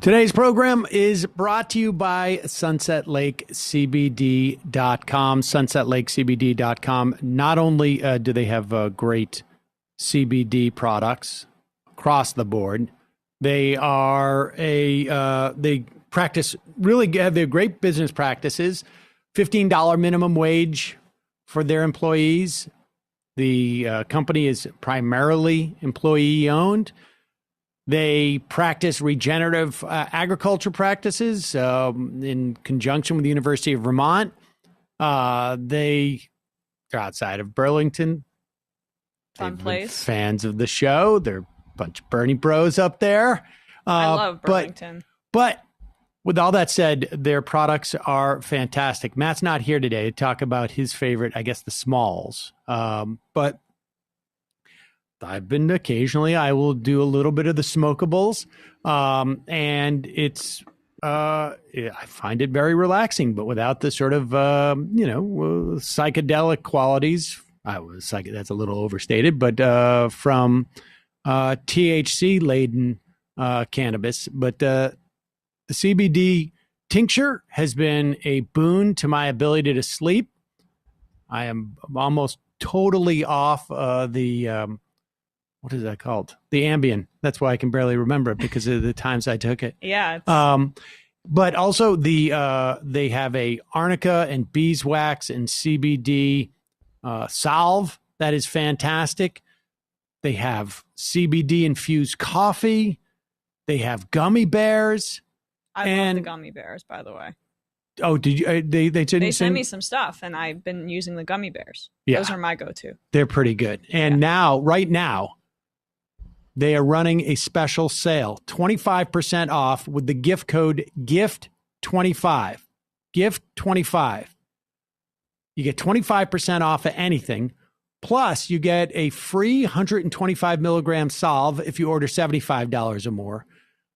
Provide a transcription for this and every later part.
Today's program is brought to you by SunsetLakeCBD.com. SunsetLakeCBD.com. Not only do they have great CBD products across the board, they are they practice really have their great business practices. $15 minimum wage for their employees. The company is primarily employee owned. They practice regenerative agriculture practices in conjunction with the University of Vermont. They're outside of Burlington. Fun place. Fans of the show. They're a bunch of Bernie bros up there. I love Burlington. But with all that said, their products are fantastic. Matt's not here today to talk about his favorite, I guess, the Smalls. But I've been occasionally, I will do a little bit of the smokables. And it's, I find it very relaxing, but without the sort of, psychedelic qualities. That's a little overstated, but from THC laden cannabis. But the CBD tincture has been a boon to my ability to sleep. I am almost totally off the what is that called? The Ambien. That's why I can barely remember it because of the times I took it. Yeah. But also they have a arnica and beeswax and CBD salve that is fantastic. They have CBD infused coffee. They have gummy bears. I love the gummy bears, by the way. Oh, did you? They sent me some stuff, and I've been using the gummy bears. Yeah, those are my go-to. They're pretty good. And right now, they are running a special sale, 25% off with the gift code GIFT25. GIFT25. You get 25% off of anything. Plus, you get a free 125 milligram salve if you order $75 or more.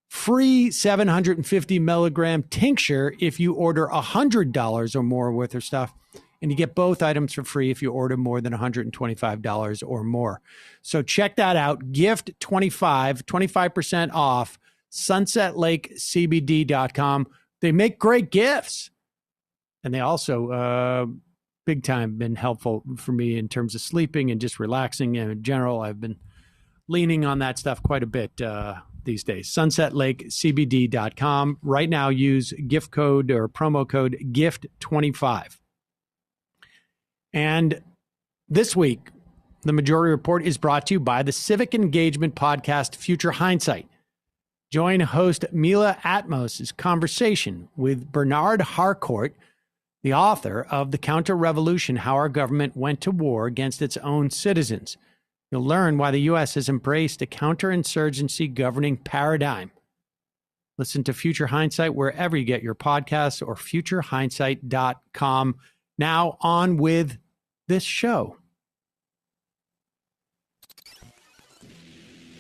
Free 750 milligram tincture if you order $100 or more worth of stuff. And you get both items for free if you order more than $125 or more. So check that out. Gift 25% off, SunsetLakeCBD.com. They make great gifts. And they also, big time, been helpful for me in terms of sleeping and just relaxing. And in general, I've been leaning on that stuff quite a bit these days. SunsetLakeCBD.com. Right now, use gift code or promo code GIFT25. And this week, the Majority Report is brought to you by the civic engagement podcast, Future Hindsight. Join host Mila Atmos' conversation with Bernard Harcourt, the author of The Counter-Revolution, How Our Government Went to War Against Its Own Citizens. You'll learn why the U.S. has embraced a counterinsurgency governing paradigm. Listen to Future Hindsight wherever you get your podcasts or futurehindsight.com. Now on with this show.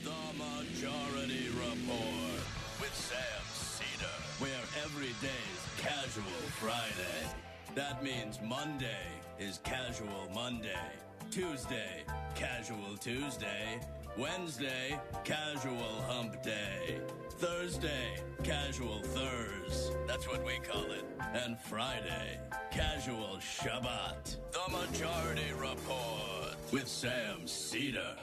The Majority Report with Sam Seder, where every day's Casual Friday. That means Monday is Casual Monday, Tuesday, Casual Tuesday, Wednesday, Casual Hump Day, Thursday, Casual Thurs, that's what we call it, and Friday, Casual Shabbat. The Majority Report with Sam Seder.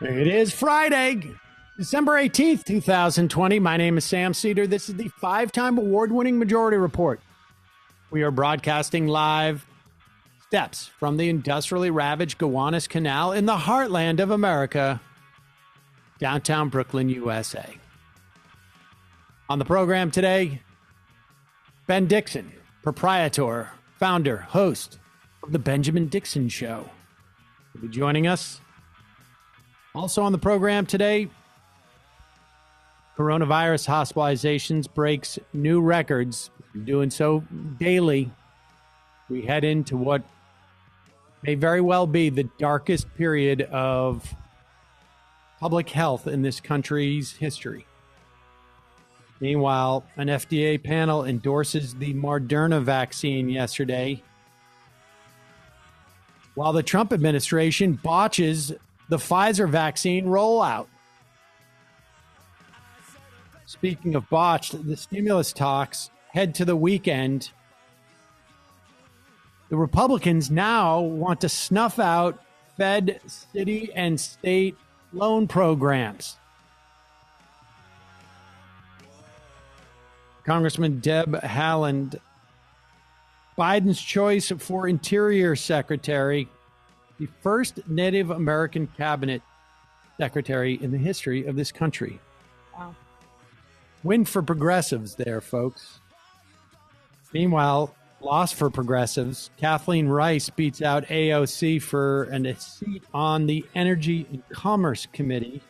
It is Friday, December 18th, 2020. My name is Sam Seder. This is the 5-time award-winning Majority Report. We are broadcasting live steps from the industrially ravaged Gowanus Canal in the heartland of America, downtown Brooklyn, USA. On the program today, Ben Dixon, proprietor, founder, host of The Benjamin Dixon Show, will be joining us. Also on the program today, coronavirus hospitalizations breaks new records. Doing so daily. We head into what may very well be the darkest period of public health in this country's history. Meanwhile, an FDA panel endorses the Moderna vaccine yesterday, while the Trump administration botches the Pfizer vaccine rollout. Speaking of botched, the stimulus talks head to the weekend. The Republicans now want to snuff out Fed, city, and state loan programs. Congressman Deb Haaland, Biden's choice for Interior Secretary, the first Native American cabinet secretary in the history of this country. Wow. Win for progressives there, folks. Meanwhile, loss for progressives. Kathleen Rice beats out AOC for a seat on the Energy and Commerce Committee.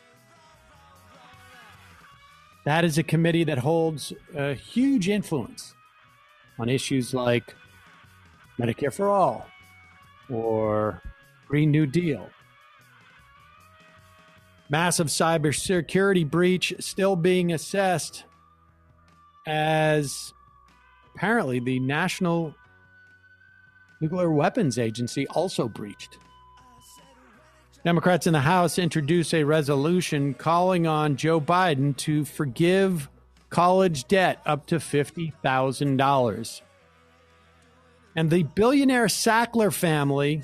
That is a committee that holds a huge influence on issues like Medicare for All or Green New Deal. Massive cybersecurity breach still being assessed as apparently the National Nuclear Weapons Agency also breached. Democrats in the House introduce a resolution calling on Joe Biden to forgive college debt up to $50,000. And the billionaire Sackler family,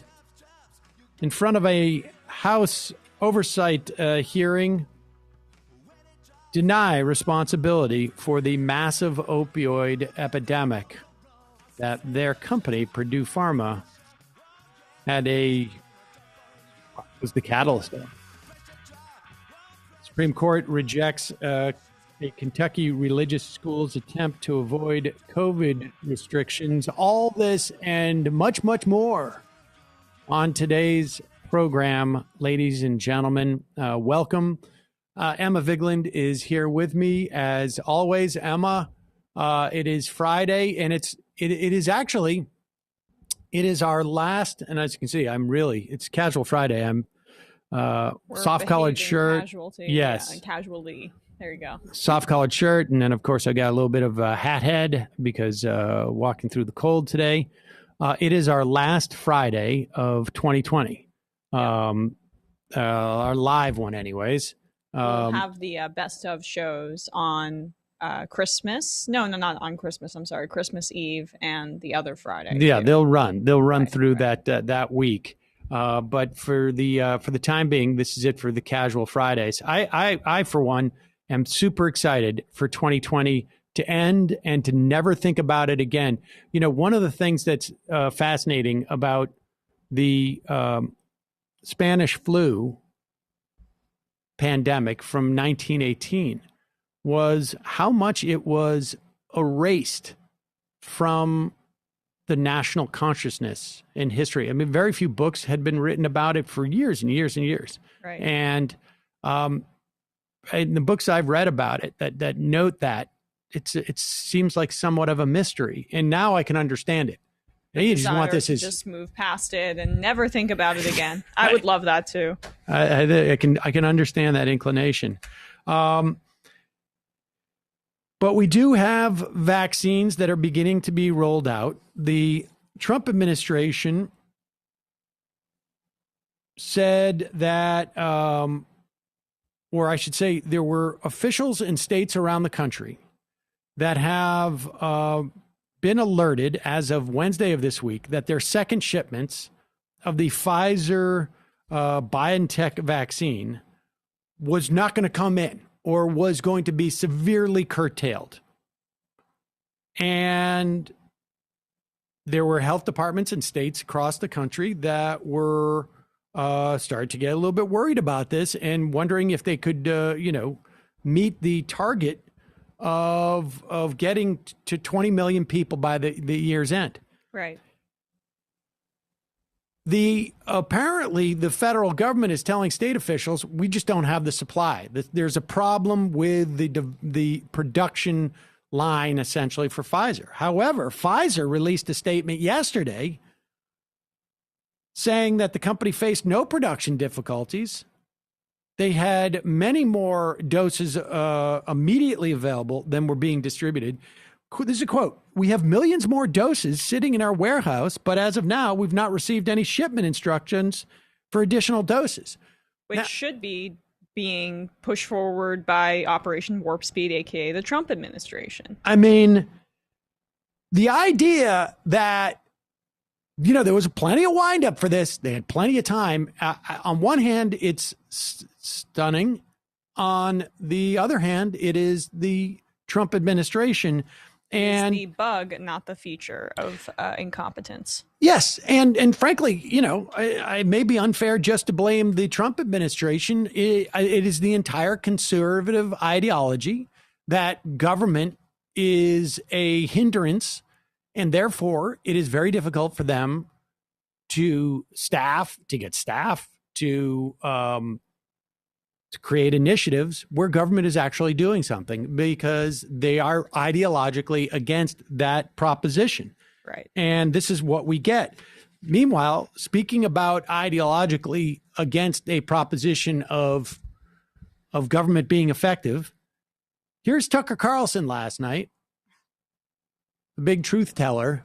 in front of a House oversight hearing, deny responsibility for the massive opioid epidemic that their company, Purdue Pharma, was the catalyst of. Supreme Court rejects a Kentucky religious school's attempt to avoid COVID restrictions. All this and much, much more on today's program, ladies and gentlemen. Welcome. Emma Vigeland is here with me as always. Emma, it is Friday, and it is our last. And as you can see, it's Casual Friday. I'm soft collared shirt. Yes, yeah, casually. There you go. Soft collared shirt, and then of course I got a little bit of a hat head because walking through the cold today. It is our last Friday of 2020. Our live one, anyways. We'll have the best of shows on Christmas. No, not on Christmas. I'm sorry, Christmas Eve and the other Friday. Yeah, too. they'll run through that week. But for the time being, this is it for the Casual Fridays. I for one am super excited for 2020 to end and to never think about it again. You know, one of the things that's fascinating about the Spanish flu pandemic from 1918 was how much it was erased from the national consciousness in history. I mean, very few books had been written about it for years and years and years. Right. And in the books I've read about it that note that it seems like somewhat of a mystery. And now I can understand it. You just want this just move past it and never think about it again. I would love that too. I can understand that inclination. But we do have vaccines that are beginning to be rolled out. The Trump administration said that, or I should say, there were officials in states around the country that have been alerted as of Wednesday of this week that their second shipments of the Pfizer BioNTech vaccine was not going to come in or was going to be severely curtailed. And there were health departments in states across the country that were started to get a little bit worried about this and wondering if they could, meet the target of getting to 20 million people by the year's end. Right. Apparently the federal government is telling state officials, we just don't have the supply. There's a problem with the production line, essentially, for Pfizer. However, Pfizer released a statement yesterday saying that the company faced no production difficulties. They had many more doses immediately available than were being distributed. This is a quote. "We have millions more doses sitting in our warehouse, but as of now, we've not received any shipment instructions for additional doses." which should be being pushed forward by Operation Warp Speed, aka the Trump administration. I mean, the idea that, there was plenty of windup for this. They had plenty of time. On one hand, it's stunning. On the other hand, it is the Trump administration. And it's the bug, not the feature of incompetence. Yes. And frankly, I may be unfair just to blame the Trump administration. It is the entire conservative ideology that government is a hindrance, and therefore it is very difficult for them to get staff, to create initiatives where government is actually doing something, because they are ideologically against that proposition. Right. And this is what we get. Meanwhile, speaking about ideologically against a proposition of government being effective, here's Tucker Carlson last night, the big truth teller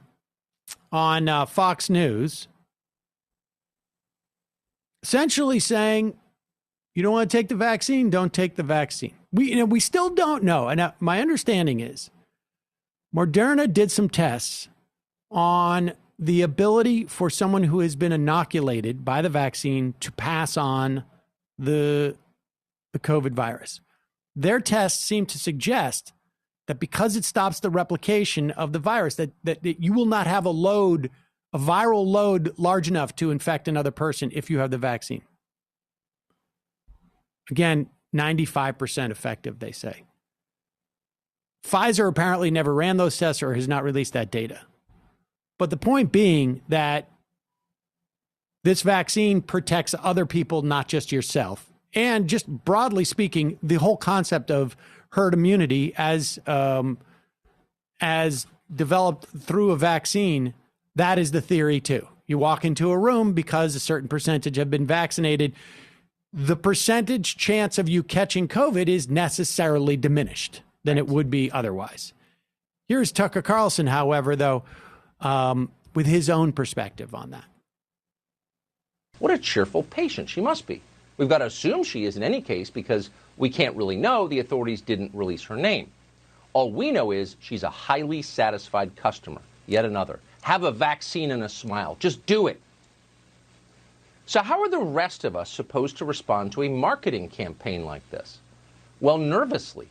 on Fox News, essentially saying, you don't want to take the vaccine, don't take the vaccine. We still don't know. And my understanding is Moderna did some tests on the ability for someone who has been inoculated by the vaccine to pass on the COVID virus. Their tests seem to suggest that because it stops the replication of the virus, that you will not have a viral load large enough to infect another person if you have the vaccine. Again, 95% effective, they say. Pfizer apparently never ran those tests or has not released that data. But the point being that this vaccine protects other people, not just yourself. And just broadly speaking, the whole concept of herd immunity as developed through a vaccine, that is the theory too. You walk into a room because a certain percentage have been vaccinated, the percentage chance of you catching COVID is necessarily diminished than it would be otherwise. Here's Tucker Carlson, however, though, with his own perspective on that. What a cheerful patient she must be. We've got to assume she is in any case because we can't really know. The authorities didn't release her name. All we know is she's a highly satisfied customer. Yet another. Have a vaccine and a smile. Just do it. So how are the rest of us supposed to respond to a marketing campaign like this? Well, nervously.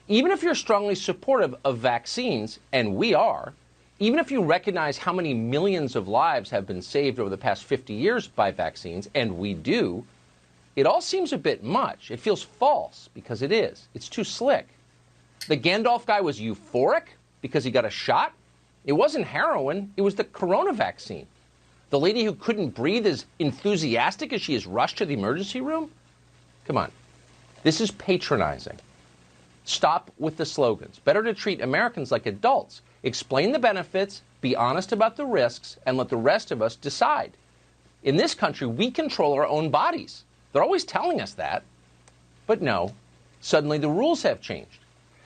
Even if you're strongly supportive of vaccines, and we are, even if you recognize how many millions of lives have been saved over the past 50 years by vaccines, and we do, it all seems a bit much. It feels false, because it is. It's too slick. The Gandalf guy was euphoric because he got a shot. It wasn't heroin. It was the corona vaccine. The lady who couldn't breathe is enthusiastic as she is rushed to the emergency room? Come on. This is patronizing. Stop with the slogans. Better to treat Americans like adults. Explain the benefits, be honest about the risks, and let the rest of us decide. In this country, we control our own bodies. They're always telling us that. But no, suddenly the rules have changed.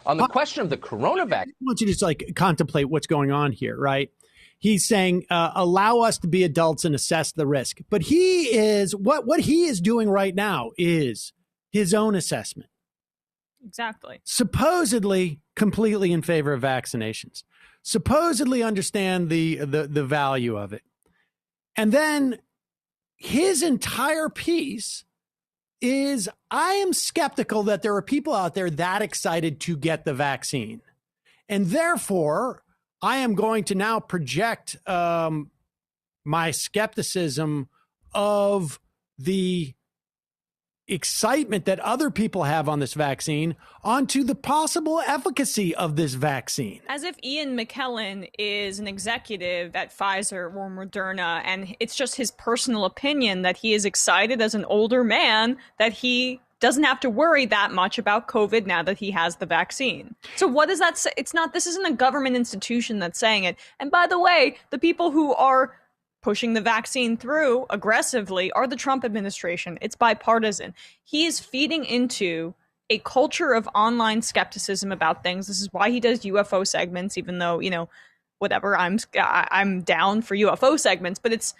On the question of the corona vaccine, I want you to just contemplate what's going on here, right? He's saying, allow us to be adults and assess the risk. But he is, what he is doing right now is his own assessment. Exactly. Supposedly completely in favor of vaccinations. Supposedly understand the value of it. And then his entire piece is, I am skeptical that there are people out there that excited to get the vaccine. And therefore, I am going to now project my skepticism of the excitement that other people have on this vaccine onto the possible efficacy of this vaccine. As if Ian McKellen is an executive at Pfizer or Moderna, and it's just his personal opinion that he is excited as an older man that he doesn't have to worry that much about COVID now that he has the vaccine. So what does that say? This isn't a government institution that's saying it. And by the way, the people who are pushing the vaccine through aggressively are the Trump administration. It's bipartisan. He is feeding into a culture of online skepticism about things. This is why he does UFO segments, even though, whatever, I'm down for UFO segments, but it's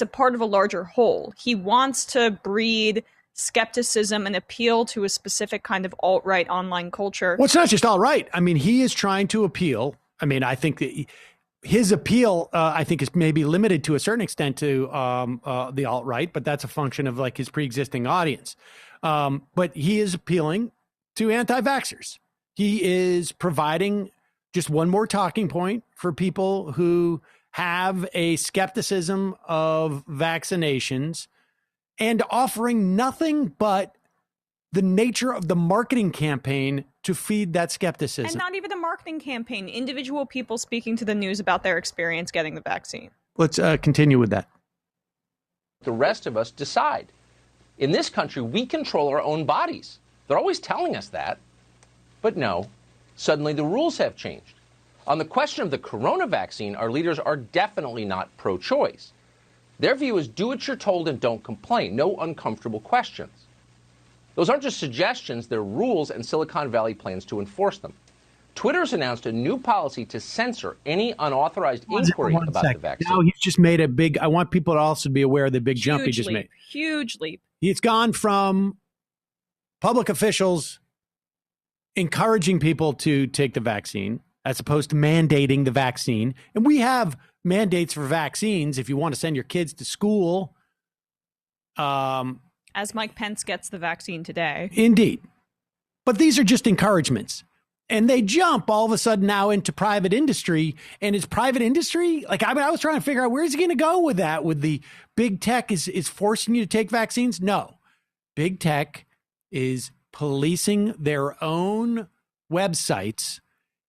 a part of a larger whole. He wants to breed skepticism and appeal to a specific kind of alt-right online culture. Well, it's not just alt-right. I mean, he is trying to appeal. I mean, I think that his appeal, I think, is maybe limited to a certain extent to the alt-right, but that's a function of like his pre-existing audience. But he is appealing to anti-vaxxers. He is providing just one more talking point for people who have a skepticism of vaccinations and offering nothing but the nature of the marketing campaign to feed that skepticism. And not even a marketing campaign, individual people speaking to the news about their experience getting the vaccine. Let's continue with that. The rest of us decide. In this country, we control our own bodies. They're always telling us that. But no, suddenly the rules have changed. On the question of the corona vaccine, our leaders are definitely not pro-choice. Their view is do what you're told and don't complain. No uncomfortable questions. Those aren't just suggestions, they're rules and Silicon Valley plans to enforce them. Twitter's announced a new policy to censor any unauthorized inquiry about the vaccine. Now he's just made a big, I want people to also be aware of the big jump he just made. Huge leap. It's gone from public officials encouraging people to take the vaccine as opposed to mandating the vaccine. And we have mandates for vaccines if you want to send your kids to school. As Mike Pence gets the vaccine today. Indeed. But these are just encouragements. And they jump all of a sudden now into private industry. And is private industry, like, I mean, I was trying to figure out where's he going to go with that, with the big tech is forcing you to take vaccines? No. Big tech is policing their own websites.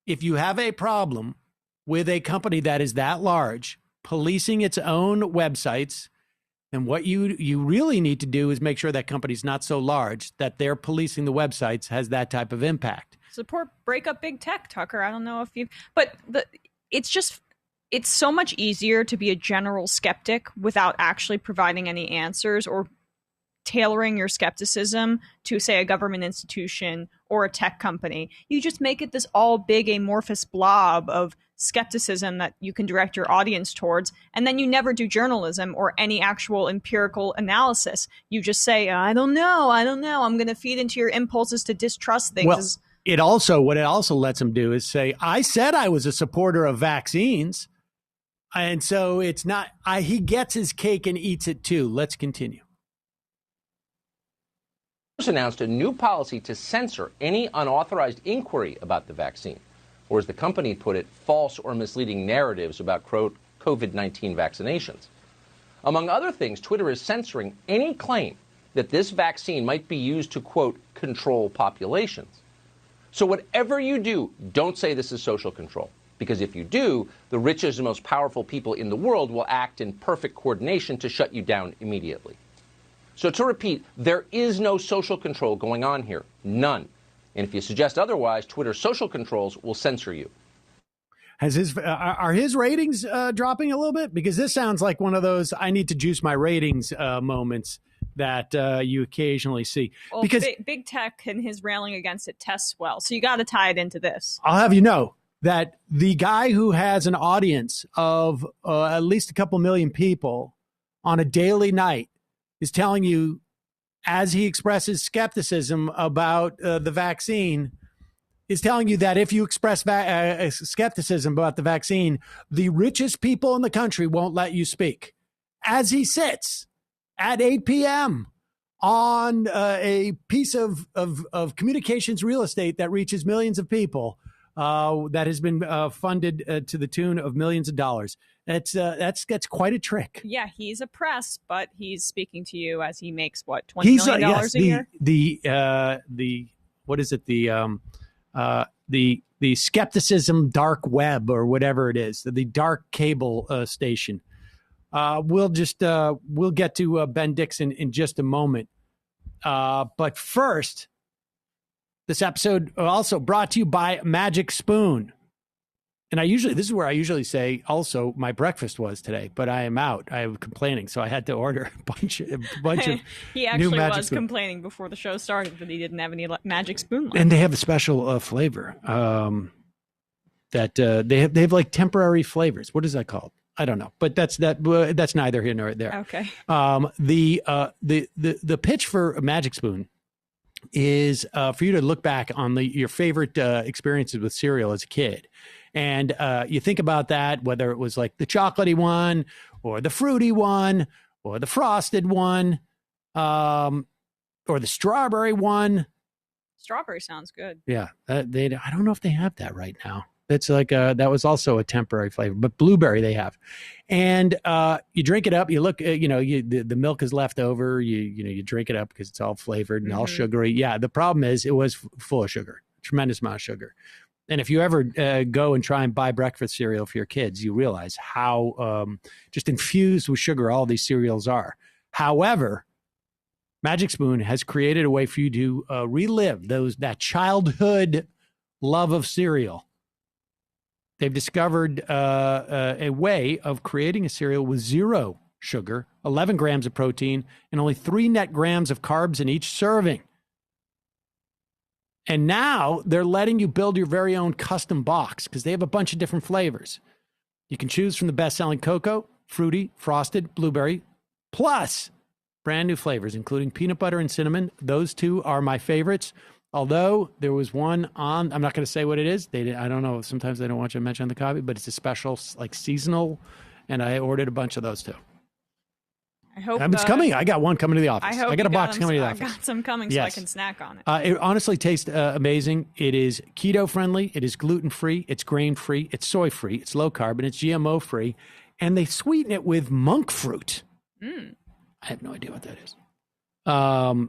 If you have a problem with a company that is that large, policing its own websites, and what you really need to do is make sure that company's not so large that they're policing the websites has that type of impact. Support break up big tech, Tucker. I don't know if you, but it's so much easier to be a general skeptic without actually providing any answers or tailoring your skepticism to, say, a government institution or a tech company. You just make it this all big amorphous blob of skepticism that you can direct your audience towards, and then you never do journalism or any actual empirical analysis. You just say, I don't know, I'm going to feed into your impulses to distrust things. Well, what it also lets them do is say, I said I was a supporter of vaccines, and so it's not, he gets his cake and eats it too. Let's continue. Announced a new policy to censor any unauthorized inquiry about the vaccine, or as the company put it, false or misleading narratives about COVID-19 vaccinations. Among other things, Twitter is censoring any claim that this vaccine might be used to, quote, control populations. So whatever you do, don't say this is social control, because if you do, the richest and most powerful people in the world will act in perfect coordination to shut you down immediately. So to repeat, there is no social control going on here. None. And if you suggest otherwise, Twitter's social controls will censor you. Are his ratings dropping a little bit? Because this sounds like one of those I need to juice my ratings moments that you occasionally see. Well, because big tech and his railing against it tests well. So you got to tie it into this. I'll have you know that the guy who has an audience of at least a couple million people on a daily night is telling you, as he expresses skepticism about the vaccine, is telling you that if you express skepticism about the vaccine, the richest people in the country won't let you speak. As he sits at 8 p.m. on a piece of communications real estate that reaches millions of people, that has been funded to the tune of millions of dollars. That's quite a trick. Yeah, he's a press, but he's speaking to you as he makes what, $20 million a year? What is it? The skepticism dark web or whatever it is, the dark cable station. We'll get to Ben Dixon in just a moment. But first, this episode also brought to you by Magic Spoon. And this is where I usually say also my breakfast was today, but I am out. I am complaining. So I had to order a bunch of He actually new Magic was Spoon. Complaining before the show started that he didn't have any Magic Spoon left. And they have a special flavor that they have like temporary flavors. What is that called? I don't know, but that's neither here nor there. Okay. The pitch for Magic Spoon is for you to look back on your favorite experiences with cereal as a kid. And you think about that, whether it was like the chocolatey one or the fruity one or the frosted one or the strawberry one. Strawberry sounds good. Yeah. I don't know if they have that right now. That's like that was also a temporary flavor, but blueberry they have. And you drink it up. You look, the milk is left over. You drink it up because it's all flavored and all sugary. Yeah. The problem is it was full of sugar, tremendous amount of sugar. And if you ever go and try and buy breakfast cereal for your kids, you realize how just infused with sugar all these cereals are. However, Magic Spoon has created a way for you to relive that childhood love of cereal. They've discovered a way of creating a cereal with 0 sugar, 11 grams of protein, and only 3 net grams of carbs in each serving. And now they're letting you build your very own custom box because they have a bunch of different flavors. You can choose from the best-selling cocoa, fruity, frosted, blueberry, plus brand new flavors, including peanut butter and cinnamon. Those two are my favorites. Although there was one on, I'm not going to say what it is. I don't know. Sometimes they don't want you to mention on the copy, but it's a special, like seasonal, and I ordered a bunch of those too. I hope it's coming. I got one coming to the office. I got a box coming to the office. I got some coming so I can snack on it. It honestly tastes amazing. It is keto friendly. It is gluten free. It's grain free. It's soy free. It's low carb and it's GMO free. And they sweeten it with monk fruit. I have no idea what that is.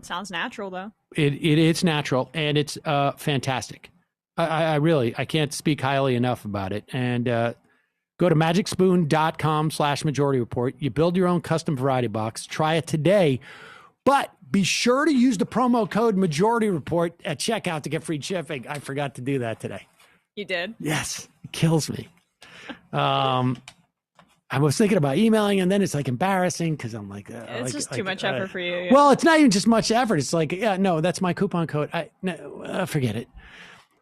Sounds natural though. It's natural and it's fantastic. I can't speak highly enough about it. And go to magicspoon.com/majority report. You build your own custom variety box. Try it today, but be sure to use the promo code majority report at checkout to get free shipping. I forgot to do that today. You did? Yes. It kills me. I was thinking about emailing, and then it's like embarrassing because I'm like, it's just too much effort for you. Yeah. Well, it's not even just much effort. It's like, no, that's my coupon code. Forget it.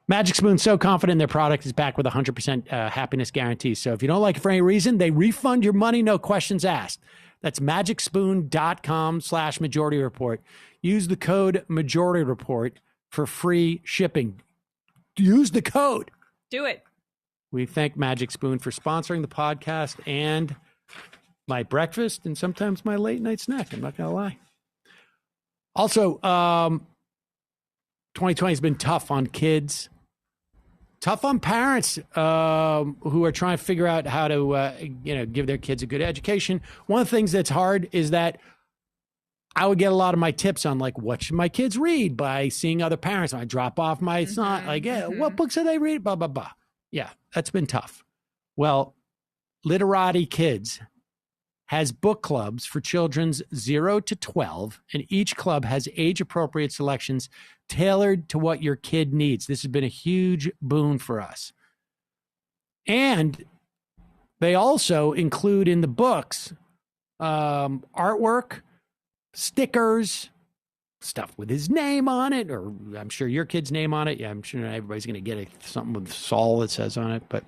Magic Spoon's so confident their product is backed with 100% happiness guarantee. So if you don't like it for any reason, they refund your money, no questions asked. That's magicspoon.com/majority report. Use the code majority report for free shipping. Use the code. Do it. We thank Magic Spoon for sponsoring the podcast and my breakfast and sometimes my late night snack. I'm not going to lie. Also, 2020 has been tough on kids, tough on parents who are trying to figure out how to, give their kids a good education. One of the things that's hard is that I would get a lot of my tips on like, what should my kids read by seeing other parents. I drop off my son, what books do they read? Blah, blah, blah. Yeah, that's been tough. Well, Literati Kids has book clubs for children's 0 to 12, and each club has age-appropriate selections tailored to what your kid needs. This has been a huge boon for us. And they also include in the books artwork, stickers, stuff with his name on it, or I'm sure your kid's name on it. Yeah, I'm sure everybody's going to get something with Saul that says on it. But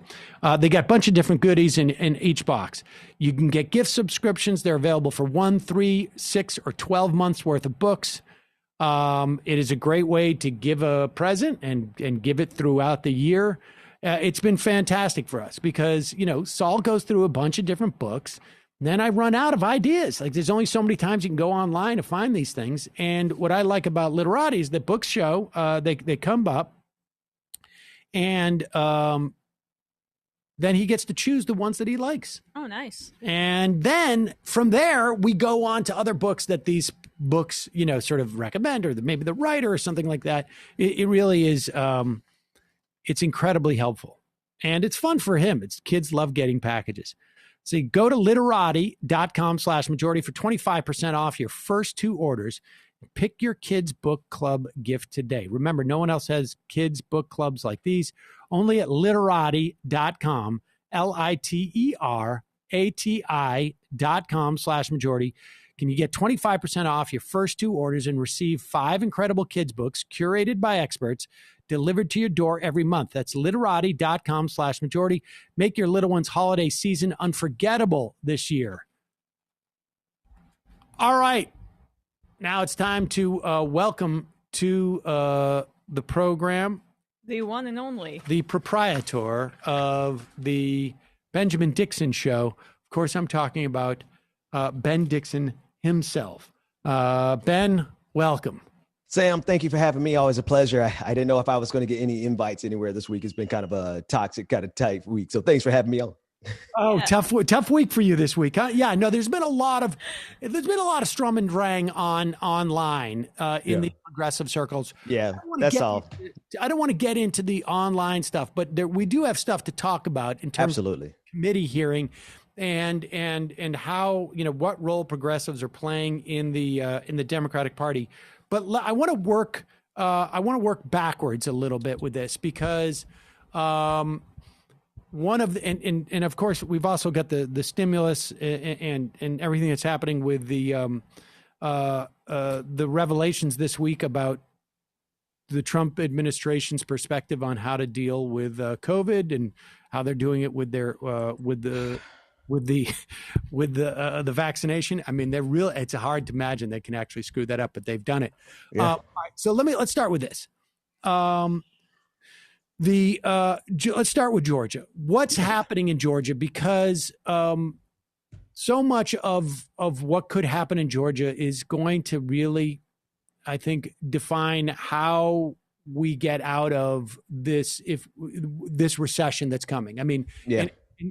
they got a bunch of different goodies in each box. You can get gift subscriptions. They're available for 1, 3, 6, or 12 months worth of books. It is a great way to give a present and give it throughout the year. It's been fantastic for us because, Saul goes through a bunch of different books. Then I run out of ideas. Like there's only so many times you can go online to find these things. And what I like about Literati is that books show, they come up and then he gets to choose the ones that he likes. Oh, nice. And then from there, we go on to other books that these books, sort of recommend, or maybe the writer or something like that. It really is, it's incredibly helpful. And it's fun for him. Kids love getting packages. So you go to literati.com/majority for 25% off your first 2 orders. Pick your kids' book club gift today. Remember, no one else has kids' book clubs like these. Only at literati.com, literati.com/majority. can you get 25% off your first 2 orders and receive 5 incredible kids books curated by experts delivered to your door every month. That's literati.com/majority. Make your little one's holiday season unforgettable this year. All right. Now it's time to welcome to the program The one and only. the proprietor of the Benjamin Dixon Show. Of course, I'm talking about Ben Dixon himself. Ben, welcome. Sam, thank you for having me. Always a pleasure. I didn't know if I was going to get any invites anywhere this week. It's been kind of a toxic, kind of tight week. So thanks for having me on. Oh, yeah. Tough week for you this week, huh? Yeah, no, there's been a lot of strum and drang online in the progressive circles. Yeah, that's all. I don't want to get into the online stuff, but we do have stuff to talk about in terms of committee hearing and how, what role progressives are playing in the Democratic Party. But I want to work backwards a little bit with this because one of the, and of course we've also got the stimulus and everything that's happening with the revelations this week about the Trump administration's perspective on how to deal with COVID and how they're doing it with their with the vaccination. I mean, it's hard to imagine they can actually screw that up, but they've done it. Yeah. All right, so let's start with this. Let's start with Georgia. What's happening in Georgia? Because so much of what could happen in Georgia is going to really, I think, define how we get out of this recession that's coming. I mean,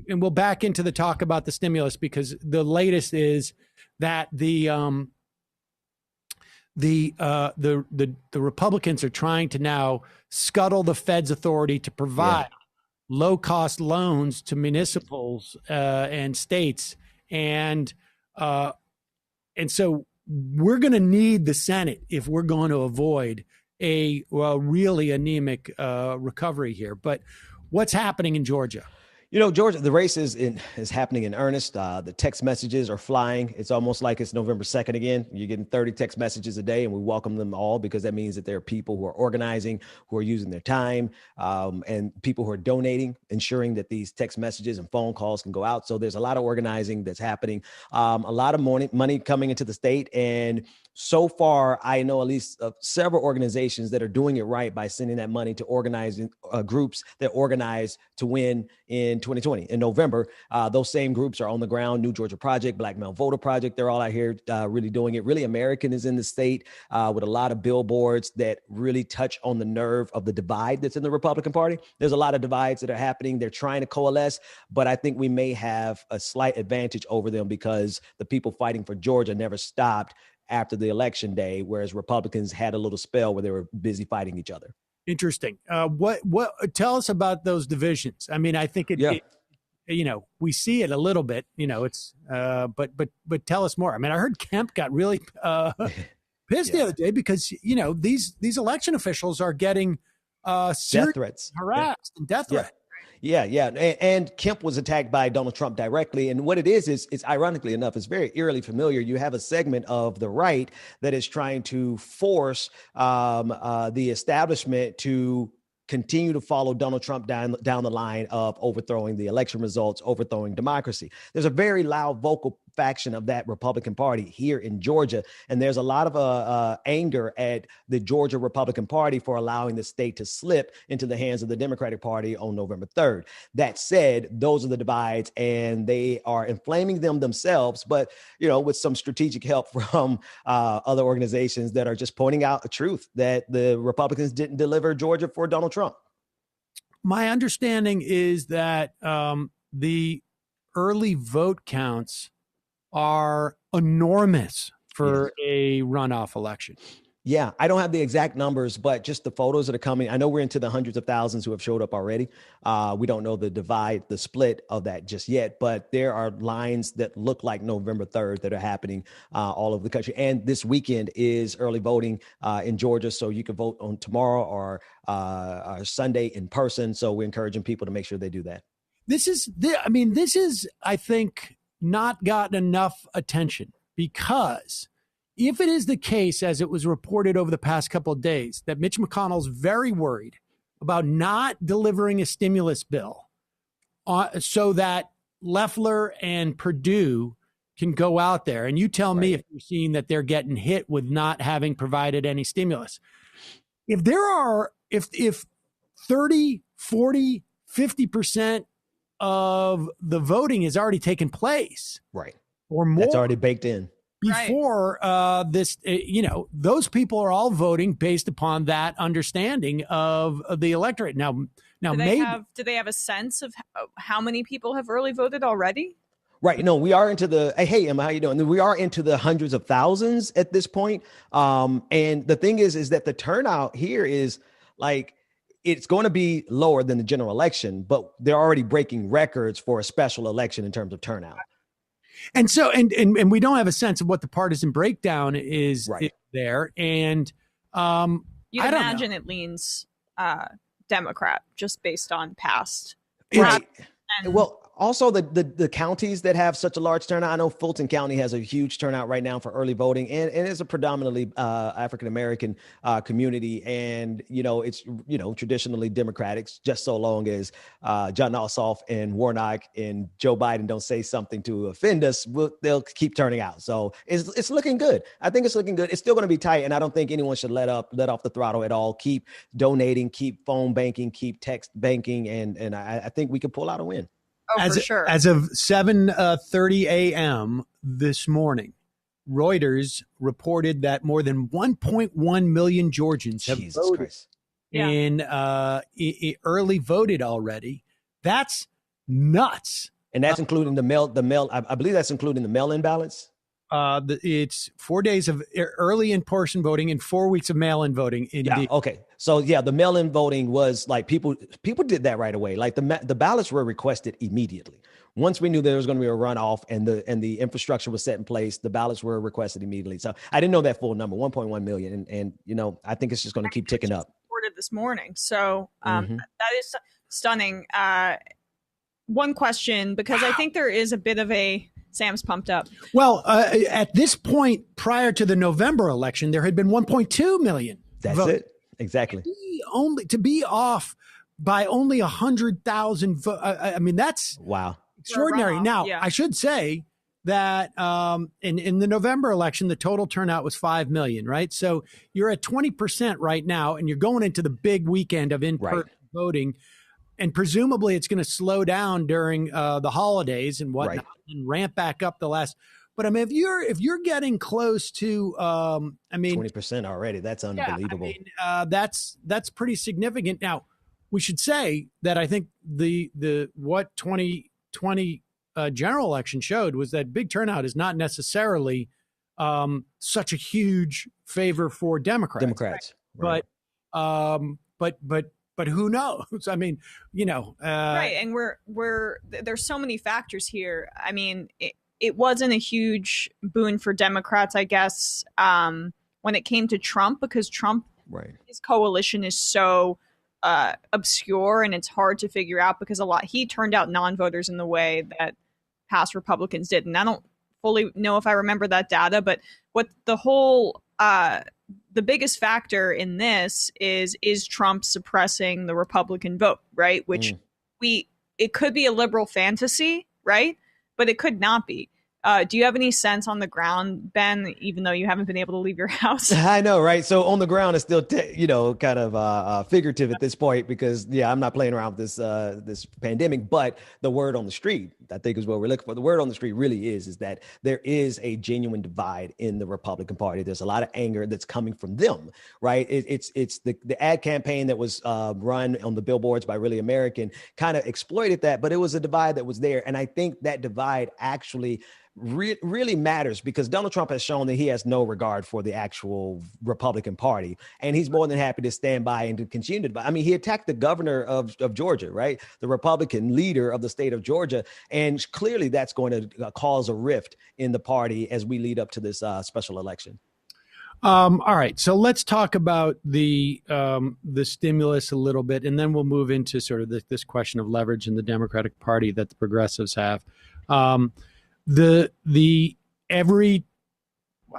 and we'll back into the talk about the stimulus because the latest is that the Republicans are trying to now scuttle the Fed's authority to provide low-cost loans to municipals and states, and so we're going to need the Senate if we're going to avoid a really anemic recovery here. But what's happening in Georgia? Georgia, the race is happening in earnest. The text messages are flying. It's almost like it's November 2nd again. You're getting 30 text messages a day, and we welcome them all because that means that there are people who are organizing, who are using their time, and people who are donating, ensuring that these text messages and phone calls can go out. So there's a lot of organizing that's happening, a lot of money coming into the state. And so far, I know at least several organizations that are doing it right by sending that money to organizing groups that organize to win in 2020. In November, those same groups are on the ground. New Georgia Project, Black Male Voter Project, they're all out here really doing it. Really American is in the state with a lot of billboards that really touch on the nerve of the divide that's in the Republican Party. There's a lot of divides that are happening. They're trying to coalesce, but I think we may have a slight advantage over them because the people fighting for Georgia never stopped after the election day, whereas Republicans had a little spell where they were busy fighting each other. Interesting. What tell us about those divisions? I mean, I think it we see it a little bit, it's but tell us more. I mean, I heard Kemp got really pissed the other day because, these election officials are getting death threats, harassed and death threats. Yeah. And Kemp was attacked by Donald Trump directly. And what it is it's ironically enough, it's very eerily familiar. You have a segment of the right that is trying to force the establishment to continue to follow Donald Trump down the line of overthrowing the election results, overthrowing democracy. There's a very loud, vocal faction of that Republican Party here in Georgia. And there's a lot of anger at the Georgia Republican Party for allowing the state to slip into the hands of the Democratic Party on November 3rd. That said, those are the divides and they are inflaming them themselves, but, with some strategic help from other organizations that are just pointing out the truth that the Republicans didn't deliver Georgia for Donald Trump. My understanding is that the early vote counts are enormous for a runoff election. Yeah, I don't have the exact numbers, but just the photos that are coming. I know we're into the hundreds of thousands who have showed up already. We don't know the split of that just yet, but there are lines that look like November 3rd that are happening all over the country. And this weekend is early voting in Georgia, so you can vote on tomorrow or Sunday in person. So we're encouraging people to make sure they do that. This is, I think, not gotten enough attention. because if it is the case, as it was reported over the past couple of days, that Mitch McConnell's very worried about not delivering a stimulus bill so that Loeffler and Perdue can go out there, and you tell me if you're seeing that they're getting hit with not having provided any stimulus. If there are, if 30, 40, 50% of the voting has already taken place, right, or more, that's already baked in before this, those people are all voting based upon that understanding of the electorate. Now, do they have a sense of how many people have early voted already? Right. No, we are into the, hey, Emma, how you doing? We are into the hundreds of thousands at this point. And the thing is that the turnout here is like, it's going to be lower than the general election, but they're already breaking records for a special election in terms of turnout. And so, and we don't have a sense of what the partisan breakdown is there. And you'd imagine it leans Democrat just based on past. Right. Well, also the counties that have such a large turnout. I know Fulton County has a huge turnout right now for early voting, and it's a predominantly African-American community. And, it's, traditionally Democratic, just so long as John Ossoff and Warnock and Joe Biden don't say something to offend us, they'll keep turning out. So it's looking good. I think it's looking good. It's still going to be tight, and I don't think anyone should let off the throttle at all. Keep donating, keep phone banking, keep text banking, and I think we can pull out a win. Oh, for sure. As of 7:30 a.m. this morning, Reuters reported that more than 1.1 million Georgians have voted in early voted already. That's nuts. And that's including the mail. I believe that's including the mail-in ballots. It's 4 days of early in-person voting and 4 weeks of mail-in voting. Indeed. Yeah. Okay. So the mail-in voting was like people did that right away. Like the ballots were requested immediately. Once we knew there was going to be a runoff and the infrastructure was set in place, the ballots were requested immediately. So I didn't know that full number, 1.1 million. And I think it's just going to keep ticking up. Reported this morning. So that is stunning. One question, because I think there is a bit of Sam's pumped up. Well, at this point, prior to the November election, there had been 1.2 million. That's votes. it. Exactly. To be off by only 100,000 votes. I mean, that's extraordinary. Now, I should say that in the November election, the total turnout was 5 million, right? So you're at 20% right now, and you're going into the big weekend of in-person voting. And presumably it's going to slow down during the holidays and whatnot and ramp back up the last. But I mean, if you're getting close to, 20% already, that's unbelievable. Yeah, that's pretty significant. Now, we should say that I think the 2020 general election showed was that big turnout is not necessarily such a huge favor for Democrats. Right. But who knows? I mean, right. And there's so many factors here. I mean, it wasn't a huge boon for Democrats, I guess, when it came to Trump, because Trump, his coalition is so obscure and it's hard to figure out because he turned out non-voters in the way that past Republicans did. And I don't fully know if I remember that data, but what the whole, the biggest factor in this is Trump suppressing the Republican vote, right? Which it could be a liberal fantasy, right? But it could not be. Do you have any sense on the ground, Ben, even though you haven't been able to leave your house? I know, right? So on the ground, it's still, kind of figurative at this point because, I'm not playing around with this pandemic. But the word on the street, I think, is what we're looking for. The word on the street really is that there is a genuine divide in the Republican Party. There's a lot of anger that's coming from them, right? It's the ad campaign that was run on the billboards by Really American kind of exploited that, but it was a divide that was there. And I think that divide actually really matters because Donald Trump has shown that he has no regard for the actual Republican Party. And he's more than happy to stand by and to continue to. I mean, he attacked the governor of Georgia, right? The Republican leader of the state of Georgia. And clearly that's going to cause a rift in the party as we lead up to this special election. All right. So let's talk about the stimulus a little bit, and then we'll move into sort of this question of leverage in the Democratic Party that the progressives have. Every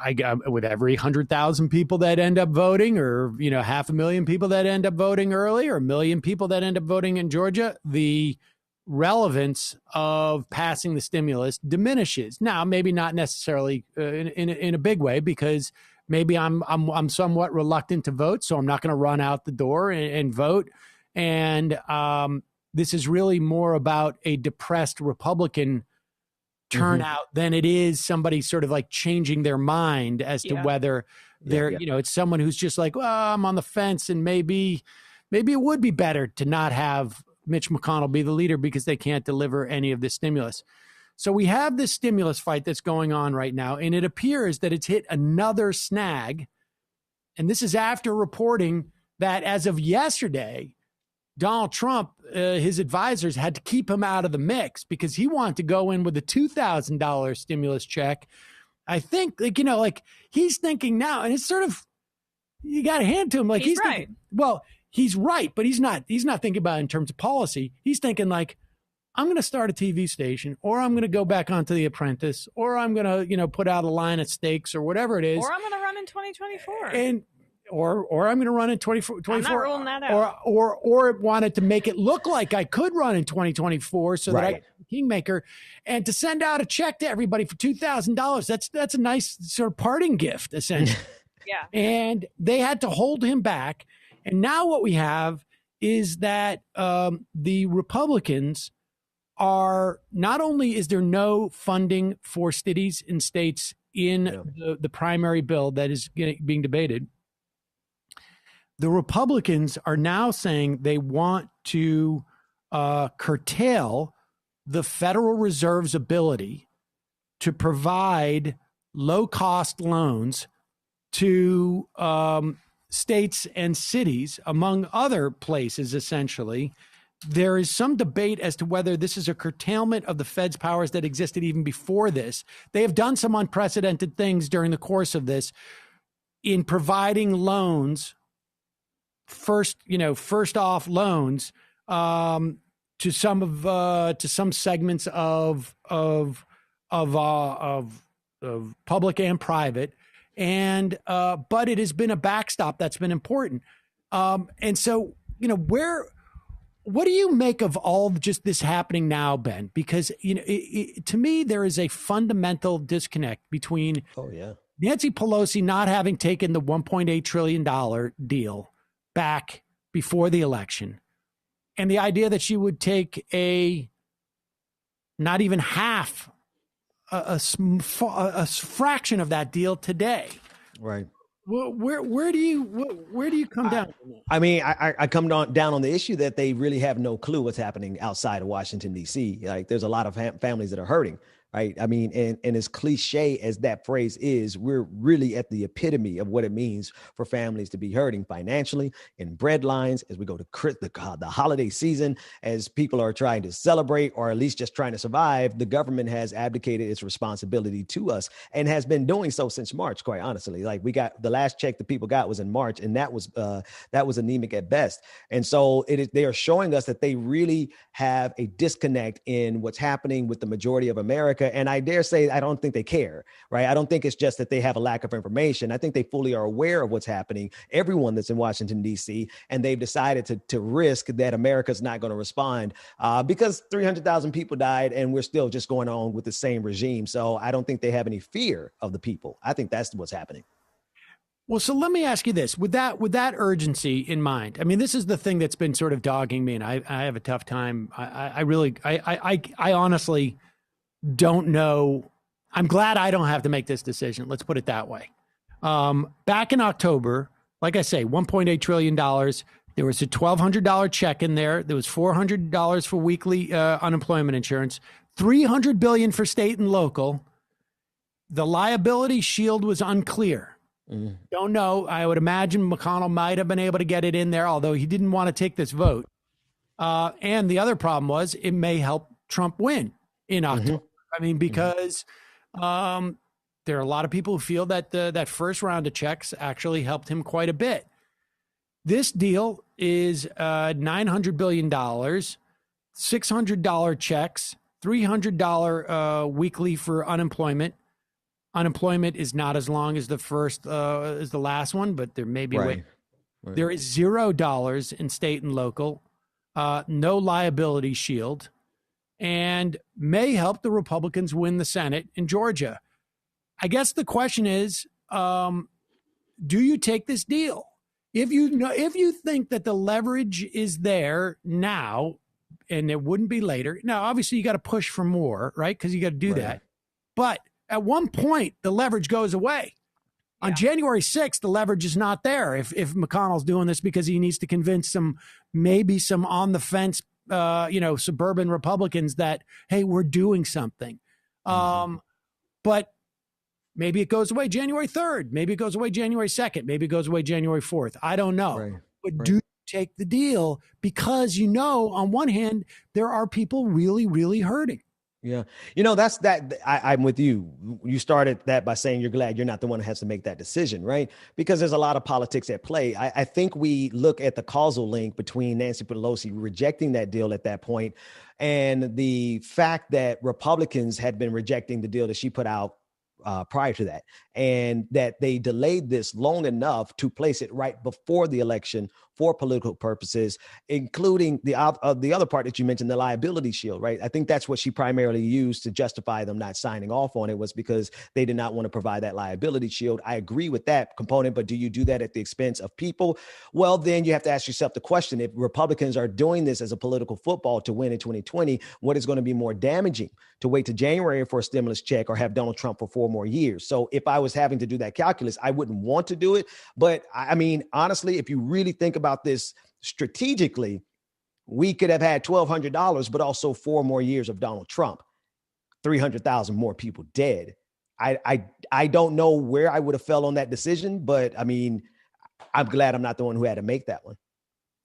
I got with every 100,000 people that end up voting, or 500,000 people that end up voting early, or 1 million people that end up voting in Georgia, the relevance of passing the stimulus diminishes. Now, maybe not necessarily in a big way, because maybe I'm somewhat reluctant to vote, so I'm not going to run out the door and vote. And this is really more about a depressed Republican turnout than it is somebody sort of like changing their mind as to whether they're, it's someone who's just like, well, I'm on the fence, and maybe it would be better to not have Mitch McConnell be the leader because they can't deliver any of this stimulus. So we have this stimulus fight that's going on right now, and it appears that it's hit another snag. And this is after reporting that as of yesterday, Donald Trump, his advisors had to keep him out of the mix because he wanted to go in with a $2,000 stimulus check. I think, he's thinking now, and it's sort of, you got to hand to him, like he's right. Thinking, well, he's right, but he's not thinking about it in terms of policy. He's thinking like, I'm going to start a TV station, or I'm going to go back onto The Apprentice, or I'm going to, put out a line of steaks or whatever it is. Or I'm going to run in 2024. And or I'm going to run in 2024. I'm not ruling that out. Or wanted to make it look like I could run in 2024 so that I could be kingmaker, and to send out a check to everybody for $2,000. That's a nice sort of parting gift, essentially. Yeah. And they had to hold him back. And now what we have is that the Republicans are, not only is there no funding for cities and states in the primary bill that is being debated, the Republicans are now saying they want to curtail the Federal Reserve's ability to provide low-cost loans to states and cities, among other places, essentially. There is some debate as to whether this is a curtailment of the Fed's powers that existed even before this. They have done some unprecedented things during the course of this in providing loans, first off loans, to some segments of public and private, and but it has been a backstop that's been important. And so, what do you make of all of just this happening now, Ben? Because, to me, there is a fundamental disconnect between Nancy Pelosi not having taken the $1.8 trillion deal back before the election, and the idea that she would take not even half, a fraction of that deal today. Right. Where do you come down? I mean, I come down on the issue that they really have no clue what's happening outside of Washington, D.C. Like, there's a lot of families that are hurting. Right. I mean, and as cliche as that phrase is, we're really at the epitome of what it means for families to be hurting financially, in bread lines, as we go to the holiday season, as people are trying to celebrate, or at least just trying to survive. The government has abdicated its responsibility to us and has been doing so since March, quite honestly. Like, we got the last check that people got was in March, and that was anemic at best. And so they are showing us that they really have a disconnect in what's happening with the majority of America. And I dare say, I don't think they care, right? I don't think it's just that they have a lack of information. I think they fully are aware of what's happening, everyone that's in Washington, D.C., and they've decided to risk that America's not going to respond because 300,000 people died and we're still just going on with the same regime. So I don't think they have any fear of the people. I think that's what's happening. Well, so let me ask you this, with that urgency in mind. I mean, this is the thing that's been sort of dogging me, and I have a tough time. I honestly don't know. I'm glad I don't have to make this decision. Let's put it that way. Back in October, like I say, $1.8 trillion. There was a $1,200 check in there. There was $400 for weekly unemployment insurance, $300 billion for state and local. The liability shield was unclear. Don't know. I would imagine McConnell might have been able to get it in there, although he didn't want to take this vote. And the other problem was it may help Trump win in October. I mean, because there are a lot of people who feel that that first round of checks actually helped him quite a bit. This deal is $900 billion, $600 checks, $300 weekly for unemployment. unemployment is not as long as the last one, but there may be Right. There is $0 in state and local, no liability shield, and may help the Republicans win the Senate in Georgia. I guess the question is, do you take this deal? If you think that the leverage is there now, and it wouldn't be later. Now, obviously, you got to push for more, right? Because you got to do that. But at one point, the leverage goes away. Yeah. On January 6th, the leverage is not there. If McConnell's doing this because he needs to convince maybe some on the fence, suburban Republicans that, hey, we're doing something. But maybe it goes away January 3rd. Maybe it goes away January 2nd. Maybe it goes away January 4th. I don't know. Right. But do you take the deal? Because, on one hand, there are people really, really hurting. Yeah. That's that. I'm with you. You started that by saying you're glad you're not the one who has to make that decision, right? Because there's a lot of politics at play. I think we look at the causal link between Nancy Pelosi rejecting that deal at that point and the fact that Republicans had been rejecting the deal that she put out prior to that, and that they delayed this long enough to place it right before the election for political purposes, including the other part that you mentioned, the liability shield, right? I think that's what she primarily used to justify them not signing off on it, was because they did not want to provide that liability shield. I agree with that component, but do you do that at the expense of people? Well, then you have to ask yourself the question, if Republicans are doing this as a political football to win in 2020, what is going to be more damaging, to wait to January for a stimulus check or have Donald Trump for 4 more years? So if I was having to do that calculus, I wouldn't want to do it. But I mean, honestly, if you really think about this strategically, we could have had $1,200, but also 4 more years of Donald Trump, 300,000 more people dead. I don't know where I would have fell on that decision, but I mean, I'm glad I'm not the one who had to make that one.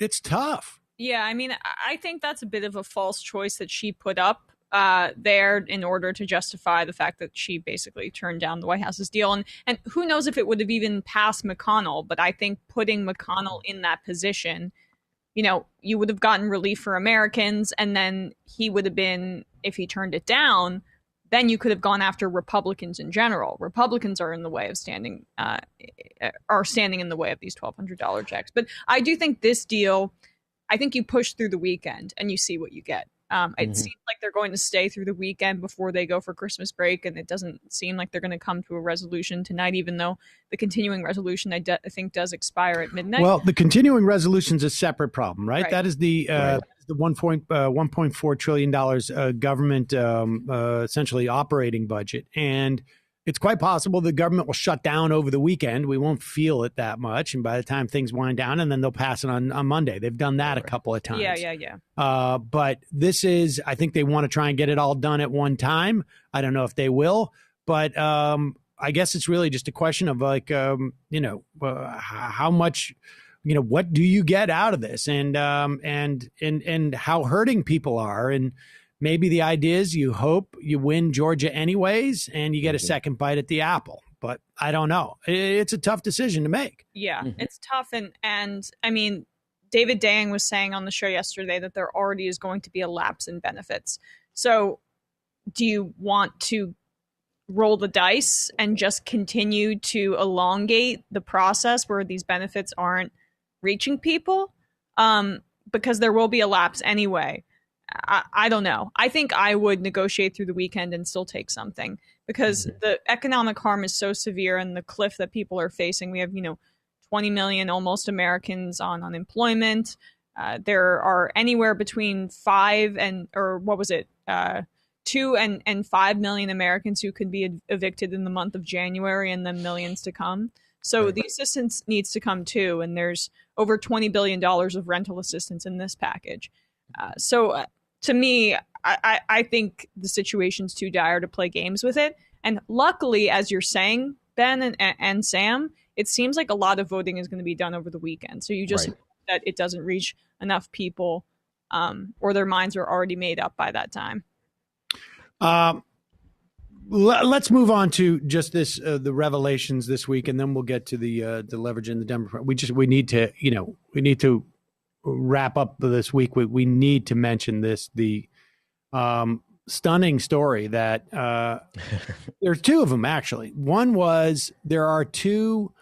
It's tough. Yeah, I mean, I think that's a bit of a false choice that she put up there in order to justify the fact that she basically turned down the White House's deal. And who knows if it would have even passed McConnell, but I think putting McConnell in that position, you would have gotten relief for Americans, and then he would have been, if he turned it down, then you could have gone after Republicans in general. Republicans are in the way of standing in the way of these $1,200 checks. But I do think this deal, I think you push through the weekend and you see what you get. It seems like they're going to stay through the weekend before they go for Christmas break, and it doesn't seem like they're going to come to a resolution tonight, even though the continuing resolution I think does expire at midnight. Well, the continuing resolution is a separate problem, right? That is the $1.4 trillion government essentially operating budget, and it's quite possible the government will shut down over the weekend. We won't feel it that much. And by the time things wind down, and then they'll pass it on Monday. They've done that a couple of times. Yeah. But this is, I think they want to try and get it all done at one time. I don't know if they will, but I guess it's really just a question of how much, what do you get out of this, and how hurting people are. And maybe the idea is you hope you win Georgia anyways, and you get a second bite at the apple. But I don't know. It's a tough decision to make. Yeah, it's tough. And I mean, David Dang was saying on the show yesterday that there already is going to be a lapse in benefits. So do you want to roll the dice and just continue to elongate the process where these benefits aren't reaching people? Because there will be a lapse anyway. I don't know. I think I would negotiate through the weekend and still take something, because the economic harm is so severe, and the cliff that people are facing. We have, 20 million almost Americans on unemployment. There are anywhere between 2 and 5 million Americans who could be evicted in the month of January, and then millions to come. So the assistance needs to come too. And there's over $20 billion of rental assistance in this package. So to me, I think the situation's too dire to play games with it. And luckily, as you're saying, Ben and Sam, it seems like a lot of voting is going to be done over the weekend. So you just hope that it doesn't reach enough people, or their minds are already made up by that time. Let's move on to just this, the revelations this week, and then we'll get to the leverage in the Democrat. We need to wrap up this week. We need to mention this, the stunning story that there's two of them, actually. One was there are two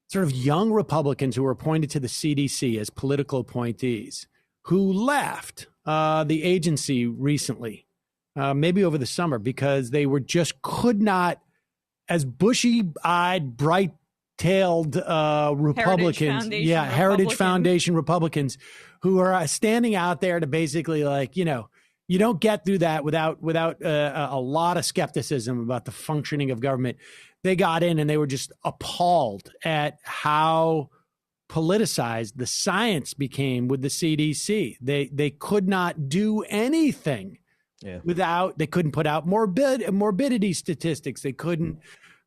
sort of young Republicans who were appointed to the CDC as political appointees who left the agency recently, maybe over the summer, because they were just could not, as bushy-eyed, bright-tailed Republicans, Heritage Foundation Republicans, who are standing out there to basically, like, you know, you don't get through that without a lot of skepticism about the functioning of government. They got in and they were just appalled at how politicized the science became with the CDC. They could not do anything without, they couldn't put out morbidity statistics. They couldn't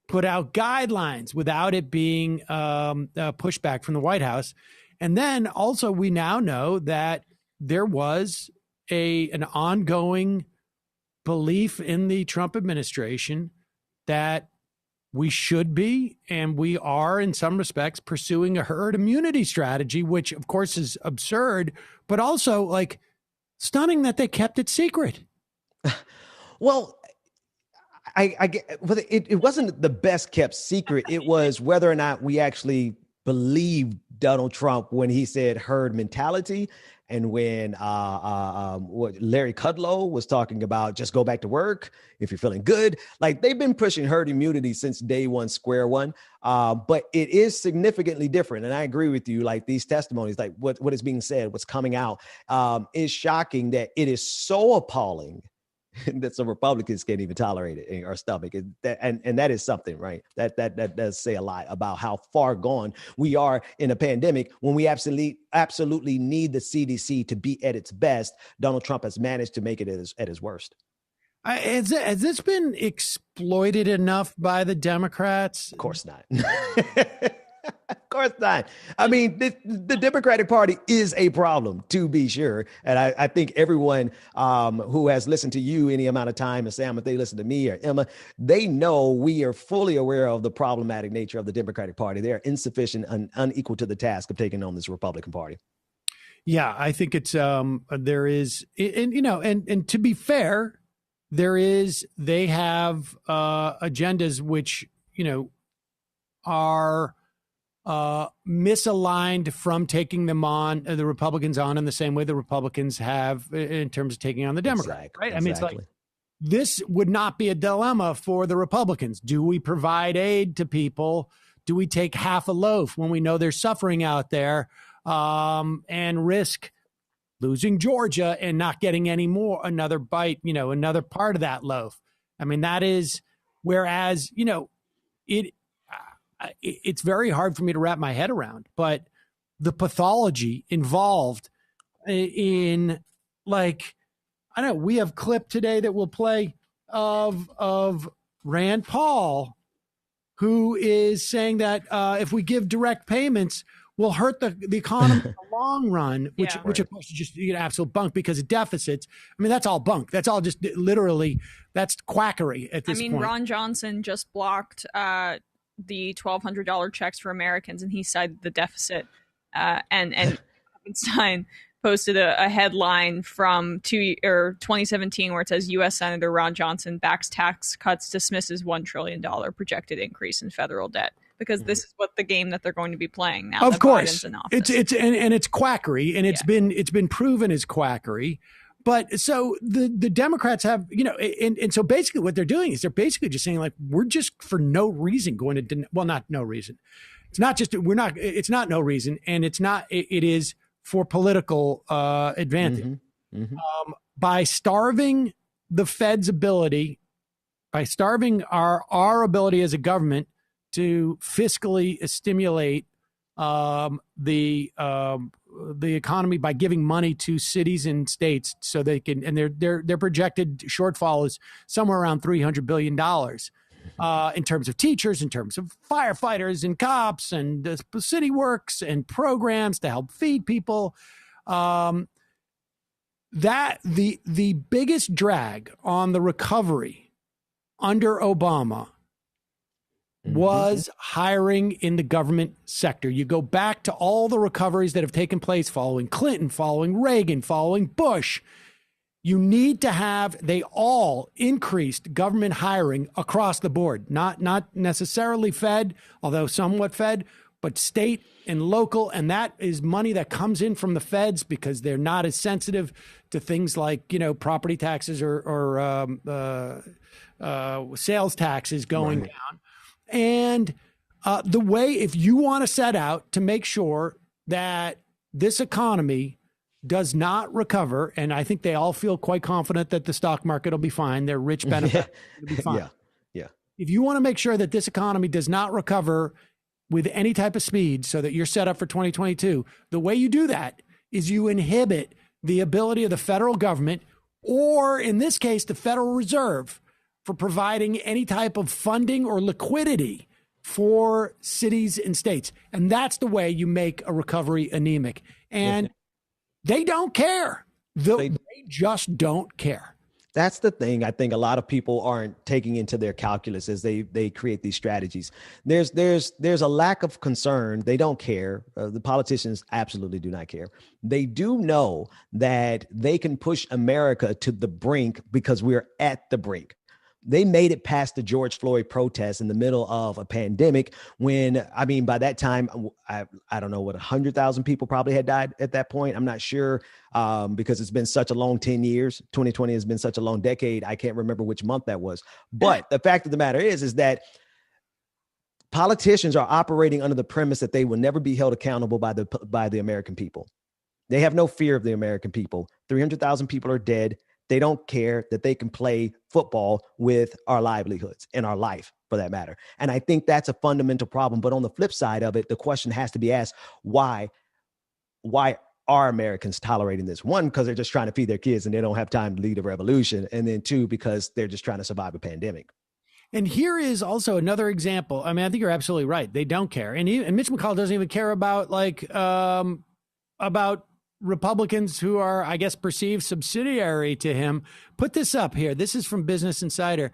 put out guidelines without it being pushback from the White House. And then also we now know that there was an ongoing belief in the Trump administration that we should be, and we are in some respects, pursuing a herd immunity strategy, which of course is absurd, but also like stunning that they kept it secret. Well, I get, but it wasn't the best kept secret. It was whether or not we actually believed Donald Trump when he said herd mentality. And when what Larry Kudlow was talking about, just go back to work if you're feeling good. Like, they've been pushing herd immunity since day one, square one. But it is significantly different. And I agree with you. Like, these testimonies, like what is being said, what's coming out, is shocking that it is so appalling that some Republicans can't even tolerate it or stomach it. And that is something, right? That does say a lot about how far gone we are in a pandemic when we absolutely need the CDC to be at its best. Donald Trump has managed to make it at his worst. Has this been exploited enough by the Democrats? Of course not. Of course not. I mean, the Democratic Party is a problem, to be sure. And I think everyone who has listened to you any amount of time, and Sam, if they listen to me or Emma, they know we are fully aware of the problematic nature of the Democratic Party. They are insufficient and unequal to the task of taking on this Republican Party. Yeah, I think it's there is, and you know, and to be fair, they have agendas which, you know, are misaligned from taking them on, the Republicans on, in the same way the Republicans have in terms of taking on the Democrats. Right? Exactly. I mean, it's like, this would not be a dilemma for the Republicans. Do we provide aid to people? Do we take half a loaf when we know they're suffering out there, and risk losing Georgia and not getting any more, another bite, you know, another part of that loaf? I mean, that is, whereas, you know, it's very hard for me to wrap my head around, but the pathology involved in, like, I don't know, we have clip today that we'll play of Rand Paul, who is saying that if we give direct payments, will hurt the economy in the long run, which of course is just absolute bunk because of deficits. I mean, that's all bunk. That's all just literally, that's quackery at this point. I mean, Ron Johnson just blocked the $1,200 checks for Americans, and he cited the deficit. And Stein posted a headline from 2017 where it says U.S. Senator Ron Johnson backs tax cuts, dismisses $1 trillion projected increase in federal debt. Because this is what the game that they're going to be playing now. Of course, Biden's in office. It's quackery, and it's been proven as quackery. But so the Democrats have, you know, and so basically what they're doing is they're basically just saying, like, we're just for no reason going to, well, not no reason. It's not just, it's not no reason. And it is for political advantage. By starving the Fed's ability, by starving our ability as a government to fiscally stimulate the economy by giving money to cities and states so they can, and their projected shortfall is somewhere around $300 billion in terms of teachers, in terms of firefighters and cops and city works and programs to help feed people. That the biggest drag on the recovery under Obama was hiring in the government sector. You go back to all the recoveries that have taken place following Clinton, following Reagan, following Bush. You need to have, they all increased government hiring across the board, not necessarily Fed, although somewhat Fed, but state and local. And that is money that comes in from the feds because they're not as sensitive to things like, property taxes or sales taxes going down. And the way, if you want to set out to make sure that this economy does not recover, and I think they all feel quite confident that the stock market will be fine. Their rich benefits will be fine. Yeah. If you want to make sure that this economy does not recover with any type of speed so that you're set up for 2022, the way you do that is you inhibit the ability of the federal government, or in this case, the Federal Reserve, for providing any type of funding or liquidity for cities and states. And that's the way you make a recovery anemic. And they don't care. They just don't care. That's the thing I think a lot of people aren't taking into their calculus as they create these strategies. There's a lack of concern. They don't care. The politicians absolutely do not care. They do know that they can push America to the brink because we're at the brink. They made it past the George Floyd protests in the middle of a pandemic when, by that time, I don't know what, 100,000 people probably had died at that point. I'm not sure because it's been such a long 10 years. 2020 has been such a long decade. I can't remember which month that was. But the fact of the matter is that politicians are operating under the premise that they will never be held accountable by the American people. They have no fear of the American people. 300,000 people are dead. They don't care that they can play football with our livelihoods and our life, for that matter. And I think that's a fundamental problem. But on the flip side of it, the question has to be asked, why are Americans tolerating this? One, because they're just trying to feed their kids and they don't have time to lead a revolution. And then two, because they're just trying to survive a pandemic. And here is also another example. I think you're absolutely right. They don't care. And Mitch McConnell doesn't even care about Republicans who are, I guess, perceived subsidiary to him. Put this up here. This is from Business Insider.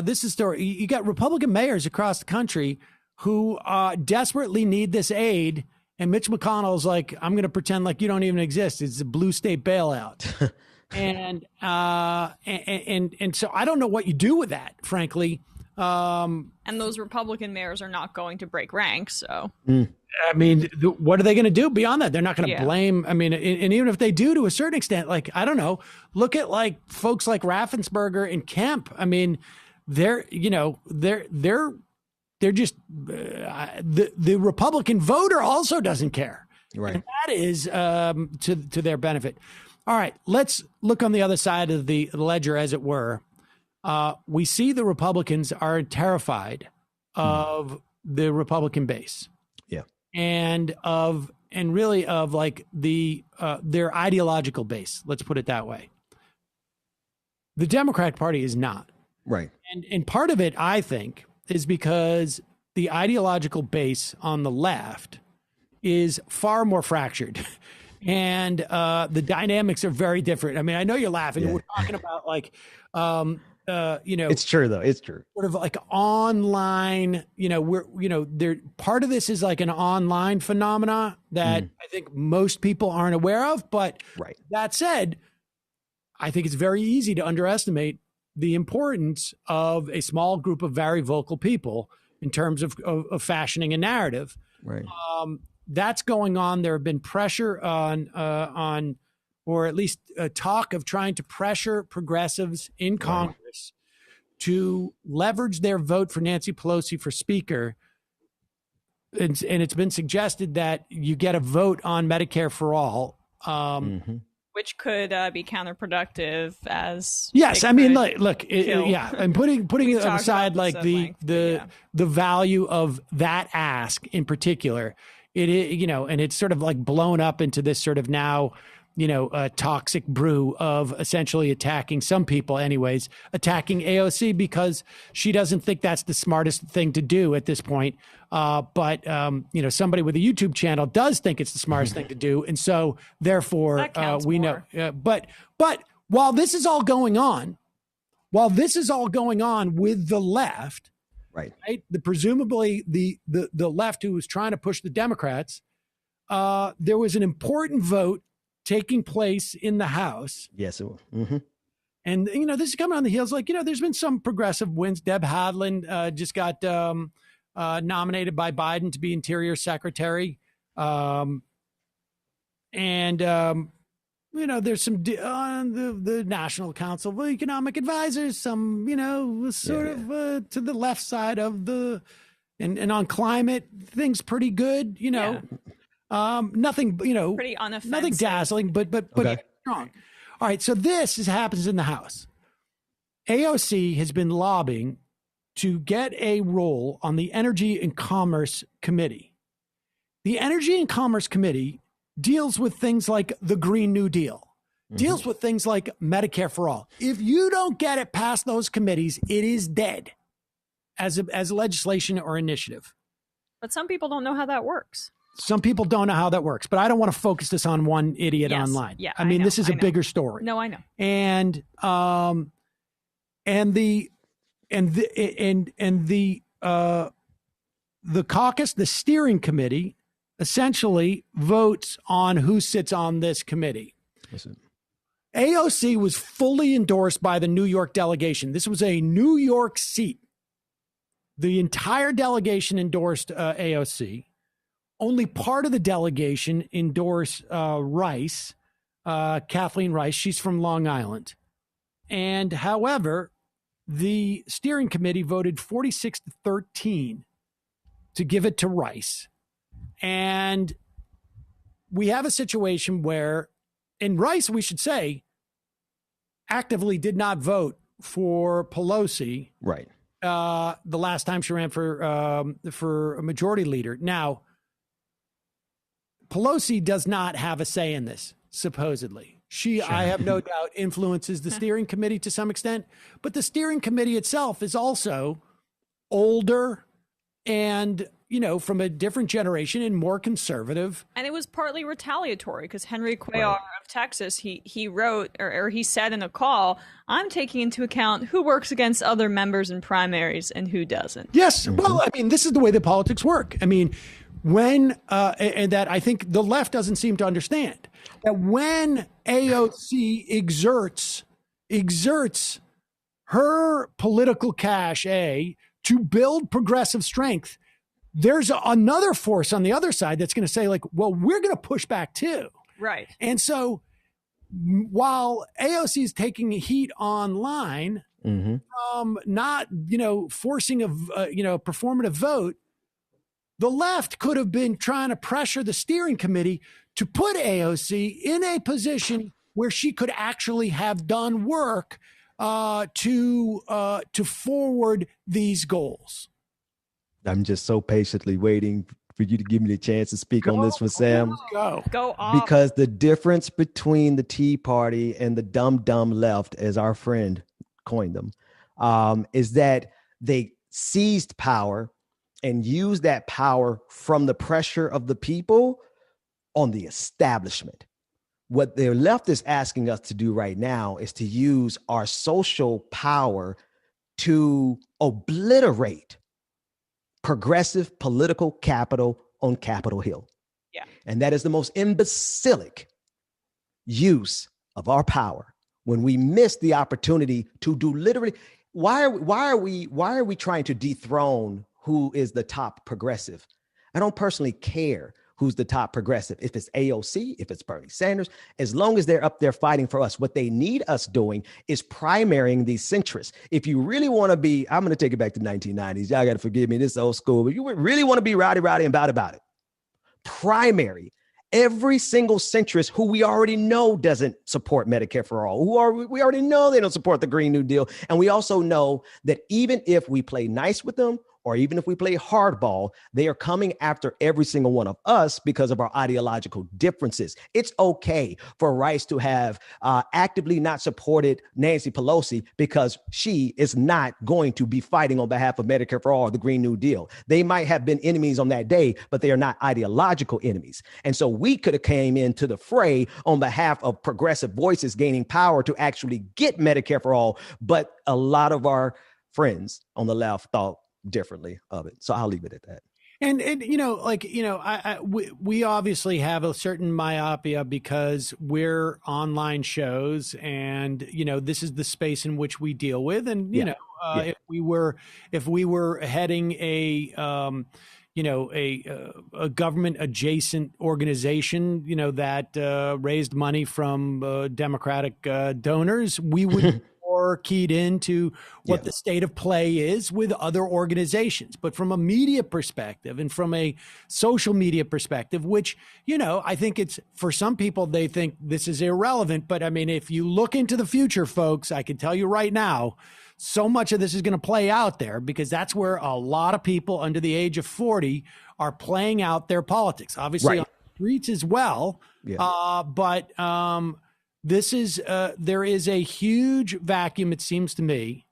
This is story. You got Republican mayors across the country who desperately need this aid. And Mitch McConnell's like, I'm going to pretend like you don't even exist. It's a blue state bailout. and so I don't know what you do with that, frankly. And those Republican mayors are not going to break ranks. So, what are they going to do beyond that? They're not going to blame. And even if they do, to a certain extent, like, I don't know, look at like folks like Raffensperger and Kemp. They're just the Republican voter also doesn't care. Right. And that is to their benefit. All right, let's look on the other side of the ledger, as it were. We see the Republicans are terrified of the Republican base. Yeah. And really of like their ideological base. Let's put it that way. The Democratic Party is not. Right. And part of it, I think, is because the ideological base on the left is far more fractured. And the dynamics are very different. I know you're laughing. Yeah. We're talking about like, it's true though. It's true. Sort of like online, part of this is like an online phenomena that I think most people aren't aware of. But that said, I think it's very easy to underestimate the importance of a small group of very vocal people in terms of fashioning a narrative. Right. That's going on. There have been pressure on, or at least talk of trying to pressure progressives in Congress to leverage their vote for Nancy Pelosi for Speaker. And it's been suggested that you get a vote on Medicare for all. Which could be counterproductive as. Yes. Look, and putting it aside, like the value of that ask in particular, it and it's sort of like blown up into this sort of now, a toxic brew of essentially attacking some people anyways, attacking AOC because she doesn't think that's the smartest thing to do at this point. But somebody with a YouTube channel does think it's the smartest thing to do. And so therefore we know, but while this is all going on with the left, right? Presumably the left who was trying to push the Democrats, there was an important vote taking place in the House. Yes, it was. And, this is coming on the heels, there's been some progressive wins. Deb Hadlin just got nominated by Biden to be Interior Secretary. There's some the National Council of Economic Advisors, some, to the left side of and on climate, things pretty good, nothing, pretty unoffensive. Nothing dazzling, but strong. All right. So this happens in the House. AOC has been lobbying to get a role on the Energy and Commerce Committee. The Energy and Commerce Committee deals with things like the Green New Deal, deals with things like Medicare for All. If you don't get it past those committees, it is dead as legislation or initiative. But some people don't know how that works. Some people don't know how that works, but I don't want to focus this on one idiot online. Yeah, I mean, this is a bigger story. No, I know. And the caucus, the steering committee, essentially votes on who sits on this committee. Listen. AOC was fully endorsed by the New York delegation. This was a New York seat. The entire delegation endorsed AOC. Only part of the delegation endorsed Rice, Kathleen Rice. She's from Long Island. And however, the steering committee voted 46-13 to give it to Rice. And we have a situation where, and Rice, we should say, actively did not vote for Pelosi. Right. The last time she ran for a majority leader. Now, Pelosi does not have a say in this, supposedly. She, sure. I have no doubt, influences the steering committee to some extent. But the steering committee itself is also older and, from a different generation and more conservative. And it was partly retaliatory because Henry Cuellar of Texas, he wrote or he said in a call, I'm taking into account who works against other members in primaries and who doesn't. Yes. Well, I mean, this is the way that politics work. I mean, when and that I think the left doesn't seem to understand that when AOC exerts her political cachet to build progressive strength, there's another force on the other side that's going to say, like, well, we're going to push back too. Right. And so while AOC is taking heat online from not, forcing a performative vote, the left could have been trying to pressure the steering committee to put AOC in a position where she could actually have done work to forward these goals. I'm just so patiently waiting for you to give me the chance to speak on this one, Sam. Go off. Because the difference between the Tea Party and the dumb left, as our friend coined them, is that they seized power and used that power from the pressure of the people on the establishment. What the left is asking us to do right now is to use our social power to obliterate progressive political capital on Capitol Hill. Yeah. And that is the most imbecilic use of our power when we miss the opportunity to do literally. Why are we trying to dethrone who is the top progressive? I don't personally care who's the top progressive. If it's AOC, if it's Bernie Sanders, as long as they're up there fighting for us, what they need us doing is primarying these centrists. If you really want to be, I'm going to take it back to 1990s. Y'all got to forgive me. This is old school, but you really want to be rowdy and bad about it. Primary every single centrist who we already know doesn't support Medicare for all, we already know they don't support the Green New Deal. And we also know that even if we play nice with them, or even if we play hardball, they are coming after every single one of us because of our ideological differences. It's okay for Rice to have actively not supported Nancy Pelosi because she is not going to be fighting on behalf of Medicare for all or the Green New Deal. They might have been enemies on that day, but they are not ideological enemies. And so we could have came into the fray on behalf of progressive voices gaining power to actually get Medicare for all. But a lot of our friends on the left thought differently of it. So I'll leave it at that. And we obviously have a certain myopia because we're online shows, and this is the space in which we deal with. And if we were heading a government adjacent organization, that raised money from Democratic donors, we would be more keyed into what the state of play is with other organizations. But from a media perspective and from a social media perspective, which, I think it's, for some people, they think this is irrelevant. But I mean, if you look into the future, folks, I can tell you right now, so much of this is going to play out there, because that's where a lot of people under the age of 40 are playing out their politics, obviously on the streets as well. But there is a huge vacuum, it seems to me.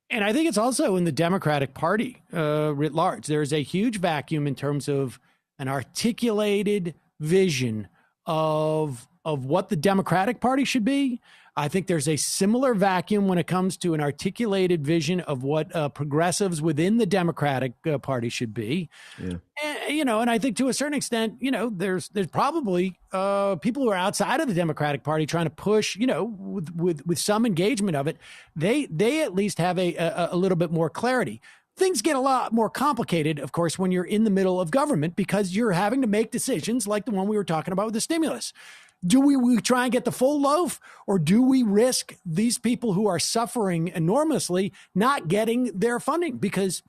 And I think it's also in the Democratic Party writ large. There is a huge vacuum in terms of an articulated vision of what the Democratic Party should be. I think there's a similar vacuum when it comes to an articulated vision of what progressives within the Democratic Party should be. And I think to a certain extent, there's probably people who are outside of the Democratic Party trying to push, with some engagement of it. They at least have a little bit more clarity. Things get a lot more complicated, of course, when you're in the middle of government, because you're having to make decisions like the one we were talking about with the stimulus. Do we try and get the full loaf, or do we risk these people who are suffering enormously not getting their funding? Because,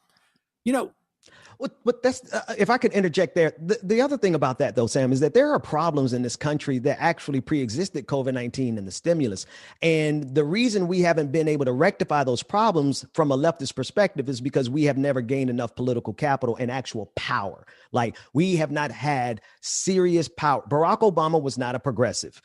But that's if I could interject there. The other thing about that, though, Sam, is that there are problems in this country that actually pre-existed COVID-19 and the stimulus. And the reason we haven't been able to rectify those problems from a leftist perspective is because we have never gained enough political capital and actual power. Like, we have not had serious power. Barack Obama was not a progressive.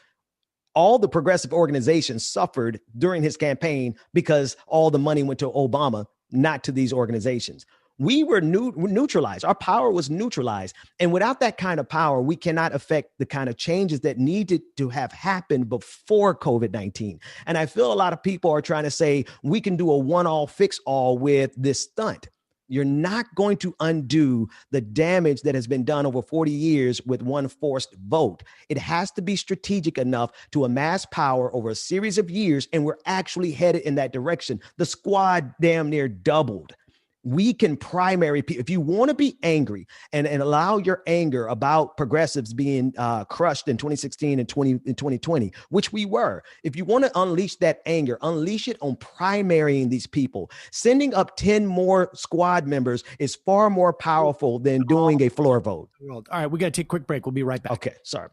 All the progressive organizations suffered during his campaign because all the money went to Obama, not to these organizations. We were neutralized. Our power was neutralized. And without that kind of power, we cannot affect the kind of changes that needed to have happened before COVID-19. And I feel a lot of people are trying to say we can do a one-all fix-all with this stunt. You're not going to undo the damage that has been done over 40 years with one forced vote. It has to be strategic enough to amass power over a series of years, and we're actually headed in that direction. The squad damn near doubled. We can primary people. If you want to be angry and allow your anger about progressives being crushed in 2016 and 2020, which we were, if you want to unleash that anger, unleash it on primarying these people. Sending up 10 more squad members is far more powerful than doing a floor vote. All right, we got to take a quick break. We'll be right back. Okay, sorry.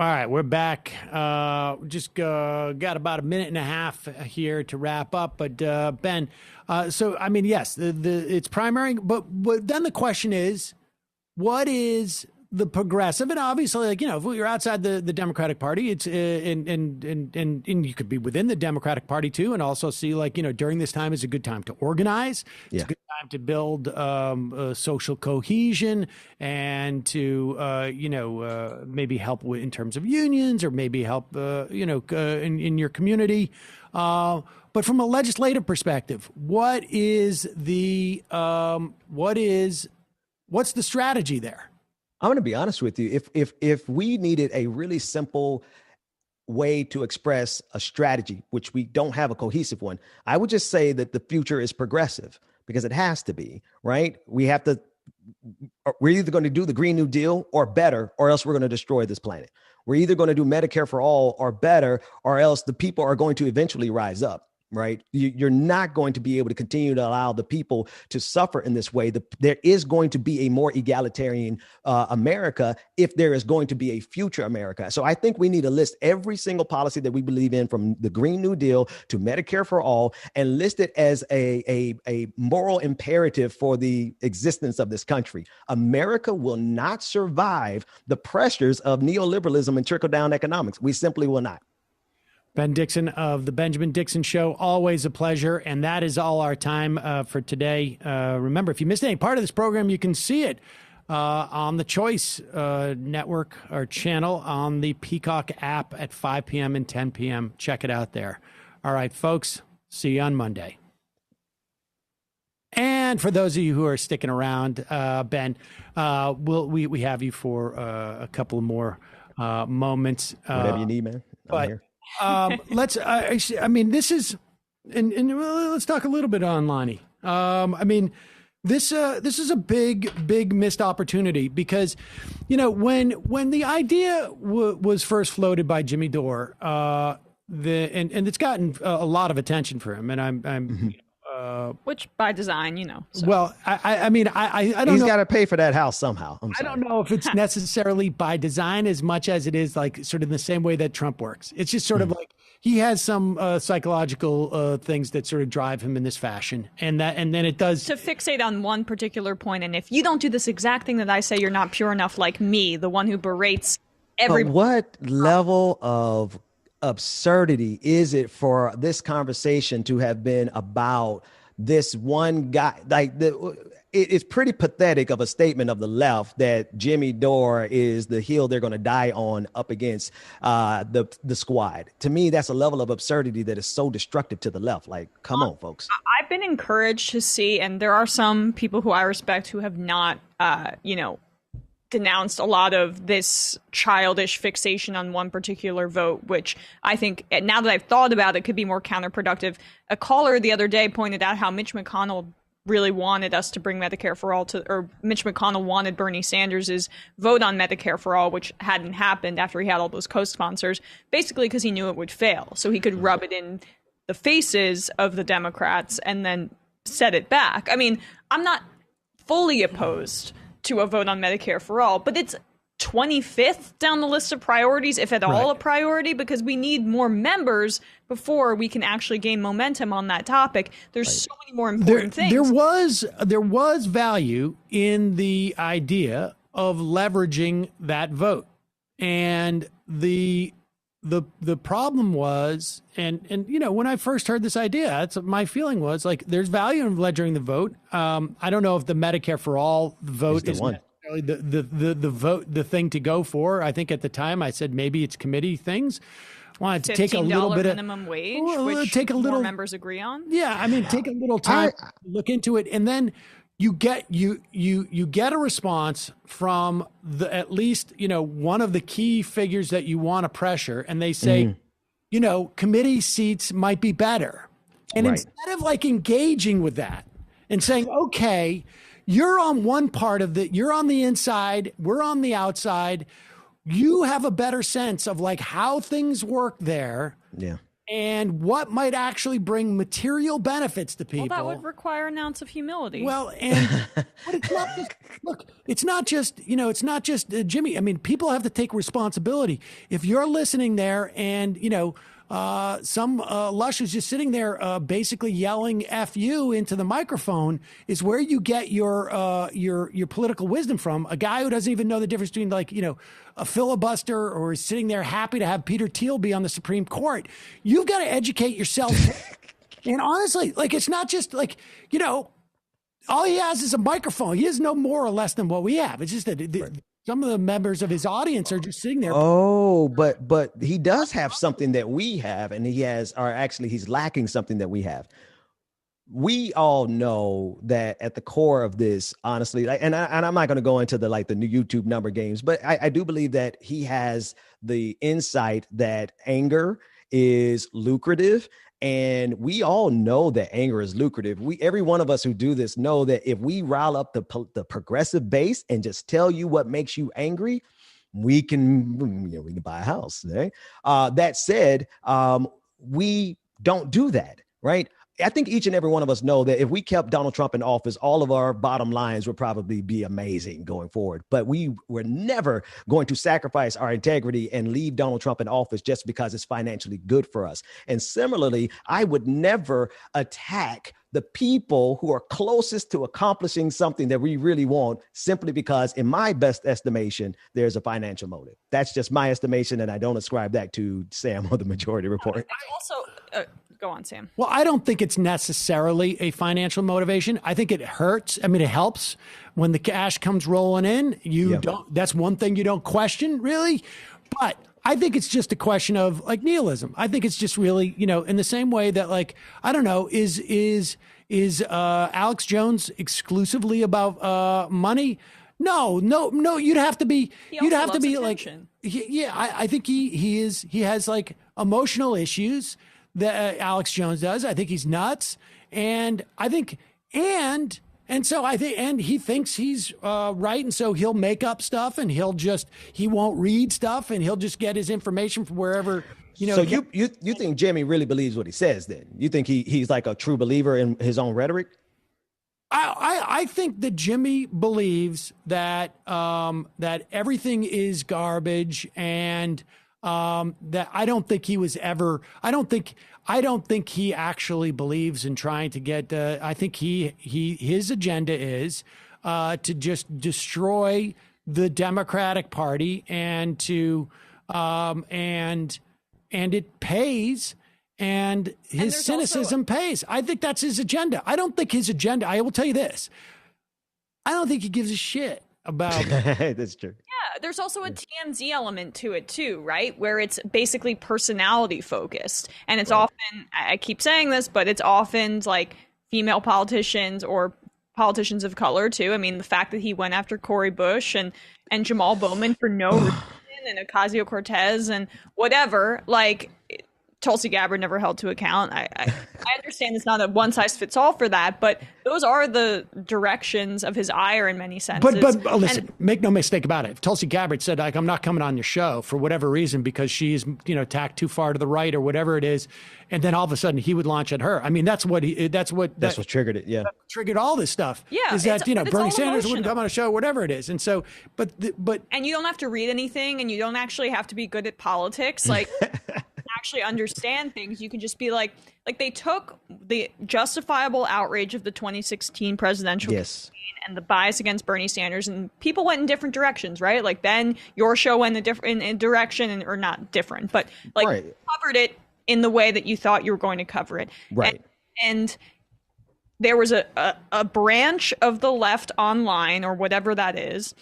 All right, we're back. Just got about a minute and a half here to wrap up. But Ben, so I mean, yes, it's primary, but then the question is, what is the progressive? And obviously, like, if you're outside the Democratic Party, it's and you could be within the Democratic Party too, and also see, like, during this time is a good time to organize. It's a good time to build social cohesion and to maybe help in terms of unions, or maybe help in your community. But from a legislative perspective, what's the strategy there? I'm going to be honest with you. If we needed a really simple way to express a strategy, which we don't have a cohesive one, I would just say that the future is progressive, because it has to be, right? We're either going to do the Green New Deal or better, or else we're going to destroy this planet. We're either going to do Medicare for all or better, or else the people are going to eventually rise up. Right. You're not going to be able to continue to allow the people to suffer in this way. There is going to be a more egalitarian America if there is going to be a future America. So I think we need to list every single policy that we believe in, from the Green New Deal to Medicare for all, and list it as a moral imperative for the existence of this country. America will not survive the pressures of neoliberalism and trickle-down economics. We simply will not. Ben Dixon of the Benjamin Dixon Show. Always a pleasure. And that is all our time for today. Remember, if you missed any part of this program, you can see it on the Choice network or channel on the Peacock app at 5 p.m. and 10 p.m. Check it out there. All right, folks. See you on Monday. And for those of you who are sticking around, Ben, we have you for a couple more moments. Whatever you need, man. I'm here. Let's. I mean, this is, and let's talk a little bit on Lonnie. I mean, this is a big missed opportunity because, you know, when the idea was first floated by Jimmy Dore, and it's gotten a lot of attention for him, and I'm which by design, you know. So. Well, I mean, I don't know. He's got to pay for that house somehow. I don't know if it's necessarily by design as much as it is like sort of the same way that Trump works. It's just sort of like he has some psychological things that sort of drive him in this fashion, and then it does to fixate on one particular point. And if you don't do this exact thing that I say, you're not pure enough, like me, the one who berates every. But what level of absurdity is it for this conversation to have been about this one guy? Like it's pretty pathetic of a statement of the left that Jimmy Dore is the hill they're going to die on up against the squad. To me, that's a level of absurdity that is so destructive to the left. Like, come on, folks. I've been encouraged to see, and there are some people who I respect who have not, denounced a lot of this childish fixation on one particular vote, which I think, now that I've thought about it, could be more counterproductive. A caller the other day pointed out how Mitch McConnell really wanted us to bring Medicare for All or Mitch McConnell wanted Bernie Sanders' vote on Medicare for All, which hadn't happened after he had all those co-sponsors, basically because he knew it would fail. So he could rub it in the faces of the Democrats and then set it back. I mean, I'm not fully opposed to a vote on Medicare for All, but it's 25th down the list of priorities, if at all a priority, because we need more members before we can actually gain momentum on that topic. There's so many more important things. There was value in the idea of leveraging that vote. And the problem was, and you know, when I first heard this idea, that's my feeling was like, there's value in leveraging the vote. I don't know if the Medicare for All vote is necessarily the vote, the thing to go for. I think at the time I said maybe it's committee things. Wanted to take a little bit of minimum wage, which take a little more members agree on. Yeah, I mean, take a little time, look into it, and then you get a response from at least, you know, one of the key figures that you want to pressure, and they say, you know, committee seats might be better. And instead of like engaging with that and saying, okay, you're on one part of you're on the inside, we're on the outside, you have a better sense of like how things work there. Yeah. And what might actually bring material benefits to people. Well, that would require an ounce of humility. Well, but it's not just, look, it's not just, you know, it's not just Jimmy. I mean, people have to take responsibility. If you're listening there and, you know, some lush who's just sitting there basically yelling F you into the microphone is where you get your political wisdom from. A guy who doesn't even know the difference between, like, you know, a filibuster or is sitting there happy to have Peter Thiel be on the Supreme Court. You've got to educate yourself. And honestly, like, it's not just like, you know, all he has is a microphone. He has no more or less than what we have. It's just that some of the members of his audience are just sitting there. Oh, but he does have something that we have, and he's lacking something that we have. We all know that at the core of this, honestly, and I'm not going to go into the new YouTube number games, but I do believe that he has the insight that anger is lucrative. And we all know that anger is lucrative. Every one of us who do this know that if we rile up the progressive base and just tell you what makes you angry, we can buy a house. Right? That said, we don't do that, right? I think each and every one of us know that if we kept Donald Trump in office, all of our bottom lines would probably be amazing going forward. But we were never going to sacrifice our integrity and leave Donald Trump in office just because it's financially good for us. And similarly, I would never attack the people who are closest to accomplishing something that we really want, simply because, in my best estimation, there's a financial motive. That's just my estimation, and I don't ascribe that to Sam or the Majority Report. It's also, go on, Sam. Well, I don't think it's necessarily a financial motivation. I think it hurts. I mean, it helps when the cash comes rolling in. That's one thing you don't question, really. But I think it's just a question of like nihilism. I think it's just really, in the same way that, like, I don't know, is Alex Jones exclusively about money? No. You'd have to be. You'd have to be attention. I think he has like emotional issues that Alex Jones does. I think he's nuts, and so I think, and he thinks he's right, and so he'll make up stuff, and he won't read stuff, and he'll just get his information from wherever. So you think Jimmy really believes what he says? Then you think he's like a true believer in his own rhetoric? I think that Jimmy believes that that everything is garbage, and that I don't think he was ever. I don't think he actually believes in trying to get. I think his agenda is to just destroy the Democratic Party, and to and it pays. And his cynicism pays. I think that's his agenda. I don't think his agenda, I will tell you this, I don't think he gives a shit about That's true. Yeah, there's also a TMZ element to it too, right? Where it's basically personality focused. And it's often, I keep saying this, but it's often like female politicians or politicians of color too. I mean, the fact that he went after Cori Bush and Jamal Bowman for no reason, and Ocasio-Cortez and whatever, like, Tulsi Gabbard never held to account. I understand it's not a one size fits all for that, but those are the directions of his ire in many senses. But listen, make no mistake about it. If Tulsi Gabbard said, like, I'm not coming on your show for whatever reason because she's, tacked too far to the right or whatever it is, and then all of a sudden he would launch at her. I mean, that's what triggered it. Yeah. Triggered all this stuff. Yeah. Is that, Bernie Sanders wouldn't come on a show, whatever it is. And so, but. And you don't have to read anything, and you don't actually have to be good at politics. Like, actually understand things. You can just be like they took the justifiable outrage of the 2016 presidential campaign and the bias against Bernie Sanders, and people went in different directions, right? Like, then your show went in a different direction, or not different, but covered it in the way that you thought you were going to cover it. Right. And there was a branch of the left online, or whatever that is,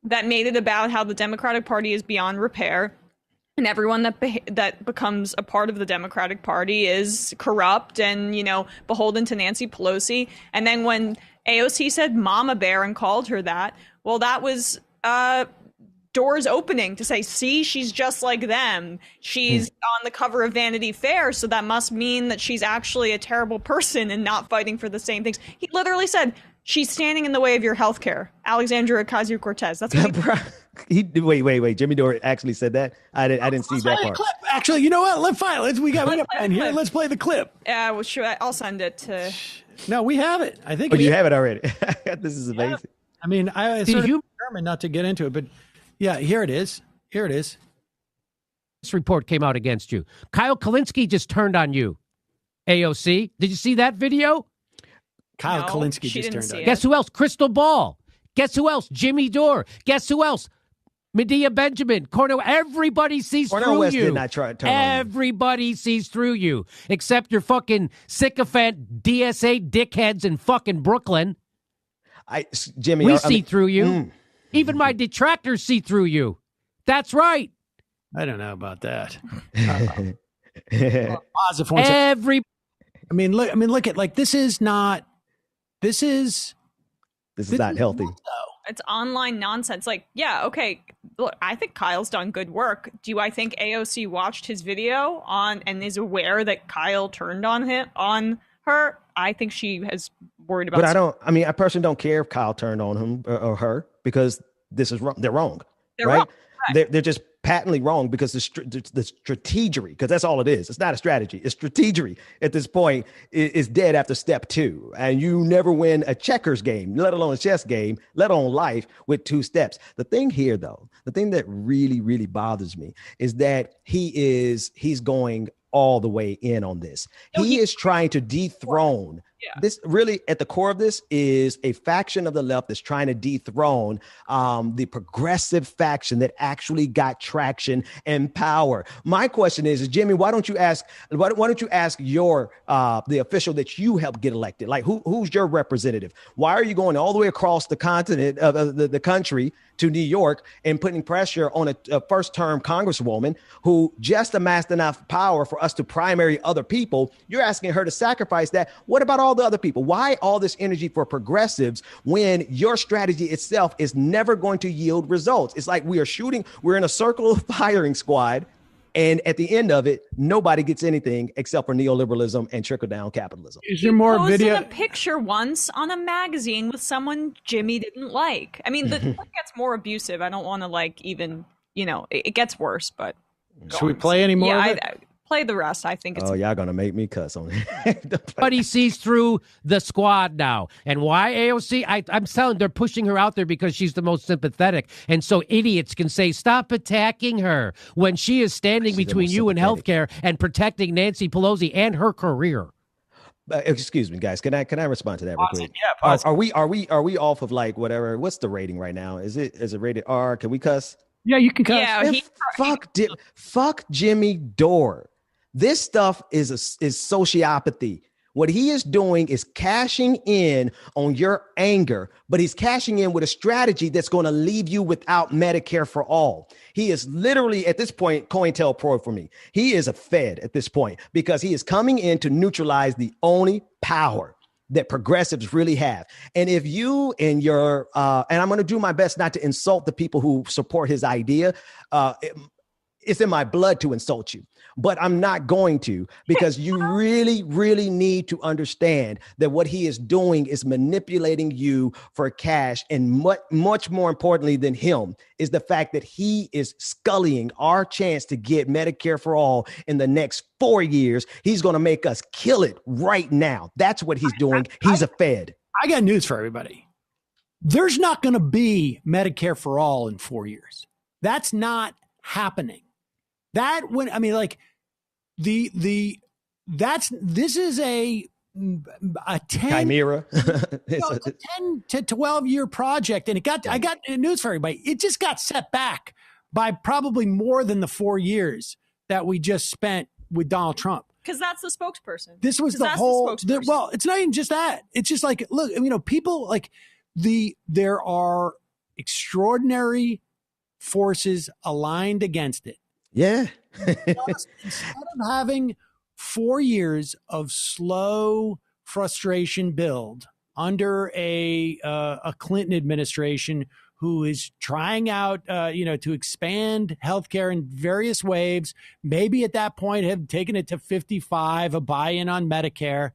that made it about how the Democratic Party is beyond repair. And everyone that becomes a part of the Democratic Party is corrupt and, beholden to Nancy Pelosi. And then when AOC said mama bear and called her that, well, that was doors opening to say, see, she's just like them. She's on the cover of Vanity Fair, so that must mean that she's actually a terrible person and not fighting for the same things. He literally said, she's standing in the way of your health care. Alexandria Ocasio-Cortez. That's what Wait. Jimmy Dore actually said that? I didn't see that part. Actually, you know what? We got pen here. Let's play the clip. Yeah, well, sure. I'll send it to. No, we have it. I think. Oh, you have it already. This is amazing. Yeah. I mean, I sort of determined not to get into it, but yeah, here it is. This report came out against you. Kyle Kalinske just turned on you. AOC, did you see that video? Kyle Kalinske just turned on. Guess who else? Crystal Ball. Guess who else? Jimmy Dore. Guess who else? Medea Benjamin. Cornel. Everybody sees through West you. Did not turn Everybody sees through you, except your fucking sycophant DSA dickheads in fucking Brooklyn. Jimmy, we see through you. Even my detractors see through you. That's right. I don't know about that. Look at, like, this is not healthy. It's online nonsense. Like, yeah, okay. Look, I think Kyle's done good work. I think AOC watched his video and is aware that Kyle turned on her? I think she has worried about. But I personally don't care if Kyle turned on him or her, because this is wrong. They're wrong. They're wrong. Right. They're just patently wrong, because the strategery, because that's all it is. It's not a strategy. It's strategery at this point is dead after step 2. And you never win a checkers game, let alone a chess game, let alone life, with 2 steps. The thing here, though, the thing that really, really bothers me is that he's going all the way in on this. He is trying to dethrone This really, at the core of this, is a faction of the left that's trying to dethrone the progressive faction that actually got traction and power. My question is, Jimmy, why don't you ask your the official that you helped get elected? Like, who's your representative? Why are you going all the way across the continent of the country to New York and putting pressure on a first-term congresswoman who just amassed enough power for us to primary other people? You're asking her to sacrifice that. What about all the other people? Why all this energy for progressives when your strategy itself is never going to yield results? It's like we're in a circle of firing squad, and at the end of it, nobody gets anything except for neoliberalism and trickle-down capitalism. Is there more Posted video? a picture once on a magazine with someone Jimmy didn't like. I mean, the it gets more abusive. I don't want to even, it gets worse, but. Should we play any more? Yeah, of it? I play the rest. I think it's. Oh, y'all gonna make me cuss on it. But he sees through the squad now. And why AOC? I'm telling, they're pushing her out there because she's the most sympathetic. And so idiots can say, stop attacking her when she is standing between you and healthcare and protecting Nancy Pelosi and her career. Excuse me, guys. Can I respond to that real quick? Yeah, pause. Are we off of like whatever? What's the rating right now? Is it rated R? Can we cuss? Yeah, you can cuss. Yeah, Fuck Jimmy Dore. This stuff is sociopathy. What he is doing is cashing in on your anger, but he's cashing in with a strategy that's going to leave you without Medicare for all. He is literally, at this point, COINTELPRO for me. He is a Fed at this point because he is coming in to neutralize the only power that progressives really have. And if you and your, and I'm going to do my best not to insult the people who support his idea, it's in my blood to insult you, but I'm not going to, because you really, really need to understand that what he is doing is manipulating you for cash. And much more importantly than him is the fact that he is scullying our chance to get Medicare for all in the next 4 years. He's going to make us kill it right now. That's what he's doing. He's a Fed. I got news for everybody. There's not going to be Medicare for all in 4 years. That's not happening. This is a 10 chimera. It's a 10 to 12 year project. And I got news for everybody. It just got set back by probably more than the 4 years that we just spent with Donald Trump. Because that's the spokesperson. This was the whole, well, it's not even just that. It's just like, look, people like there are extraordinary forces aligned against it. Yeah. Instead of having 4 years of slow frustration build under a Clinton administration who is trying out, to expand healthcare in various waves, maybe at that point have taken it to 55, a buy-in on Medicare.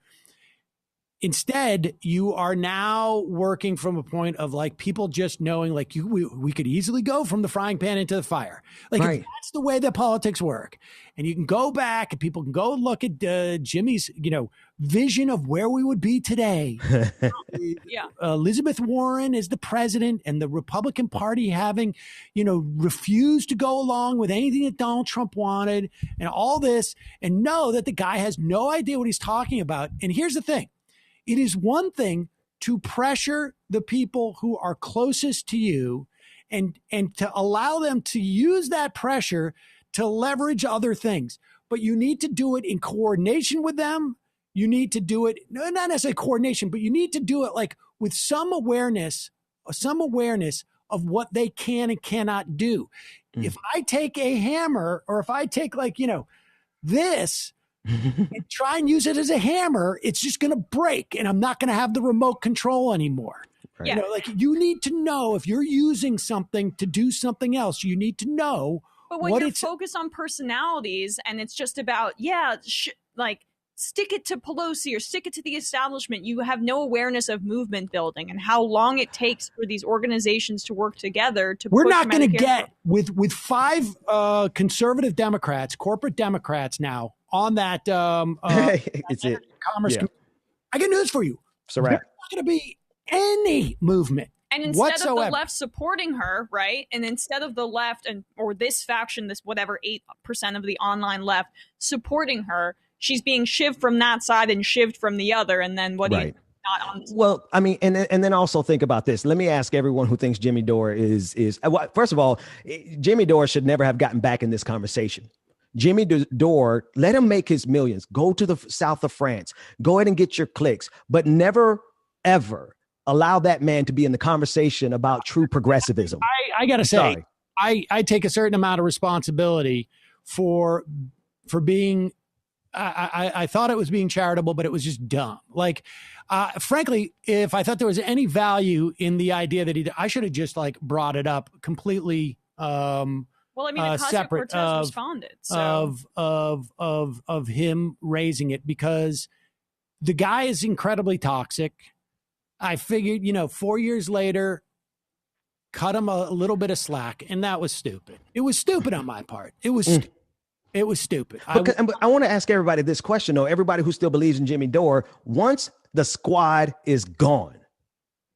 Instead, you are now working from a point of like people just knowing like we could easily go from the frying pan into the fire. Like right. If that's the way that politics work. And you can go back and people can go look at Jimmy's, vision of where we would be today. Yeah. Elizabeth Warren is the president and the Republican Party having, refused to go along with anything that Donald Trump wanted and all this, and know that the guy has no idea what he's talking about. And here's the thing. It is one thing to pressure the people who are closest to you and to allow them to use that pressure to leverage other things. But you need to do it in coordination with them. You need to do it, not necessarily coordination, but you need to do it like with some awareness of what they can and cannot do. If I take a hammer or if I take this, and try and use it as a hammer, it's just going to break and I'm not going to have the remote control anymore. Right. Yeah. You need to know if you're using something to do something else, you need to know. But when you're focused on personalities and it's just about, stick it to Pelosi or stick it to the establishment, you have no awareness of movement building and how long it takes for these organizations to work together to We're not going to get with 5 conservative Democrats, corporate Democrats now on that it's it. Commerce. Yeah. I got news for you. So There's not going to be any movement. And instead of the left supporting her, right? And instead of the left or this faction, this whatever 8% of the online left supporting her, she's being shivved from that side and shivved from the other. And then what do you not on? Well, I mean, and then also think about this. Let me ask everyone who thinks Jimmy Dore is well, first of all, Jimmy Dore should never have gotten back in this conversation. Jimmy Dore, let him make his millions. Go to the south of France. Go ahead and get your clicks, but never, ever allow that man to be in the conversation about true progressivism. I got to say, I take a certain amount of responsibility for being, I thought it was being charitable, but it was just dumb. Like, frankly, if I thought there was any value in the idea that I should have just like brought it up completely. Well, I mean, Ocasio-Cortez responded of him raising it, because the guy is incredibly toxic. I figured, 4 years later, cut him a little bit of slack, and that was stupid. It was stupid on my part. It was stupid. But I want to ask everybody this question, though. Everybody who still believes in Jimmy Dore, once the squad is gone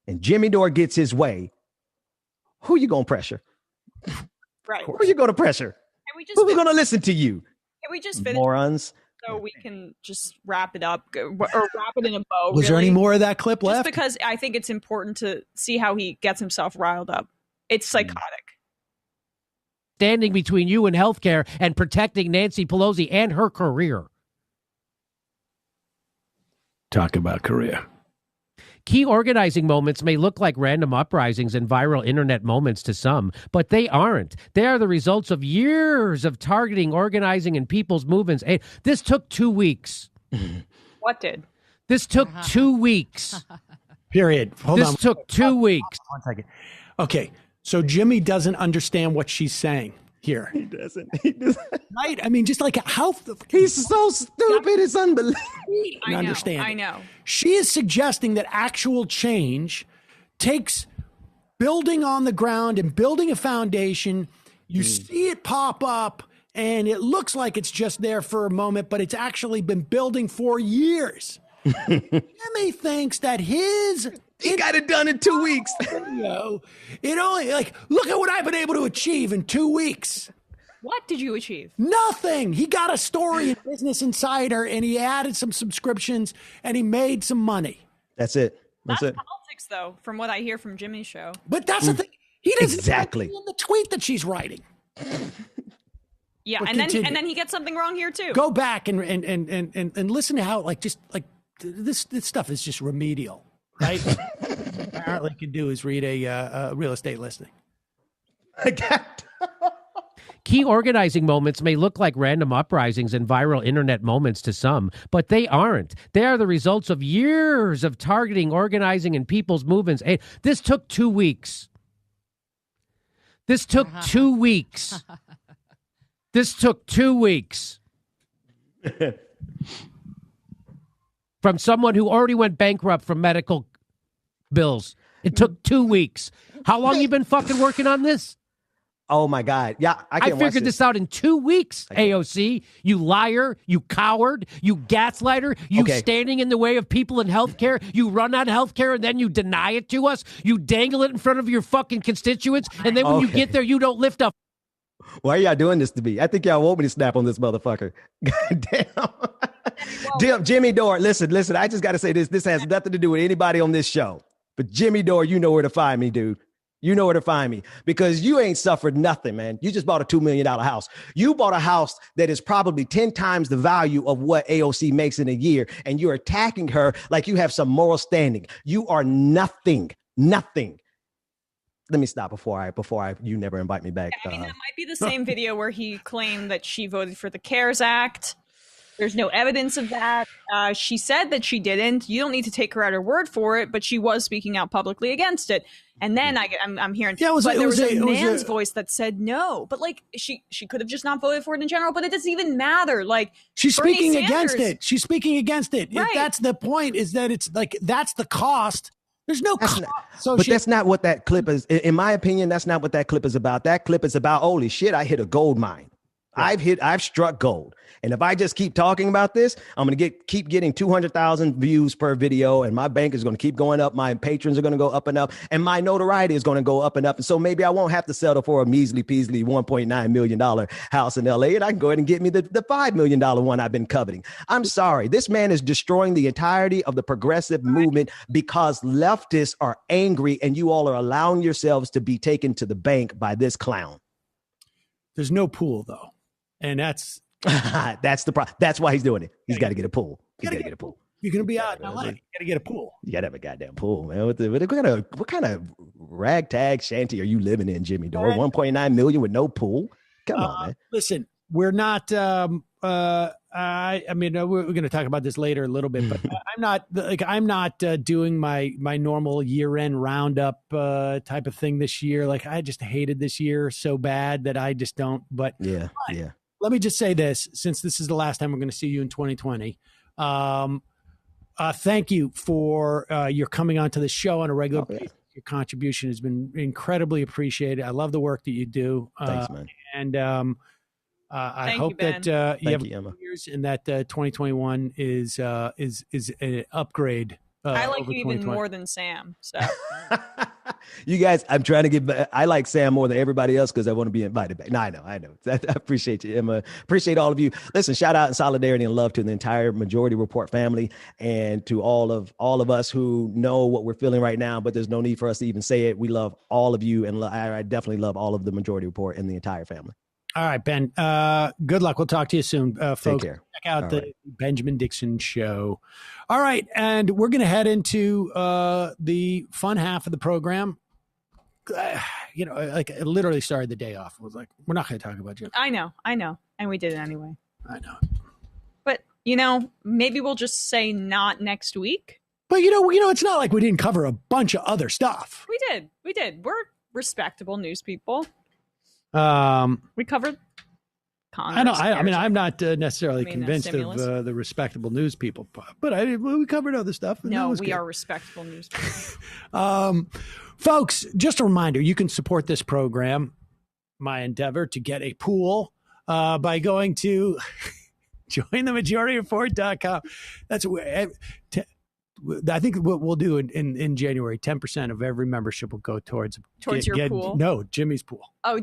and Jimmy Dore gets his way, who you going to pressure? Right. Who are you going to pressure? Who's going to listen to you? Can we just finish morons? So we can just wrap it up or wrap it in a bow. Was there any more of that clip left? Just because I think it's important to see how he gets himself riled up. It's psychotic. Standing between you and healthcare and protecting Nancy Pelosi and her career. Talk about career. Key organizing moments may look like random uprisings and viral internet moments to some, but they aren't. They are the results of years of targeting, organizing, and people's movements. This took 2 weeks. What did? This took 2 weeks. Period. Hold on. This took 2 weeks. 1 second. Okay, so Jimmy doesn't understand what she's saying here. He doesn't. Right? I mean, just like how he's so stupid, it's unbelievable. I know. She is suggesting that actual change takes building on the ground and building a foundation. You see it pop up and it looks like it's just there for a moment, but it's actually been building for years. Jimmy thinks that he got it done in 2 weeks. It only look at what I've been able to achieve in 2 weeks. What did you achieve? Nothing. He got a story in Business Insider and he added some subscriptions and he made some money. That's it. That's politics, though, from what I hear from Jimmy's show. But that's the thing. He doesn't exactly in the tweet that she's writing. Yeah, and then he gets something wrong here too. Go back and listen to how this stuff is just remedial, right? Apparently, can do is read a real estate listing. Key organizing moments may look like random uprisings and viral internet moments to some, but they aren't. They are the results of years of targeting, organizing, and people's movements. This took 2 weeks. This took 2 weeks. This took 2 weeks. From someone who already went bankrupt from medical bills. It took 2 weeks. How long you been fucking working on this? Oh my God. Yeah, I figured this out in 2 weeks, AOC. You liar, you coward, you gaslighter, you standing in the way of people in healthcare. You run on healthcare and then you deny it to us. You dangle it in front of your fucking constituents. And then when you get there, you don't lift up. Why are y'all doing this to me? I think y'all want me to snap on this motherfucker. God damn. Jimmy Dore, listen. I just got to say this. This has nothing to do with anybody on this show. But Jimmy Dore, you know where to find me, dude. You know where to find me because you ain't suffered nothing, man. You just bought a $2 million house. You bought a house that is probably 10 times the value of what AOC makes in a year. And you're attacking her like you have some moral standing. You are nothing. Let me stop before you never invite me back. Yeah, I mean, that might be the same video where he claimed that she voted for the CARES Act. There's no evidence of that. She said that she didn't. You don't need to take her at her word for it, but she was speaking out publicly against it. And then I'm hearing, there was a man's voice that said no, but she could have just not voted for it in general. But it doesn't even matter. She's speaking against it. She's speaking against it. Right. If that's the point, is that it's that's the cost. There's no cost. That's not what that clip is. In my opinion, that's not what that clip is about. That clip is about, holy shit, I hit a gold mine. I've struck gold. And if I just keep talking about this, I'm going to keep getting 200,000 views per video, and my bank is going to keep going up. My patrons are going to go up and up, and my notoriety is going to go up and up. And so maybe I won't have to settle for a measly peasly $1.9 million house in LA, and I can go ahead and get me the $5 million one I've been coveting. I'm sorry. This man is destroying the entirety of the progressive movement because leftists are angry, and you all are allowing yourselves to be taken to the bank by this clown. There's no pool, though. And that's the problem. That's why he's doing it. He's got to get a pool. He's got to get a pool. You're going to be out in LA. You got to get a pool. You got to have a goddamn pool, man. What kind of ragtag shanty are you living in, Jimmy Dore? 1.9 million with no pool? Come on, man. Listen, we're not. We're going to talk about this later a little bit, but I'm not doing my normal year-end roundup type of thing this year. Like, I just hated this year so bad that I just don't. But yeah. Let me just say this, since this is the last time we're going to see you in 2020. Thank you for your coming onto the show on a regular basis. Your contribution has been incredibly appreciated. I love the work that you do. Thanks, man. And I hope that you have years and that 2021 is an upgrade. I like you even more than Sam. So you guys, I'm trying to get. I like Sam more than everybody else because I want to be invited back. No, I know. I appreciate you, Emma. Appreciate all of you. Listen, shout out in solidarity and love to the entire Majority Report family and to all of us who know what we're feeling right now. But there's no need for us to even say it. We love all of you, and I definitely love all of the Majority Report and the entire family. All right, Ben. Good luck. We'll talk to you soon, folks. Take care. Check out the Benjamin Dixon Show. All right, and we're going to head into the fun half of the program. Like I literally started the day off. I was like, we're not going to talk about you. I know, and we did it anyway. I know. But maybe we'll just say not next week. But it's not like we didn't cover a bunch of other stuff. We did. We're respectable news people. We covered Congress. I'm not necessarily convinced of the respectable news people, but we covered other stuff. No, we are respectable news people. Folks, just a reminder, you can support this program, my endeavor to get a pool, by going to jointhemajority.com. That's where I think what we'll do in January, 10% of every membership will go towards your pool. No, Jimmy's pool. Oh,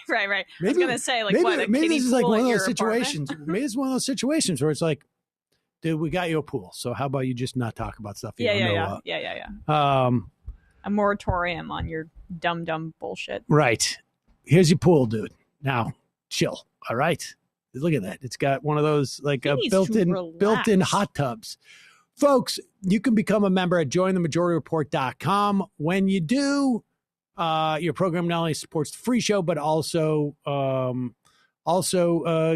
right. Maybe, I was gonna say maybe this is like one of those situations. Maybe it's one of those situations where it's like, dude, we got you a pool, so how about you just not talk about stuff you don't know about? Yeah. A moratorium on your dumb bullshit. Right. Here's your pool, dude. Now, chill. All right. Look at that. It's got one of those like built-in hot tubs. Folks, you can become a member at jointhemajorityreport.com. When you do, your program not only supports the free show, but also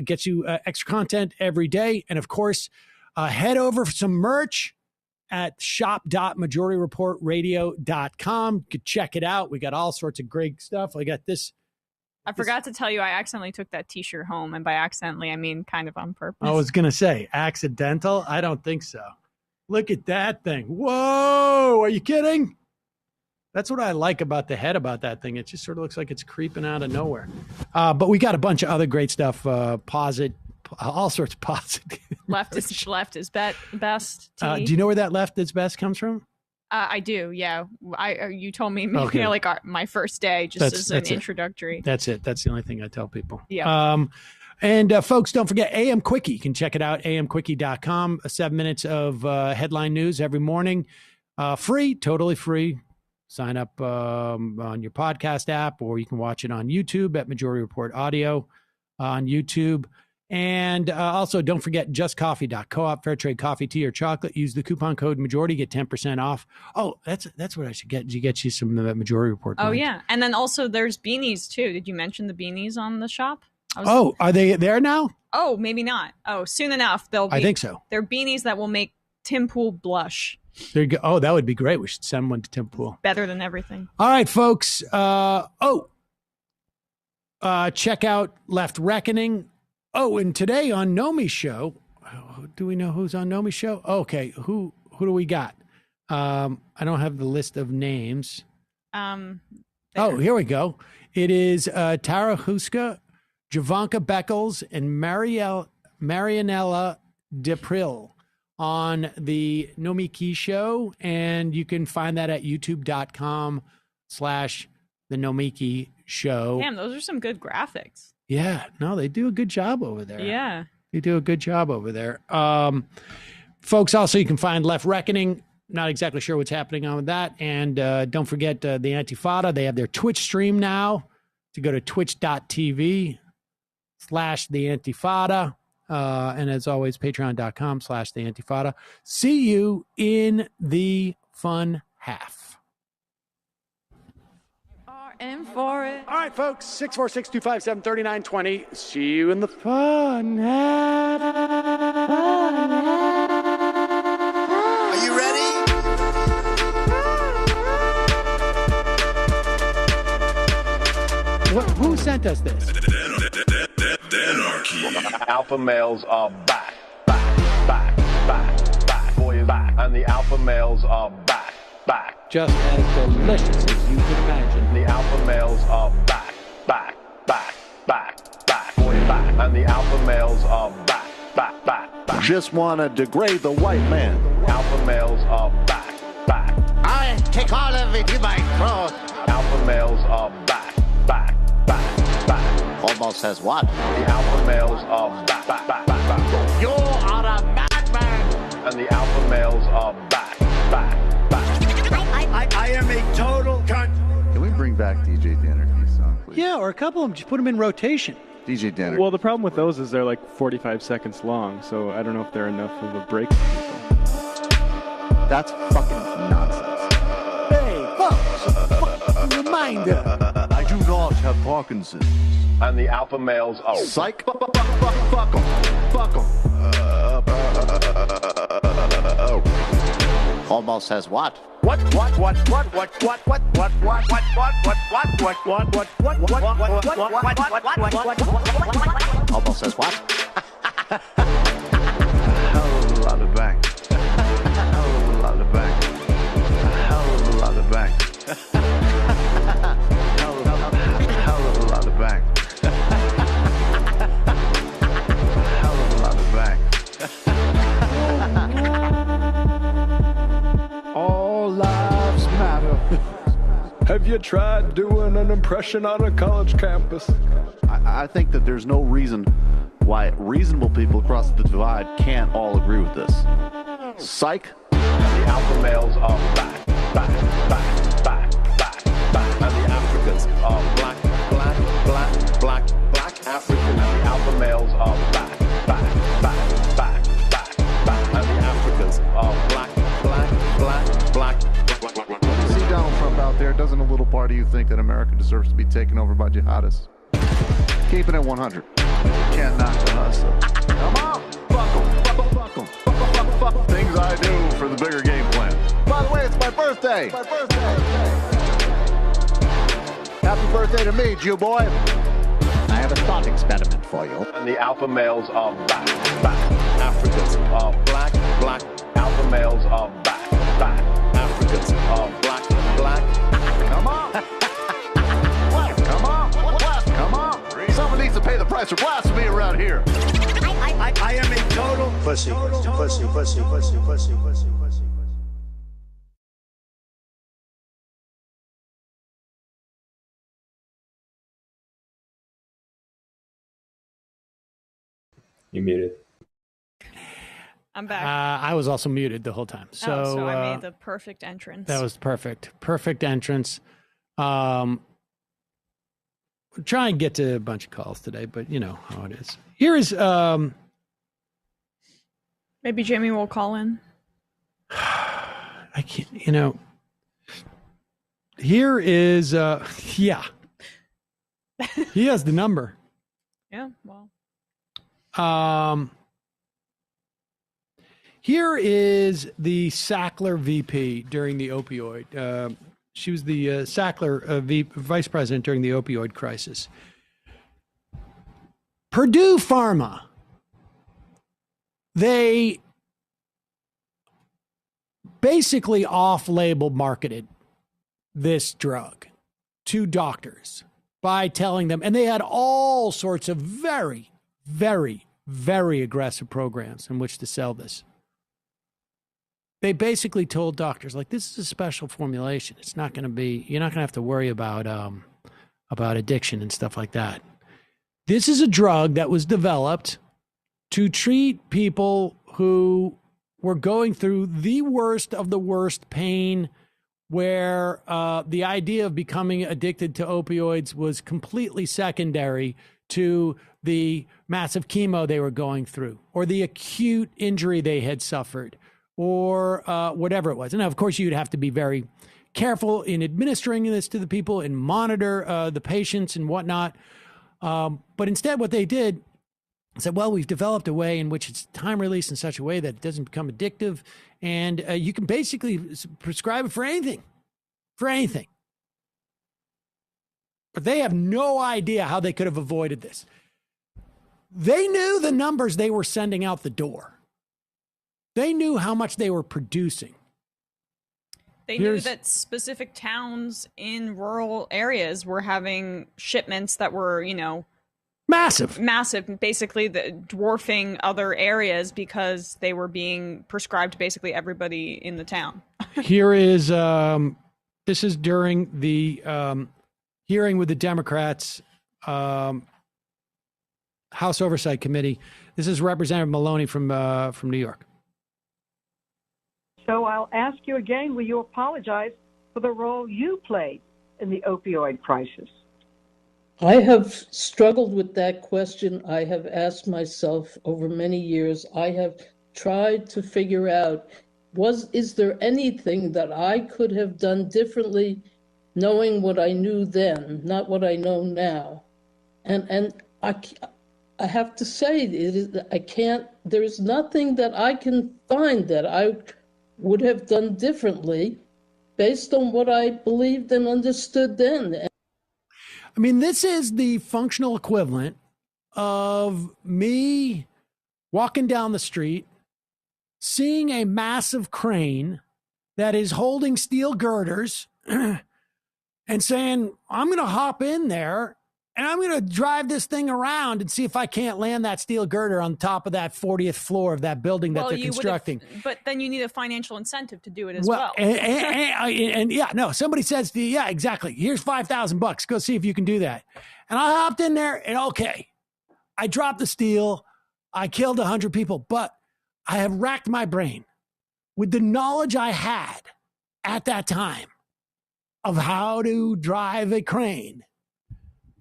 gets you extra content every day. And of course, head over for some merch at shop.majorityreportradio.com. You could check it out. We got all sorts of great stuff. I got this. I forgot to tell you, I accidentally took that t-shirt home. And by accidentally, I mean kind of on purpose. I was going to say accidental. I don't think so. Look at that thing. Whoa. Are you kidding? That's what I like about the head about that thing. It just sort of looks like it's creeping out of nowhere. But we got a bunch of other great stuff. All sorts of posit. Left is best. Do you know where that left is best comes from? I do. Yeah. You told me maybe my first day just as an introductory. That's it. That's the only thing I tell people. Yeah. And folks, don't forget AM Quickie. You can check it out, amquickie.com. 7 minutes of headline news every morning. Free, totally free. Sign up on your podcast app, or you can watch it on YouTube at Majority Report Audio on YouTube. And also, don't forget justcoffee.coop, fair trade coffee, tea, or chocolate. Use the coupon code Majority, get 10% off. Oh, that's what I should get. Did you get you some of that Majority Report? Oh, yeah. And then also there's beanies, too. Did you mention the beanies on the shop? Are they there now? Oh, maybe not. Oh, soon enough. They'll be. I think so. They're beanies that will make Tim Pool blush. There you go. Oh, that would be great. We should send one to Tim Pool. Better than everything. All right, folks. Check out Left Reckoning. Oh, and today on Nomi's show, do we know who's on Nomi's show? Okay, who do we got? I don't have the list of names. Here we go. It is Tara Huska, Javanka Beckles and Marianella Depril on the Nomiki Show. And you can find that at youtube.com/the Nomiki Show. Damn, those are some good graphics. Yeah, no, they do a good job over there. Yeah. They do a good job over there. Folks, also, you can find Left Reckoning. Not exactly sure what's happening on with that. And don't forget the Antifada. They have their Twitch stream now. To go to twitch.tv/the Antifada. And as always, patreon.com/the Antifada. See you in the fun half. In for it. All right, folks, 646-257-3920. See you in the fun half. Are you ready? Who sent us this? Alpha males are back. Boy is back. And the alpha males are back. Just as delicious as you can imagine. The alpha males are back. Boy is back. And the alpha males are back. Just want to degrade the white man. Alpha males are back. I take all of it in my throat. Alpha males are back. Almost says what? The alpha males are back. You are a madman. And the alpha males are back. I am a total cunt. Can we bring back DJ Dannerky's song, please? Yeah, or a couple of them. Just put them in rotation. DJ Danner. Well, the problem with those is they're like 45 seconds long, so I don't know if they're enough of a break. That's fucking nonsense. Hey, folks, reminder. I do not have Parkinson's. And the alpha males are Psych. Fuck them. Almost says what? Almost says what? Hell of a lot of bank. Hell of a lot of bank. Hell of a lot of bank. Hell of a lot of bank. Hell of a lot of bank. All lives matter. Have you tried doing an impression on a college campus? I think that there's no reason why reasonable people across the divide can't all agree with this. Psych. And the alpha males are back. And the Africans are black African. And the alpha males are back. And the Africans are black. See Donald Trump out there, doesn't a little part of you think that America deserves to be taken over by jihadists? Keep it at 100. Can't knock the hustle. Come on, fuck them. Fuck things I do for the bigger game plan. By the way, it's my birthday. Happy birthday to me, Jew boy. I have a thought experiment for you. And the alpha males are back. Africans are black. Alpha males are back. Africans are black. Come on. Come on. Someone needs to pay the price for blasphemy around here. I am a total pussy. You muted. I'm back. I was also muted the whole time. So I made the perfect entrance. That was perfect. Perfect entrance. We'll try and get to a bunch of calls today, but you know how it is. Here is Maybe Jamie will call in. I can't, here is yeah. He has the number. Yeah, well. Here is the Sackler VP during the opioid. She was the Sackler vice president during the opioid crisis. Purdue Pharma, they basically off-label marketed this drug to doctors by telling them, and they had all sorts of very, very, very aggressive programs in which to sell this. They basically told doctors, like, this is a special formulation. It's not going to be, you're not going to have to worry about addiction and stuff like that. This is a drug that was developed to treat people who were going through the worst of the worst pain, where the idea of becoming addicted to opioids was completely secondary to the massive chemo they were going through, or the acute injury they had suffered, or whatever it was. And of course, you'd have to be very careful in administering this to the people and monitor the patients and whatnot. But instead, what they did said, well, we've developed a way in which it's time released in such a way that it doesn't become addictive. And you can basically prescribe it for anything. But they have no idea how they could have avoided this. They knew the numbers they were sending out the door. They knew how much they were producing. They knew that specific towns in rural areas were having shipments that were, massive, basically dwarfing other areas because they were being prescribed to basically everybody in the town. Here is, this is during the hearing with the Democrats House Oversight Committee. This is Representative Maloney from New York. So I'll ask you again, will you apologize for the role you played in the opioid crisis? I have struggled with that question. I have asked myself over many years. I have tried to figure out, is there anything that I could have done differently, knowing what I knew then, not what I know now? And I have to say, there's nothing that I can find that I would have done differently based on what I believed and understood then. I mean, this is the functional equivalent of me walking down the street, seeing a massive crane that is holding steel girders and saying, I'm going to hop in there and I'm going to drive this thing around and see if I can't land that steel girder on top of that 40th floor of that building that they're constructing. But then you need a financial incentive to do it as well. And yeah, no, somebody says to you, yeah, exactly. Here's $5,000. Go see if you can do that. And I hopped in there and okay, I dropped the steel. I killed 100 people, but I have racked my brain with the knowledge I had at that time of how to drive a crane.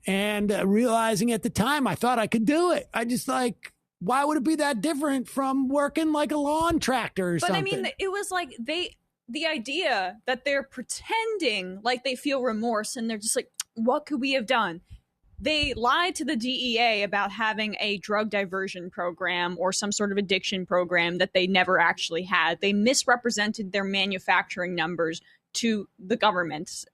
And realizing at the time, I thought I could do it. I just why would it be that different from working like a lawn tractor or something? But I mean, it was like the idea that they're pretending like they feel remorse and they're just like, what could we have done? They lied to the DEA about having a drug diversion program or some sort of addiction program that they never actually had. They misrepresented their manufacturing numbers to the government.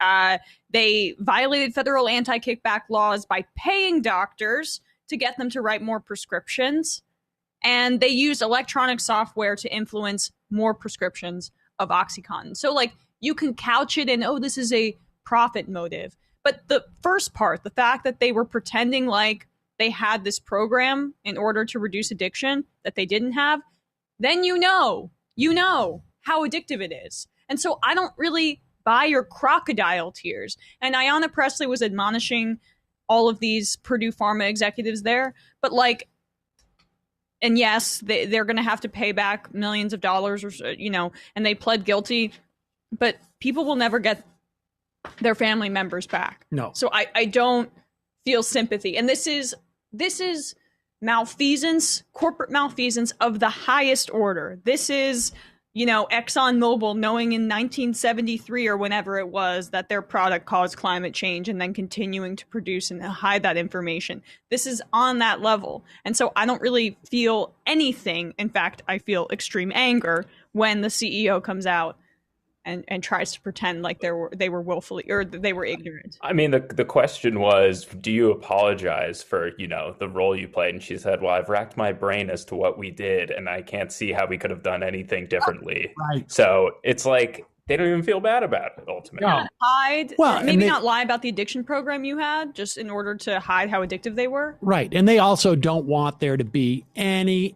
They violated federal anti-kickback laws by paying doctors to get them to write more prescriptions. And they used electronic software to influence more prescriptions of OxyContin. So you can couch it in, this is a profit motive. But the first part, the fact that they were pretending like they had this program in order to reduce addiction that they didn't have, then you know how addictive it is. And so I don't really buy your crocodile tears. And Ayanna Pressley was admonishing all of these Purdue Pharma executives there. But and yes, they're going to have to pay back millions of dollars, and they pled guilty. But people will never get their family members back. No. So I don't feel sympathy. And this is malfeasance, corporate malfeasance of the highest order. This is ExxonMobil knowing in 1973 or whenever it was that their product caused climate change and then continuing to produce and hide that information. This is on that level. And so I don't really feel anything. In fact, I feel extreme anger when the CEO comes out and tries to pretend like they were willfully or they were ignorant. I mean, the question was, do you apologize for, the role you played? And she said, well, I've racked my brain as to what we did, and I can't see how we could have done anything differently. Right. So it's like they don't even feel bad about it ultimately. No. Hide, Well, maybe not lie about the addiction program you had, just in order to hide how addictive they were. Right. And they also don't want there to be any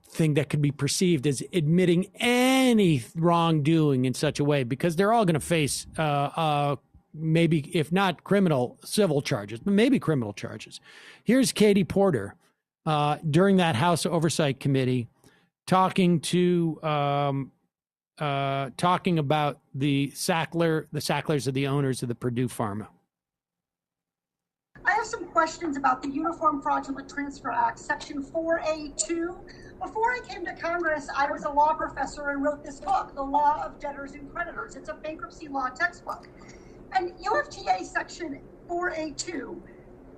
thing that could be perceived as admitting any wrongdoing in such a way, because they're all going to face maybe, if not criminal, civil charges, but maybe criminal charges. Here's Katie Porter during that House Oversight Committee talking about the Sacklers are the owners of the Purdue Pharma. I have some questions about the Uniform Fraudulent Transfer Act, Section 4A2. Before I came to Congress, I was a law professor and wrote this book, The Law of Debtors and Creditors. It's a bankruptcy law textbook. And UFTA Section 4A2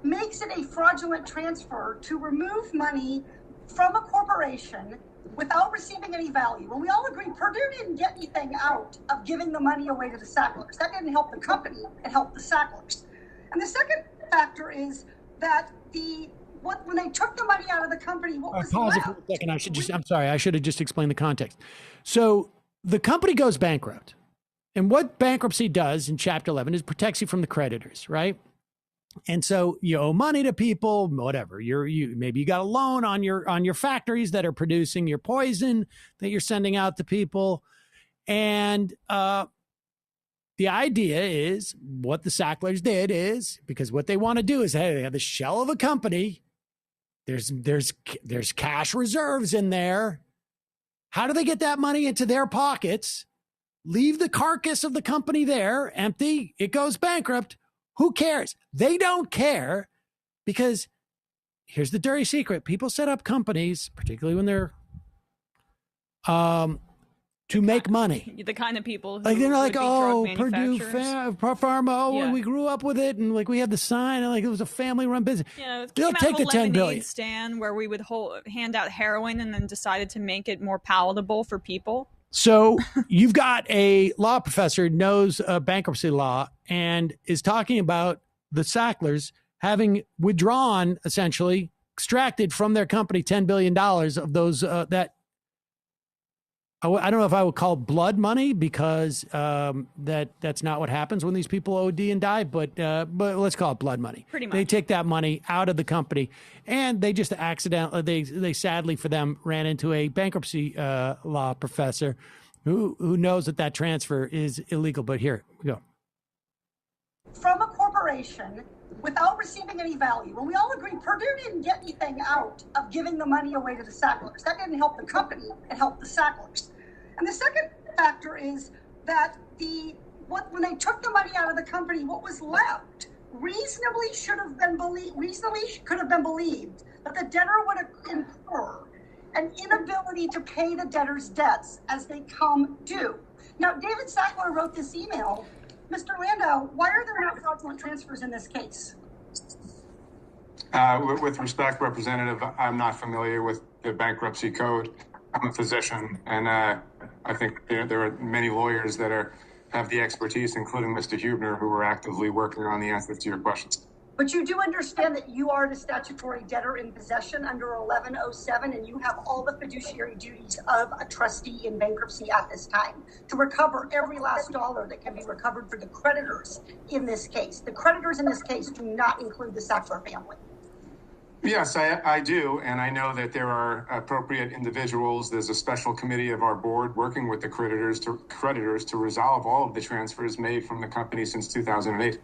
makes it a fraudulent transfer to remove money from a corporation without receiving any value. And we all agree Purdue didn't get anything out of giving the money away to the Sacklers. That didn't help the company, it helped the Sacklers. And the second factor is that when they took the money out of the company, what was Pause it left? for a second. I'm sorry. I should have just explained the context. So the company goes bankrupt. And what bankruptcy does in Chapter 11 is protects you from the creditors, right? And so you owe money to people, whatever. Maybe you got a loan on your factories that are producing your poison that you're sending out to people. And the idea is what the Sacklers did is, because what they want to do is, hey, they have the shell of a company. There's cash reserves in there. How do they get that money into their pockets? Leave the carcass of the company there, empty. It goes bankrupt. Who cares? They don't care, because here's the dirty secret. People set up companies, particularly when they're to make money. The kind of people who Like they're like, would be oh, drug Purdue manufacturers. Pharma, Yeah. and we grew up with it, and like we had the sign, and like it was a family-run business. Yeah, it They'll came out take of the a $10 lemonade billion. stand where we would hand out heroin, and then decided to make it more palatable for people. So you've got a law professor who knows bankruptcy law and is talking about the Sacklers having withdrawn, essentially extracted from their company $10 billion of those that I don't know if I would call blood money, because that's not what happens when these people OD and die, but let's call it blood money. Pretty much. They take that money out of the company, and they just accidentally, they sadly for them ran into a bankruptcy law professor who knows that transfer is illegal. But here we go. From a corporation without receiving any value. And we all agree Purdue didn't get anything out of giving the money away to the Sacklers. That didn't help the company, it helped the Sacklers. And the second factor is that when they took the money out of the company, what was left reasonably could have been believed that the debtor would incur an inability to pay the debtor's debts as they come due. Now, David Sackler wrote this email. Mr. Landau, why are there not fraudulent transfers in this case? With respect, Representative, I'm not familiar with the bankruptcy code. I'm a physician, and I think there are many lawyers that have the expertise, including Mr. Huebner, who are actively working on the answers to your questions. But you do understand that you are the statutory debtor in possession under 1107, and you have all the fiduciary duties of a trustee in bankruptcy at this time to recover every last dollar that can be recovered for the creditors in this case. The creditors in this case do not include the Sackler family. Yes, I do, and I know that there are appropriate individuals. There's a special committee of our board working with the creditors to resolve all of the transfers made from the company since 2008.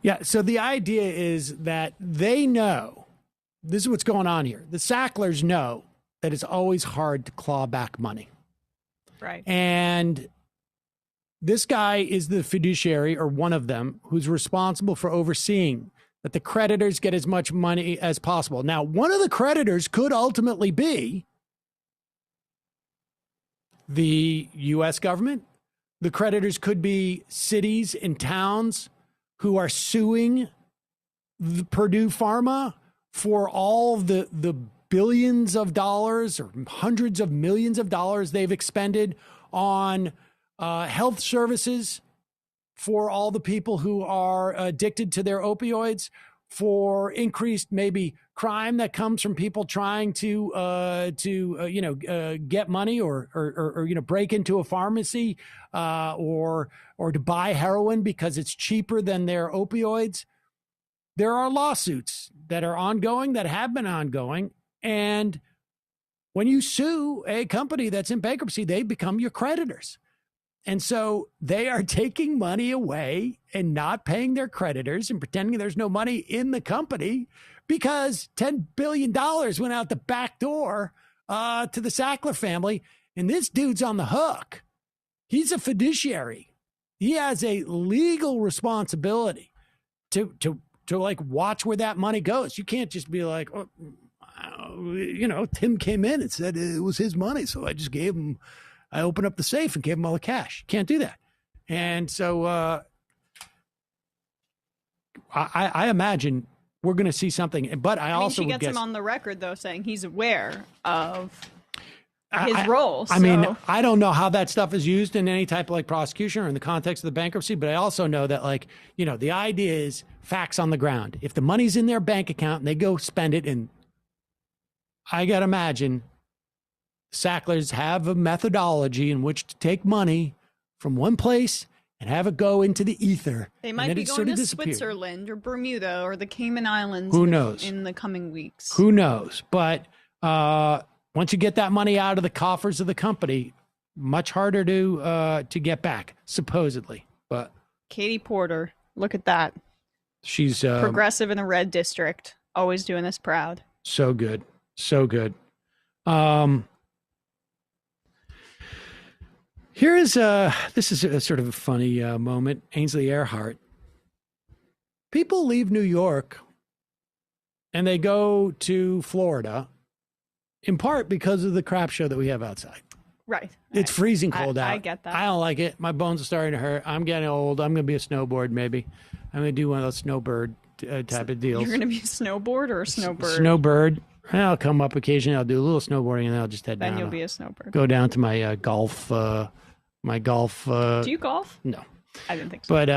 Yeah, so the idea is that they know, this is what's going on here. The Sacklers know that it's always hard to claw back money. Right. And this guy is the fiduciary, or one of them, who's responsible for overseeing that the creditors get as much money as possible. Now, one of the creditors could ultimately be the U.S. government. The creditors could be cities and towns who are suing the Purdue Pharma for all the billions of dollars or hundreds of millions of dollars they've expended on health services for all the people who are addicted to their opioids, for increased maybe crime that comes from people trying to get money or break into a pharmacy or to buy heroin because it's cheaper than their opioids. There are lawsuits that are ongoing, that have been ongoing, and when you sue a company that's in bankruptcy, they become your creditors. And so they are taking money away and not paying their creditors and pretending there's no money in the company because $10 billion went out the back door to the Sackler family. And this dude's on the hook. He's a fiduciary. He has a legal responsibility to like watch where that money goes. You can't just be like, oh, Tim came in and said it was his money, so I just gave him. I opened up the safe and gave him all the cash. Can't do that. And so I imagine we're going to see something. But I also she gets guess, him on the record, though, saying he's aware of his role. I mean, I don't know how that stuff is used in any type of like prosecution or in the context of the bankruptcy, but I also know that the idea is facts on the ground. If the money's in their bank account and they go spend it, and I got to imagine Sacklers have a methodology in which to take money from one place and have it go into the ether. They might be going to Switzerland or Bermuda or the Cayman Islands. Who knows? In the coming weeks. Who knows? But once you get that money out of the coffers of the company, much harder to get back, supposedly. But Katie Porter, look at that. She's progressive in a red district, always doing us proud. So good. So good. Here is this is a sort of a funny moment. Ainsley Earhart. People leave New York and they go to Florida in part because of the crap show that we have outside. Right. It's freezing cold out. I get that. I don't like it. My bones are starting to hurt. I'm getting old. I'm going to be a snowboard maybe. I'm going to do one of those snowbird type of deals. You're going to be a snowboard or a snowbird? Snowbird. I'll come up occasionally. I'll do a little snowboarding and then I'll just head down. Then you'll be a snowbird. Go down to my golf. My golf. Do you golf? No, I didn't think so. But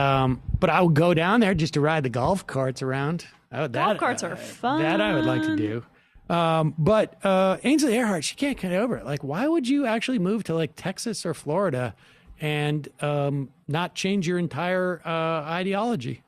I would go down there just to ride the golf carts around. Golf carts are fun. That I would like to do. But Ainsley Earhart, she can't get over it. Like, why would you actually move to like Texas or Florida and not change your entire ideology?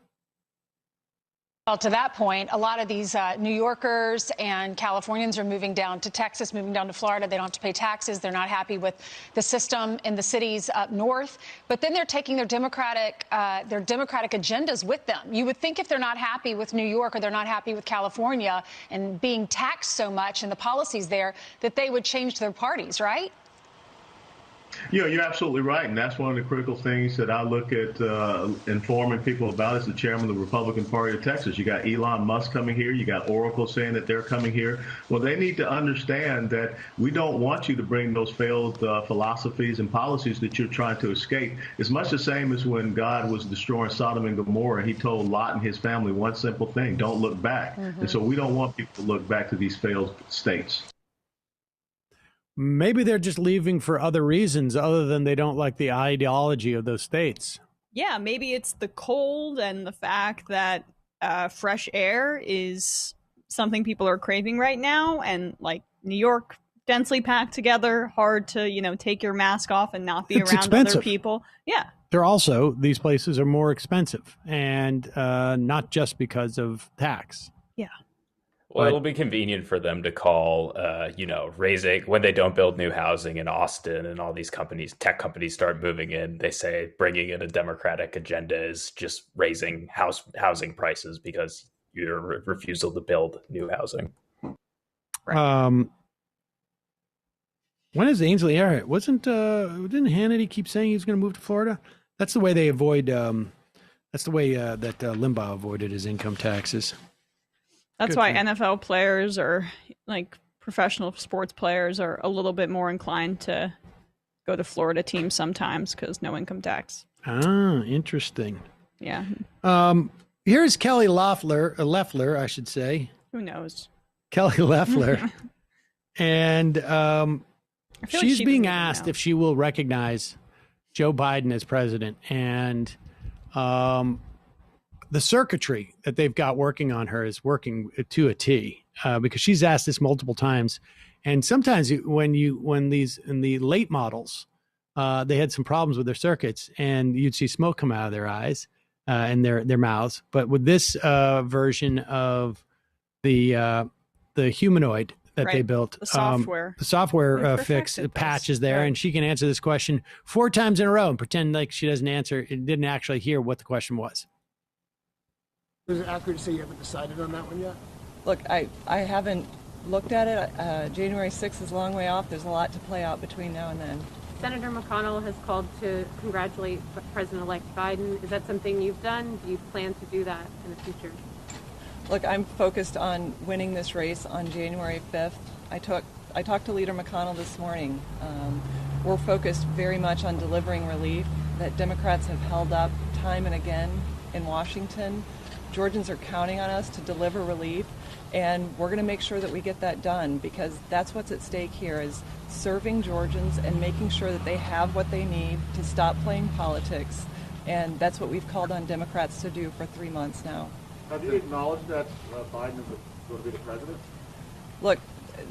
Well, to that point, a lot of these New Yorkers and Californians are moving down to Texas, moving down to Florida. They don't have to pay taxes. They're not happy with the system in the cities up north. But then they're taking their democratic agendas with them. You would think if they're not happy with New York or they're not happy with California and being taxed so much and the policies there, that they would change their parties, right? Yeah, you're absolutely right. And that's one of the critical things that I look at informing people about as the chairman of the Republican Party of Texas. You got Elon Musk coming here. You got Oracle saying that they're coming here. Well, they need to understand that we don't want you to bring those failed philosophies and policies that you're trying to escape. It's much the same as when God was destroying Sodom and Gomorrah. He told Lot and his family one simple thing: don't look back. Mm-hmm. And so we don't want people to look back to these failed states. Maybe they're just leaving for other reasons other than they don't like the ideology of those states. Yeah, maybe it's the cold and the fact that fresh air is something people are craving right now. And like New York, densely packed together, hard to, take your mask off and not be around other people. Yeah. They're also, these places are more expensive and not just because of tax. Yeah. Well, it'll be convenient for them to call, raising when they don't build new housing in Austin and all these tech companies start moving in. They say bringing in a Democratic agenda is just raising housing prices because your refusal to build new housing. Right. When is Ainsley Earhart? Didn't Hannity keep saying he was going to move to Florida? That's the way they avoid. That's the way that Limbaugh avoided his income taxes. That's why NFL players or like professional sports players are a little bit more inclined to go to Florida teams sometimes because no income tax. Ah, interesting. Yeah. Here's Kelly Loeffler, I should say. Who knows? Kelly Loeffler. And she's being asked if she will recognize Joe Biden as president. And the the circuitry that they've got working on her is working to a T, because she's asked this multiple times. And sometimes when in the late models, they had some problems with their circuits, and you'd see smoke come out of their eyes and their mouths. But with this version of the humanoid that they built, the software, the software fix patch is there, and she can answer this question 4 times in a row and pretend like she doesn't answer. It didn't actually hear what the question was. Is it accurate to say you haven't decided on that one yet? Look, I haven't looked at it. January 6th is a long way off. There's a lot to play out between now and then. Senator McConnell has called to congratulate President-elect Biden. Is that something you've done? Do you plan to do that in the future? Look, I'm focused on winning this race on January 5th. I talked to Leader McConnell this morning. We're focused very much on delivering relief that Democrats have held up time and again in Washington. Georgians are counting on us to deliver relief, and we're going to make sure that we get that done, because that's what's at stake here, is serving Georgians and making sure that they have what they need to stop playing politics. And that's what we've called on Democrats to do for 3 months now. Have you acknowledged that Biden is going to be the president? Look,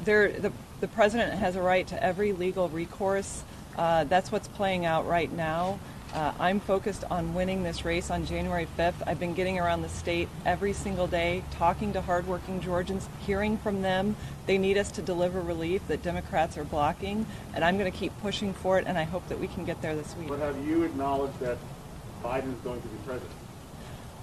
the president has a right to every legal recourse. That's what's playing out right now. I'm focused on winning this race on January 5th. I've been getting around the state every single day, talking to hardworking Georgians, hearing from them. They need us to deliver relief that Democrats are blocking, and I'm going to keep pushing for it, and I hope that we can get there this week. But have you acknowledged that Biden is going to be president?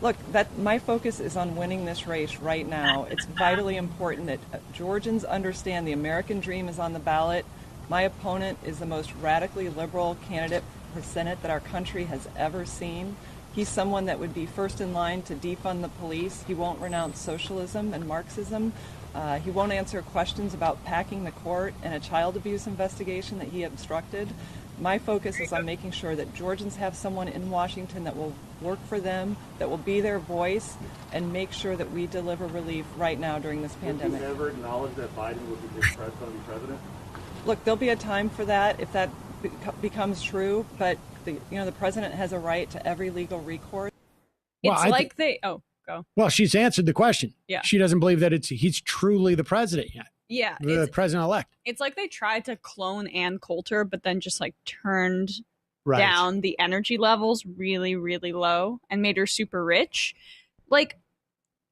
Look, my focus is on winning this race right now. It's vitally important that Georgians understand the American dream is on the ballot. My opponent is the most radically liberal candidate for Senate that our country has ever seen. He's someone that would be first in line to defund the police. He won't renounce socialism and Marxism. He won't answer questions about packing the court and a child abuse investigation that he obstructed. My focus is on making sure that Georgians have someone in Washington that will work for them, that will be their voice, and make sure that we deliver relief right now during this pandemic. Did you ever acknowledge that Biden would be going to be president? Look, there'll be a time for that if that becomes true, but the president has a right to every legal recourse. Go. Well, she's answered the question. Yeah. She doesn't believe that he's truly the president yet. Yeah. The president-elect. It's like they tried to clone Ann Coulter, but then just like turned Right. down the energy levels really, really low and made her super rich. Like,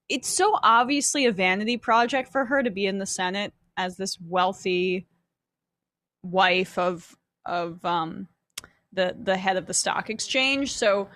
it's so obviously a vanity project for her to be in the Senate as this wealthy wife of the head of the stock exchange. So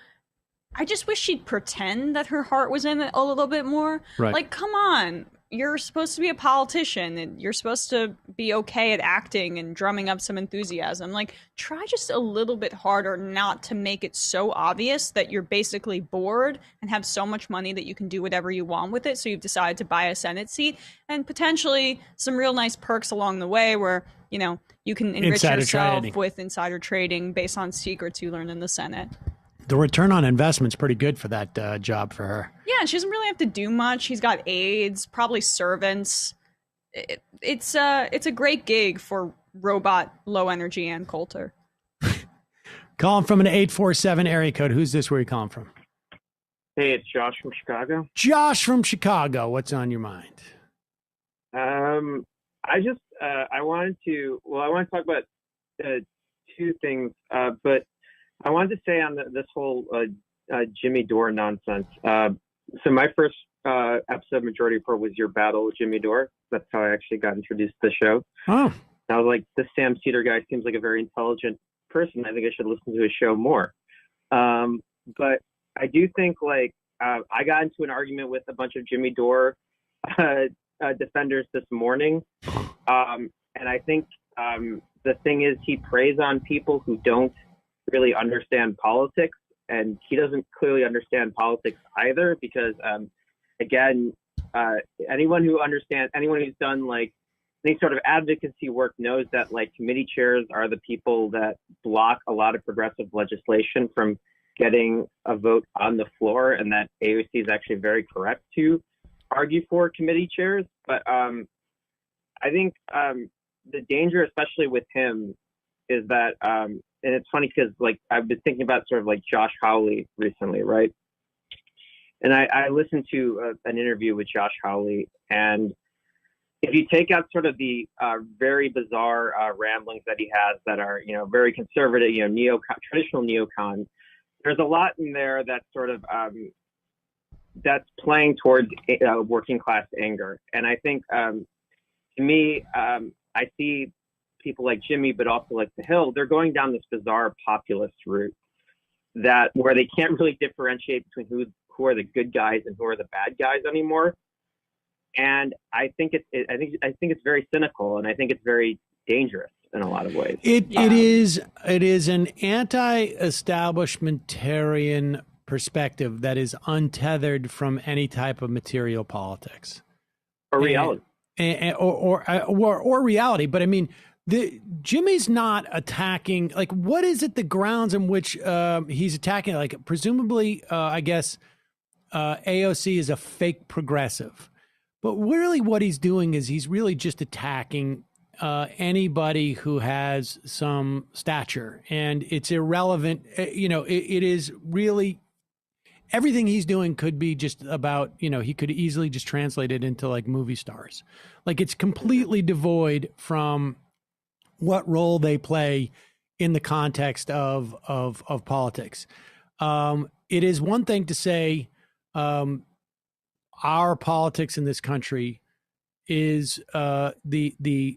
I just wish she'd pretend that her heart was in it a little bit more. Right. Like, come on. You're supposed to be a politician, and you're supposed to be okay at acting and drumming up some enthusiasm. Like, try just a little bit harder not to make it so obvious that you're basically bored and have so much money that you can do whatever you want with it. So you've decided to buy a Senate seat and potentially some real nice perks along the way where, you can enrich yourself with insider trading based on secrets you learned in the Senate. The return on investment's pretty good for that job for her. Yeah, and she doesn't really have to do much. She's got aides, probably servants. It's a great gig for robot low energy Ann Coulter. Calling from an 847 area code. Who's this? Where are you calling from? Hey, it's Josh from Chicago. Josh from Chicago. What's on your mind? I wanted to talk about two things, but I wanted to say on this whole Jimmy Dore nonsense. So my first episode of Majority Report was your battle with Jimmy Dore. That's how I actually got introduced to the show. Oh. And I was like, this Sam Seder guy seems like a very intelligent person. I think I should listen to his show more. But I do think I got into an argument with a bunch of Jimmy Dore defenders this morning. And I think the thing is he preys on people who don't really understand politics, and he doesn't clearly understand politics either, because anyone who's done any sort of advocacy work knows that committee chairs are the people that block a lot of progressive legislation from getting a vote on the floor, and that AOC is actually very correct to argue for committee chairs. But I think the danger, especially with him, is that and it's funny because I've been thinking about sort of Josh Hawley recently, right? And I listened to an interview with Josh Hawley, and if you take out sort of the very bizarre ramblings that he has that are, very conservative, traditional neocon, there's a lot in there that's sort of that's playing towards working class anger. And I think, to me, I see people like Jimmy, but also like The Hill, they're going down this bizarre populist route where they can't really differentiate between who are the good guys and who are the bad guys anymore. And I think it's very cynical, and I think it's very dangerous in a lot of ways. It is an anti-establishmentarian perspective that is untethered from any type of material politics or reality, or reality. But I mean, Jimmy's not attacking. Like, what is it? The grounds in which he's attacking? Like, presumably, I guess AOC is a fake progressive. But really what he's doing is he's really just attacking anybody who has some stature. And it's irrelevant. It is really everything he's doing could be just about, he could easily just translate it into like movie stars. Like, it's completely devoid from what role they play in the context of politics. It is one thing to say, our politics in this country is the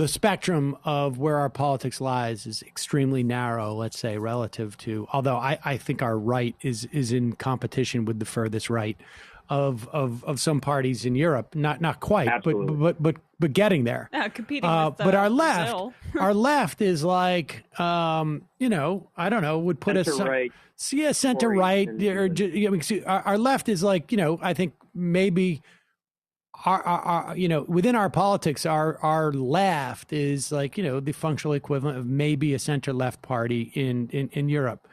spectrum of where our politics lies is extremely narrow, let's say, relative to, although I think our right is in competition with the furthest right of some parties in Europe. Not quite, but getting there. Yeah, competing with but our Brazil. left is like, I don't know, would put us center right. Our left is like, I think maybe our within our politics, our left is like, the functional equivalent of maybe a center left party in Europe.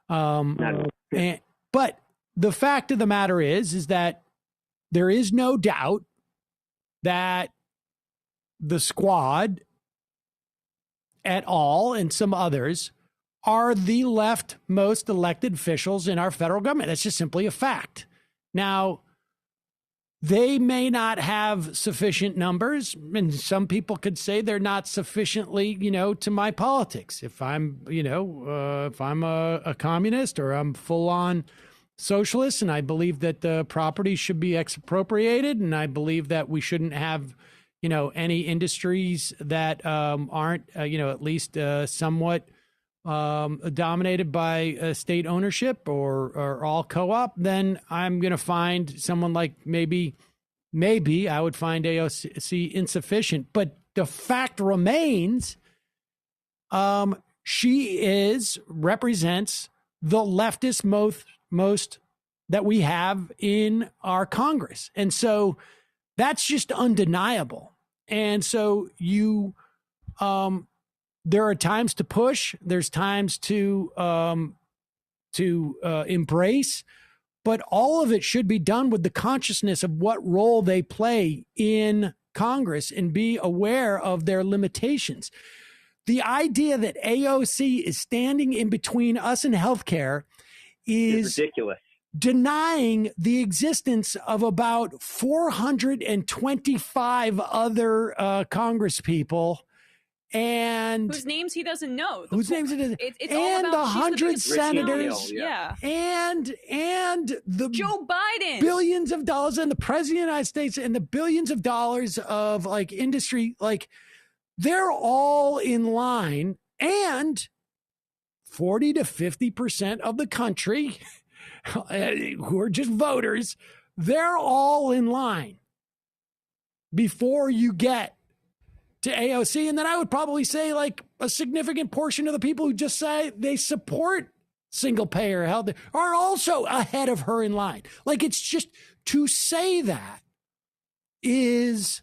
But the fact of the matter is that there is no doubt that the Squad et al. And some others are the leftmost elected officials in our federal government. That's just simply a fact. Now, they may not have sufficient numbers, and some people could say they're not sufficiently, to my politics. If I'm, if I'm a communist or I'm full on socialist, and I believe that property should be expropriated, and I believe that we shouldn't have, any industries that aren't, at least somewhat dominated by state ownership or all co-op, then I'm going to find someone like maybe I would find AOC insufficient. But the fact remains, she represents the leftist most that we have in our Congress. And so that's just undeniable. And so there are times to push, there's times to embrace, but all of it should be done with the consciousness of what role they play in Congress and be aware of their limitations. The idea that AOC is standing in between us and healthcare is ridiculous. Denying the existence of about 425 other Congress people, and whose names he doesn't know. Whose names he doesn't. It's and all the about 100 senators. Yeah. And the Joe Biden. Billions of dollars, and the president of the United States, and the billions of dollars of like industry, like they're all in line, and 40 to 50% of the country who are just voters, they're all in line before you get to AOC. And then I would probably say like a significant portion of the people who just say they support single payer health are also ahead of her in line. Like, it's just, to say that is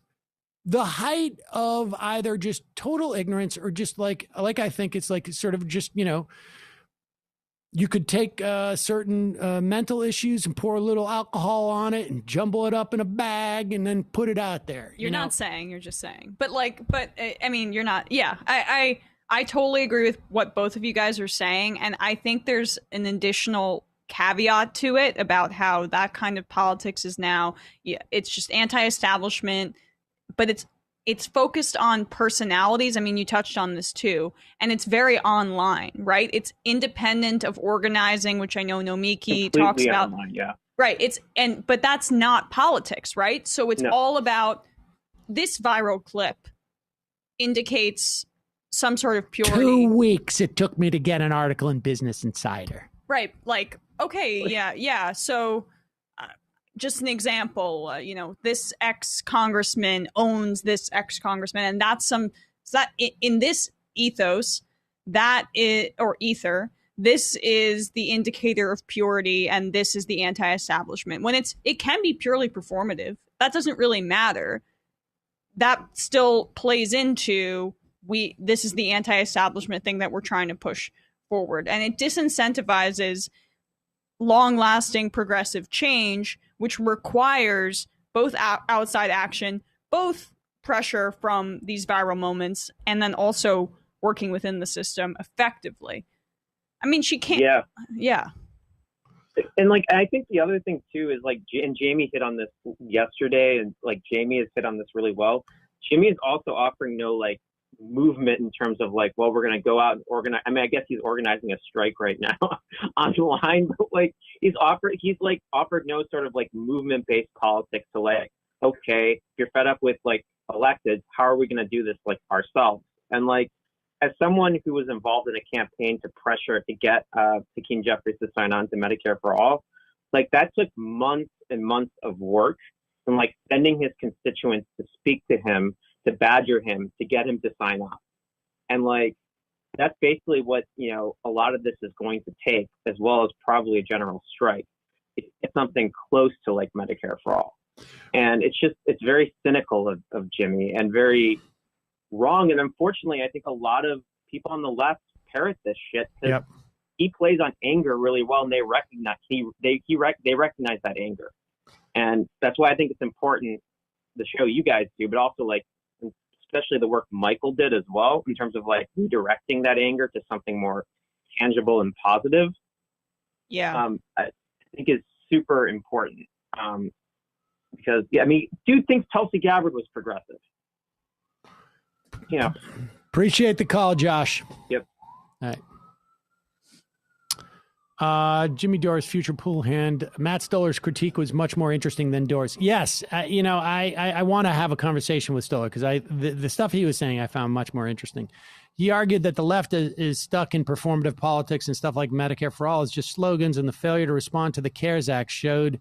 the height of either just total ignorance or just like I think it's like sort of just, you could take certain mental issues and pour a little alcohol on it and jumble it up in a bag and then put it out there. You're not saying, you're just saying. But I mean, you're not. Yeah, I totally agree with what both of you guys are saying. And I think there's an additional caveat to it about how that kind of politics is now, it's just anti-establishment, but it's focused on personalities. I mean, you touched on this too, and it's very online, right? It's independent of organizing, which I know Nomiki Completely talks about. online, yeah. Right. But that's not politics, right? So it's all about this viral clip indicates some sort of purity. 2 weeks it took me to get an article in Business Insider. Right. Like, okay, yeah. So just an example, this ex-congressman owns this ex-congressman, and that's in this ethos, that is, or ether, this is the indicator of purity, and this is the anti-establishment. When it can be purely performative, that doesn't really matter. That still plays into this is the anti-establishment thing that we're trying to push forward, and it disincentivizes long-lasting progressive change, which requires both outside action, both pressure from these viral moments, and then also working within the system effectively. I mean, she can't. Yeah. And like, I think the other thing too is like, and Jamie hit on this yesterday, and like Jamie has hit on this really well. Jamie is also offering no like movement in terms of like, well, we're going to go out and organize. I mean, I guess he's organizing a strike right now online, but like he's offered no sort of like movement based politics to like, okay, if you're fed up with like electeds, how are we going to do this like ourselves? And like, as someone who was involved in a campaign to pressure to get Hakeem Jeffries to sign on to Medicare for All, like that took months and months of work, and like sending his constituents to speak to him, to badger him, to get him to sign up. And like, that's basically what, a lot of this is going to take, as well as probably a general strike. It's something close to like Medicare for All. And it's very cynical of Jimmy and very wrong. And unfortunately, I think a lot of people on the left parrot this shit. Yep. He plays on anger really well, and they recognize they recognize that anger. And that's why I think it's important, the show you guys do, but also like, especially the work Michael did as well, in terms of like redirecting that anger to something more tangible and positive. Yeah. I think is super important. Because, I mean, dude thinks Tulsi Gabbard was progressive. Appreciate the call, Josh. Yep. All right. Jimmy Dore's future pool hand. Matt Stoller's critique was much more interesting than Dore's. Yes, I want to have a conversation with Stoller because the stuff he was saying I found much more interesting. He argued that the left is stuck in performative politics and stuff like Medicare for All is just slogans, and the failure to respond to the CARES Act showed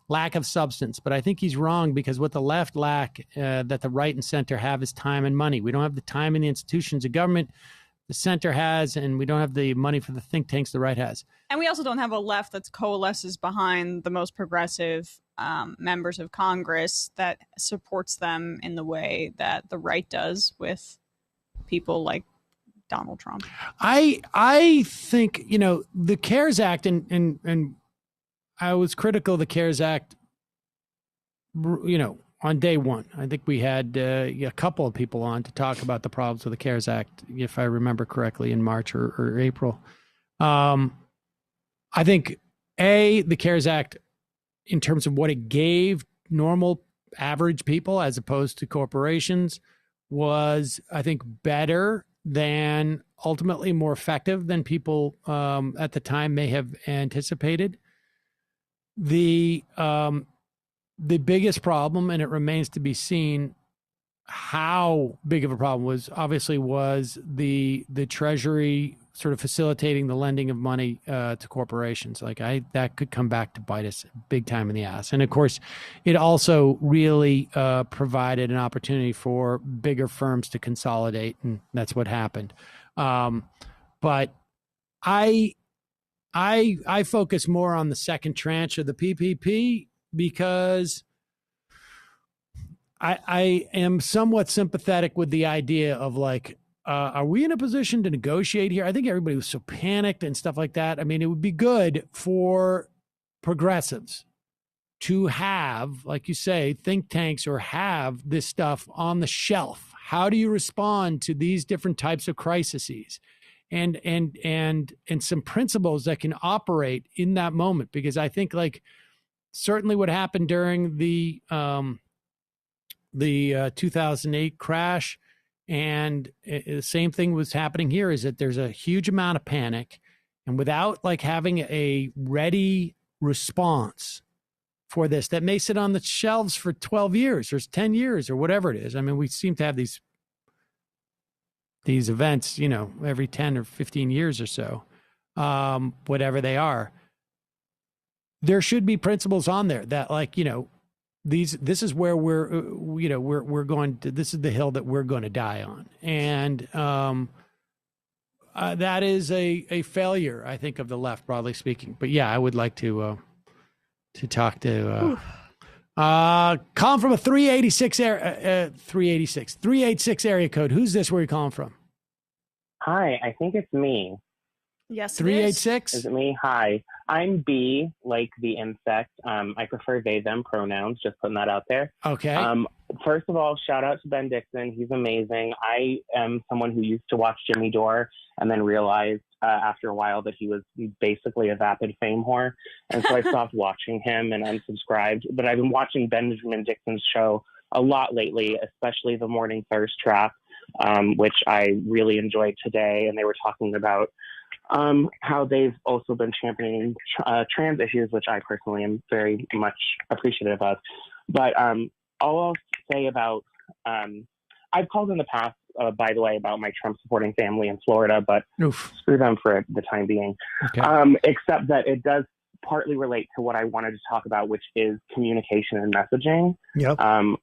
lack of substance. But I think he's wrong, because what the left lack that the right and center have is time and money. We don't have the time in the institutions of government the center has, and we don't have the money for the think tanks the right has. And we also don't have a left that coalesces behind the most progressive members of Congress that supports them in the way that the right does with people like Donald Trump. I think, the CARES Act, and I was critical of the CARES Act, on day one. I think we had a couple of people on to talk about the problems with the CARES Act, if I remember correctly, in March or April. I think, the CARES Act, in terms of what it gave normal, average people as opposed to corporations, was, I think, better than, ultimately more effective than people at the time may have anticipated. The biggest problem, and it remains to be seen how big of a problem was the Treasury sort of facilitating the lending of money to corporations. That could come back to bite us big time in the ass. And of course, it also really provided an opportunity for bigger firms to consolidate, and that's what happened. But I focus more on the second tranche of the PPP, because I am somewhat sympathetic with the idea of are we in a position to negotiate here? I think everybody was so panicked and stuff like that. I mean, it would be good for progressives to have, like you say, think tanks, or have this stuff on the shelf. How do you respond to these different types of crises? and some principles that can operate in that moment. Because I think like certainly what happened during the 2008 crash, and the same thing was happening here, is that there's a huge amount of panic, and without like having a ready response for this that may sit on the shelves for 12 years or 10 years or whatever it is. I mean, we seem to have these events, you know, every 10 or 15 years or so, whatever they are. There should be principles on there that, like, you know, this is where we're going to, this is the hill that we're going to die on. And that is a failure, I think, of the left, broadly speaking. But yeah, I would like to talk to calling from a 386 area code. Who's this? Where are you calling from? Hi, I think it's me. Yes, 386. Is it me? Hi, I'm B, like the insect. I prefer they them pronouns. Just putting that out there. Okay. First of all, shout out to Ben Dixon. He's amazing. I am someone who used to watch Jimmy Dore and then realized after a while that he was basically a vapid fame whore, and so I stopped watching him and unsubscribed. But I've been watching Benjamin Dixon's show a lot lately, especially the Morning Thirst Trap, which I really enjoyed today. And they were talking about how they've also been championing trans issues, which I personally am very much appreciative of. But all I'll say about, I've called in the past, by the way, about my Trump supporting family in Florida, but screw them for the time being. Okay. Except that it does partly relate to what I wanted to talk about, which is communication and messaging. Yep.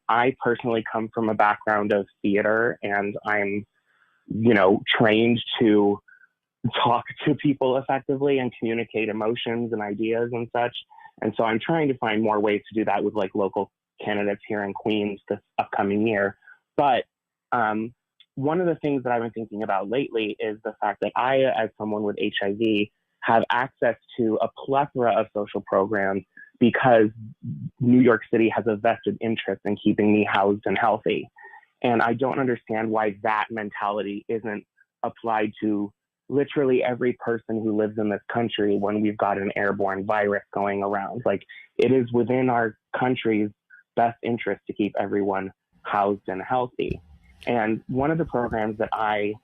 I personally come from a background of theater, and I'm, you know, trained to talk to people effectively and communicate emotions and ideas and such. And so I'm trying to find more ways to do that with like local candidates here in Queens this upcoming year. But one of the things that I've been thinking about lately is the fact that I, as someone with HIV, have access to a plethora of social programs because New York City has a vested interest in keeping me housed and healthy. And I don't understand why that mentality isn't applied to literally every person who lives in this country when we've got an airborne virus going around. Like, it is within our country's best interest to keep everyone housed and healthy. And one of the programs that I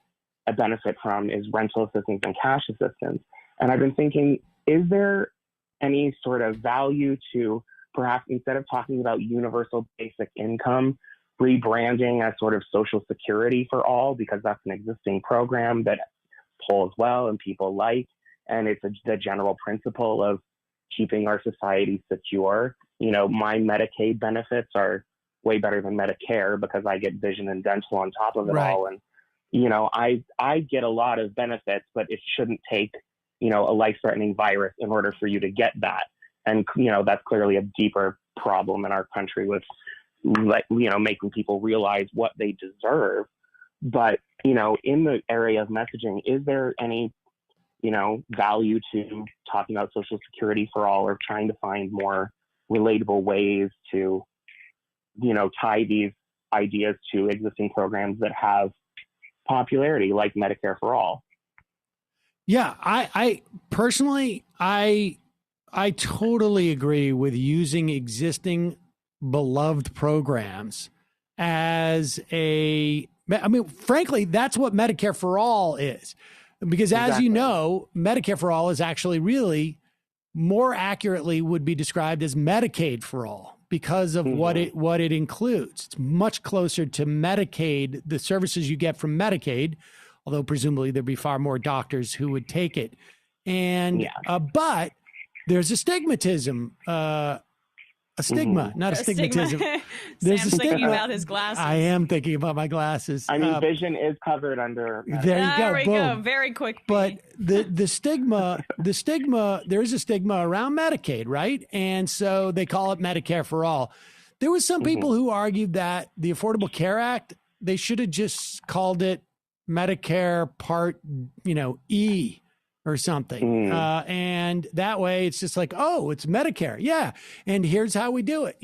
benefit from is rental assistance and cash assistance. And I've been thinking, is there any sort of value to perhaps, instead of talking about universal basic income, rebranding as sort of Social Security for all, because that's an existing program that polls well and people like, and it's the general principle of keeping our society secure. You know, my Medicaid benefits are way better than Medicare because I get vision and dental on top of it all. And, you know, I get a lot of benefits, but it shouldn't take, you know, a life-threatening virus in order for you to get that. And, you know, that's clearly a deeper problem in our country with, like, you know, making people realize what they deserve. But, you know, in the area of messaging, is there any, you know, value to talking about Social Security for all, or trying to find more relatable ways to, you know, tie these ideas to existing programs that have popularity, like Medicare for all? Yeah, I personally, I totally agree with using existing beloved programs as frankly, that's what Medicare for all is. Because as you know, Medicare for all is actually really more accurately would be described as Medicaid for all because of what it includes. It's much closer to Medicaid, the services you get from Medicaid, although presumably there'd be far more doctors who would take it. And but there's a stigmatism, not a stigmatism. There's Sam's thinking about his glasses. I am thinking about my glasses. I mean, vision is covered under. There you go. Boom. Very quick. But the stigma, there is a stigma around Medicaid, right? And so they call it Medicare for all. There was some people who argued that the Affordable Care Act, they should have just called it Medicare Part, E or something. And that way it's just like, oh, it's Medicare. Yeah. And here's how we do it.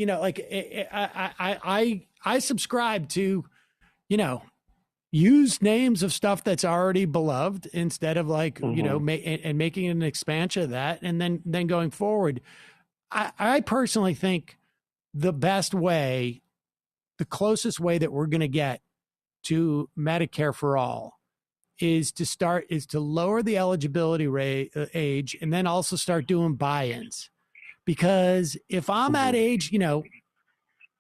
I subscribe to, use names of stuff that's already beloved instead of like, you know, and making an expansion of that. And then going forward, I personally think the best way, the closest way that we're going to get to Medicare for all is to lower the eligibility age and then also start doing buy-ins. Because if I'm at age, you know,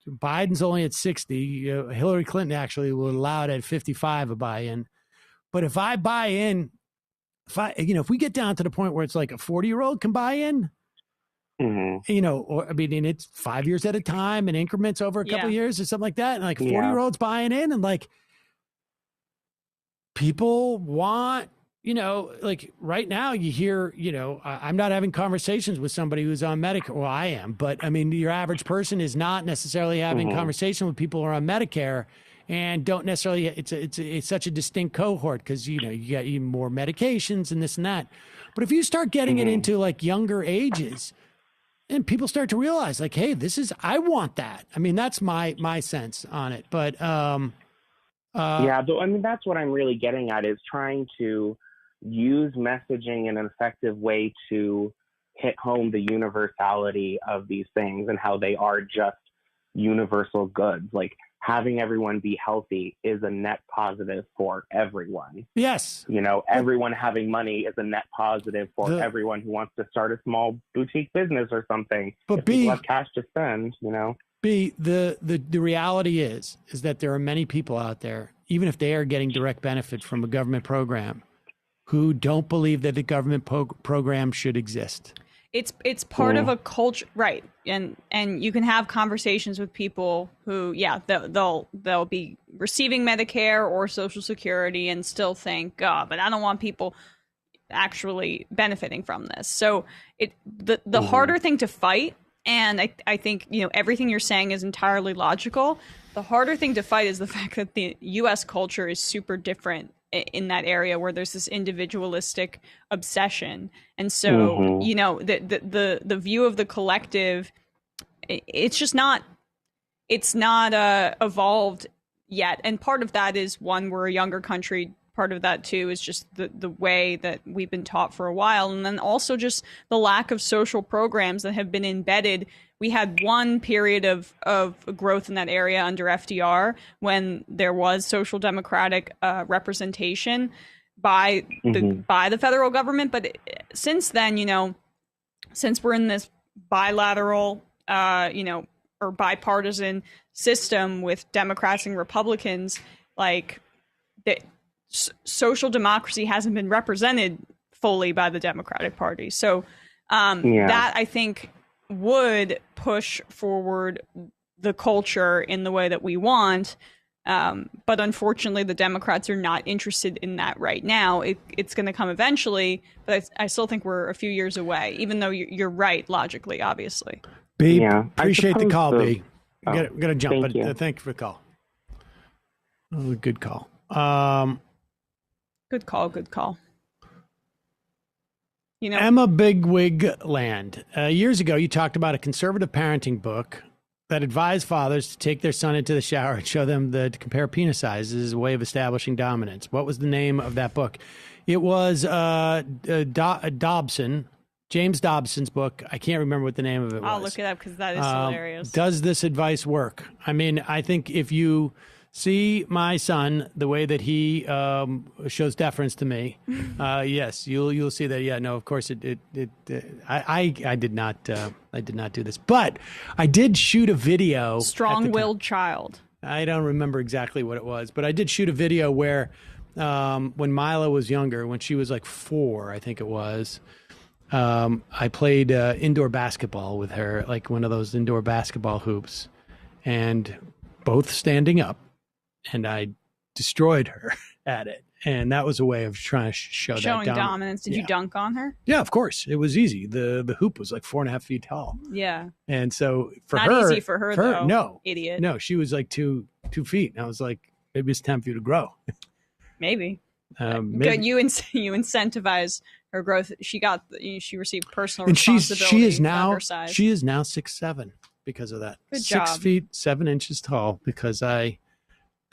Biden's only at 60. Hillary Clinton actually will allow it at 55 a buy-in. But if I buy in, if we get down to the point where it's like a 40-year-old can buy in, you know, or I mean, it's 5 years at a time and increments over a couple of years or something like that. And like 40-year-olds buying in, and like people want, you know, like right now you hear, you know, I'm not having conversations with somebody who's on Medicare. Well, I am, but I mean, your average person is not necessarily having conversation with people who are on Medicare and don't necessarily, it's such a distinct cohort because, you know, you got even more medications and this and that. But if you start getting it into like younger ages and people start to realize like, hey, I want that. I mean, that's my sense on it. But, I mean, that's what I'm really getting at is trying to use messaging in an effective way to hit home the universality of these things and how they are just universal goods. Like having everyone be healthy is a net positive for everyone. Yes. You know, everyone having money is a net positive for everyone who wants to start a small boutique business or something. But if people have cash to spend, you know. The reality is that there are many people out there, even if they are getting direct benefit from a government program, who don't believe that the government program should exist. It's part of a culture, right? And you can have conversations with people who, they'll be receiving Medicare or Social Security and still think, but I don't want people actually benefiting from this. So the harder thing to fight, and I think, you know, everything you're saying is entirely logical. The harder thing to fight is the fact that the U.S. culture is super different in that area where there's this individualistic obsession. And so, you know, the view of the collective, it's not evolved yet. And part of that is, one, we're a younger country. Part of that too is just the way that we've been taught for a while. And then also just the lack of social programs that have been embedded. We had one period of growth in that area under FDR when there was social democratic representation by the federal government. But since then, you know, since we're in this bilateral, or bipartisan system with Democrats and Republicans, like social democracy hasn't been represented fully by the Democratic Party. So that, I think, would push forward the culture in the way that we want. But unfortunately, the Democrats are not interested in that right now. It's going to come eventually, but I still think we're a few years away, even though you're right logically, obviously. B, appreciate the call, B. I'm going to jump, thank you for the call. Oh, good call. Good call. You know, Emma Bigwig Land. Years ago, you talked about a conservative parenting book that advised fathers to take their son into the shower and show them to compare penis sizes as a way of establishing dominance. What was the name of that book? It was Dobson, James Dobson's book. I can't remember what the name of it was. I'll look it up because that is hilarious. Does this advice work? I mean, I think if you see my son the way that he shows deference to me, yes, you'll see that. Yeah, no, of course I did not do this, but I did shoot a video. Strong-willed child. I don't remember exactly what it was, but I did shoot a video where when Mila was younger, when she was like 4, I think it was. I played indoor basketball with her, like one of those indoor basketball hoops, and both standing up. And I destroyed her at it. And that was a way of trying to show showing that dominance. Did you dunk on her? Yeah, of course. It was easy. The hoop was like 4.5 feet tall. Yeah. And so not easy for her though. No. Idiot. No, she was like 2 feet. And I was like, maybe it's time for you to grow. Maybe. Maybe. Good. You incentivize her growth. She received personal responsibility. She is now her size. She is now 6'7" because of that. Good 6 job. feet 7 inches tall because I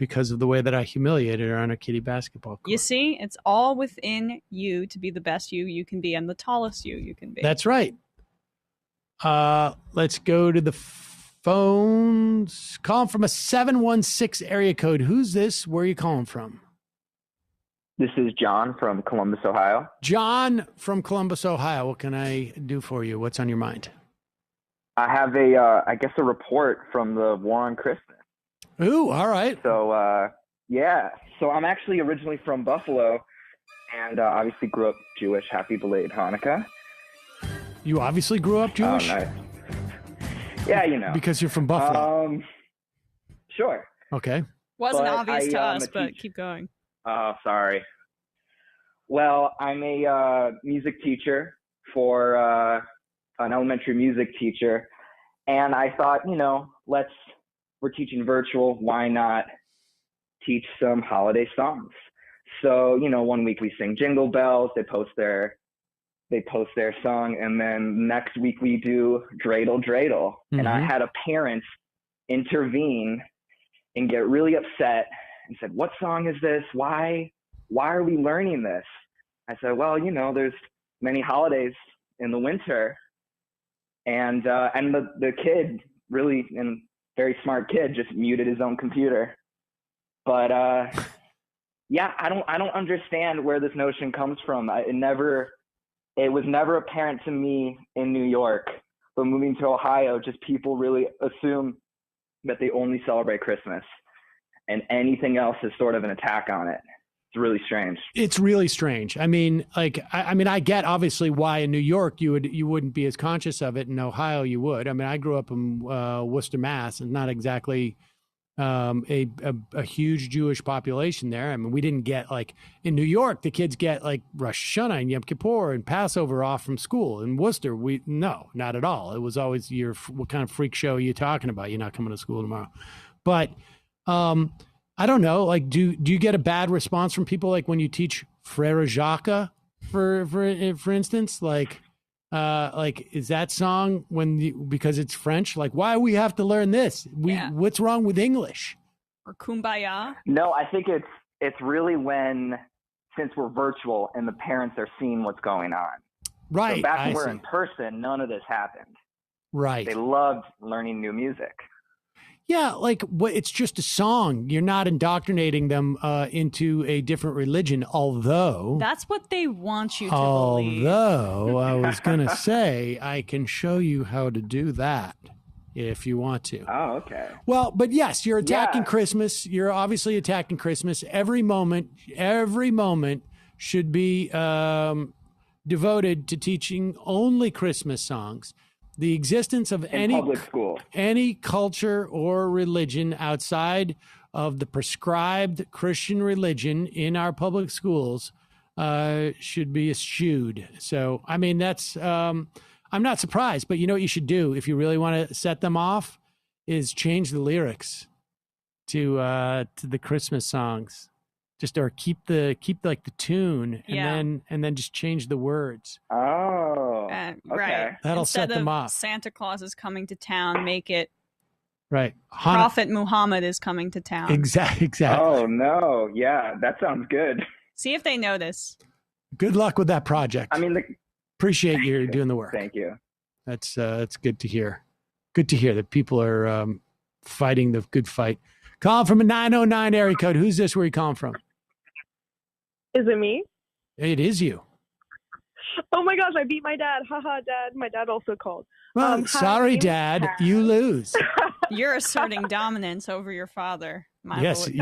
because of the way that I humiliated her on a kiddie basketball court. You see, it's all within you to be the best you can be and the tallest you can be. That's right. Let's go to the phones. Calling from a 716 area code. Who's this? Where are you calling from? This is John from Columbus, Ohio. John from Columbus, Ohio. What can I do for you? What's on your mind? I have I guess a report from the War on Christmas. Ooh, all right. So, yeah. So I'm actually originally from Buffalo and obviously grew up Jewish. Happy belated Hanukkah. You obviously grew up Jewish? Oh, nice. Yeah, you know. Because you're from Buffalo. Sure. Okay. Wasn't But obvious to us, but teacher. keep going. Oh, sorry. Well, I'm a music teacher for an elementary music teacher. And I thought, we're teaching virtual. Why not teach some holiday songs? So, 1 week we sing Jingle Bells. They post their song. And then next week we do Dreidel, Dreidel. Mm-hmm. And I had a parent intervene and get really upset and said, what song is this? Why are we learning this? I said, well, there's many holidays in the winter. And the kid, really, and very smart kid, just muted his own computer. But yeah, I don't understand where this notion comes from. It was never apparent to me in New York, but moving to Ohio, just people really assume that they only celebrate Christmas, and anything else is sort of an attack on it. It's really strange. It's really strange. I mean, I get obviously why in New York you wouldn't be as conscious of it. In Ohio, you would. I mean, I grew up in Worcester, Mass, and not exactly a huge Jewish population there. I mean, we didn't get in New York, the kids get Rosh Hashanah and Yom Kippur and Passover off from school. In Worcester, no, not at all. It was always what kind of freak show are you talking about? You're not coming to school tomorrow. But I don't know. Do you get a bad response from people when you teach Frère Jacques, for instance? Is that song because it's French? Why we have to learn this? What's wrong with English? Or Kumbaya? No, I think it's really since we're virtual and the parents are seeing what's going on. Right. So back when we're in person, none of this happened. Right. They loved learning new music. Yeah, it's just a song. You're not indoctrinating them into a different religion, although... That's what they want you to believe. Although, I was going to say, I can show you how to do that if you want to. Oh, okay. Well, but yes, you're attacking Christmas. You're obviously attacking Christmas. Every moment should be devoted to teaching only Christmas songs. The existence of any culture or religion outside of the prescribed Christian religion in our public schools should be eschewed. So, I mean, that's I'm not surprised, but you know what you should do if you really want to set them off is change the lyrics to the Christmas songs. Or keep the tune and then just change the words. Oh, right. Okay. That'll Instead set them of off. Santa Claus is coming to town, make it right. Prophet Muhammad is coming to town. Exactly. Oh no, yeah, that sounds good. See if they notice. Good luck with that project. I mean, appreciate you doing the work. Thank you. That's good to hear. Good to hear that people are fighting the good fight. Calling from a 909 area code. Who's this? Where are you calling from? Is it me? It is you. Oh my gosh, I beat my dad. Haha, Dad. My dad also called. Well, sorry, Dad. You lose. You're asserting dominance over your father. Yes, he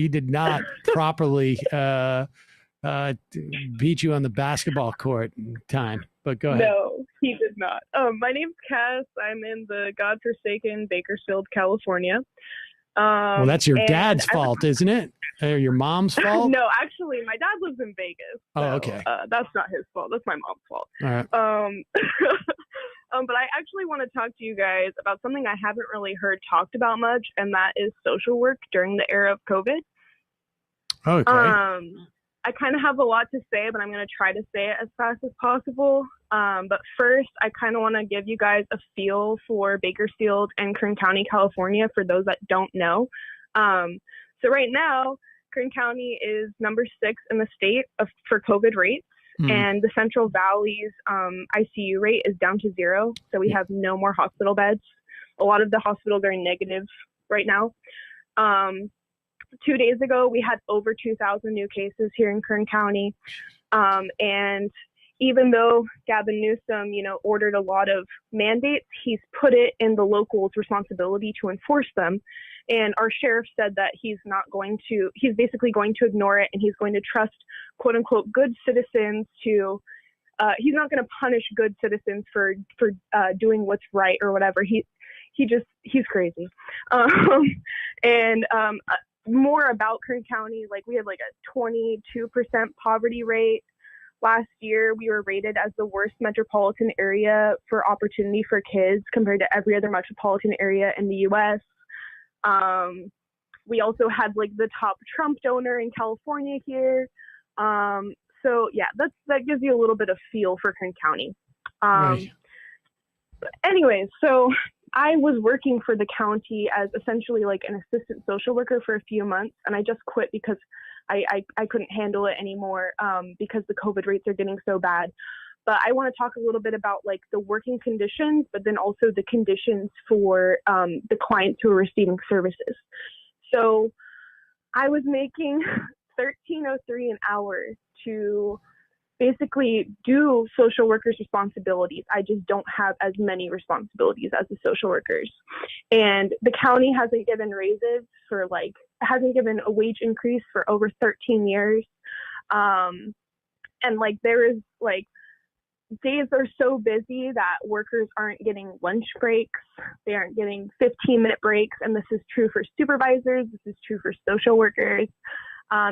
did not properly beat you on the basketball court in time. But go ahead. No, he did not. My name's Cass. I'm in the godforsaken Bakersfield, California. Well, that's your dad's fault, isn't it? Or your mom's fault? No, actually, my dad lives in Vegas. So, okay. That's not his fault. That's my mom's fault. All right. But I actually want to talk to you guys about something I haven't really heard talked about much, and that is social work during the era of COVID. Okay. I kind of have a lot to say, but I'm going to try to say it as fast as possible. But first, I kind of want to give you guys a feel for Bakersfield and Kern County, California, for those that don't know. So right now, Kern County is number 6 in the state for COVID rates. And the Central Valley's ICU rate is down to 0. So we have no more hospital beds. A lot of the hospitals are negative right now. 2 days ago, we had over 2,000 new cases here in Kern County. And even though Gavin Newsom, ordered a lot of mandates, he's put it in the locals' responsibility to enforce them. And our sheriff said that he's basically going to ignore it, and he's going to trust, quote unquote, good citizens to, he's not going to punish good citizens for doing what's right or whatever. He's crazy. More about Kern County, we have a 22% poverty rate. Last year, we were rated as the worst metropolitan area for opportunity for kids compared to every other metropolitan area in the U.S. We also had the top Trump donor in California here. So yeah, that gives you a little bit of feel for Kern County. Right. Anyways, so I was working for the county as essentially an assistant social worker for a few months, and I just quit because I couldn't handle it anymore because the COVID rates are getting so bad. But I want to talk a little bit about the working conditions, but then also the conditions for the clients who are receiving services. So I was making $13.03 an hour to basically do social workers' responsibilities. I just don't have as many responsibilities as the social workers. And the county hasn't given raises hasn't given a wage increase for over 13 years. And there is days are so busy that workers aren't getting lunch breaks. They aren't getting 15-minute breaks. And this is true for supervisors. This is true for social workers.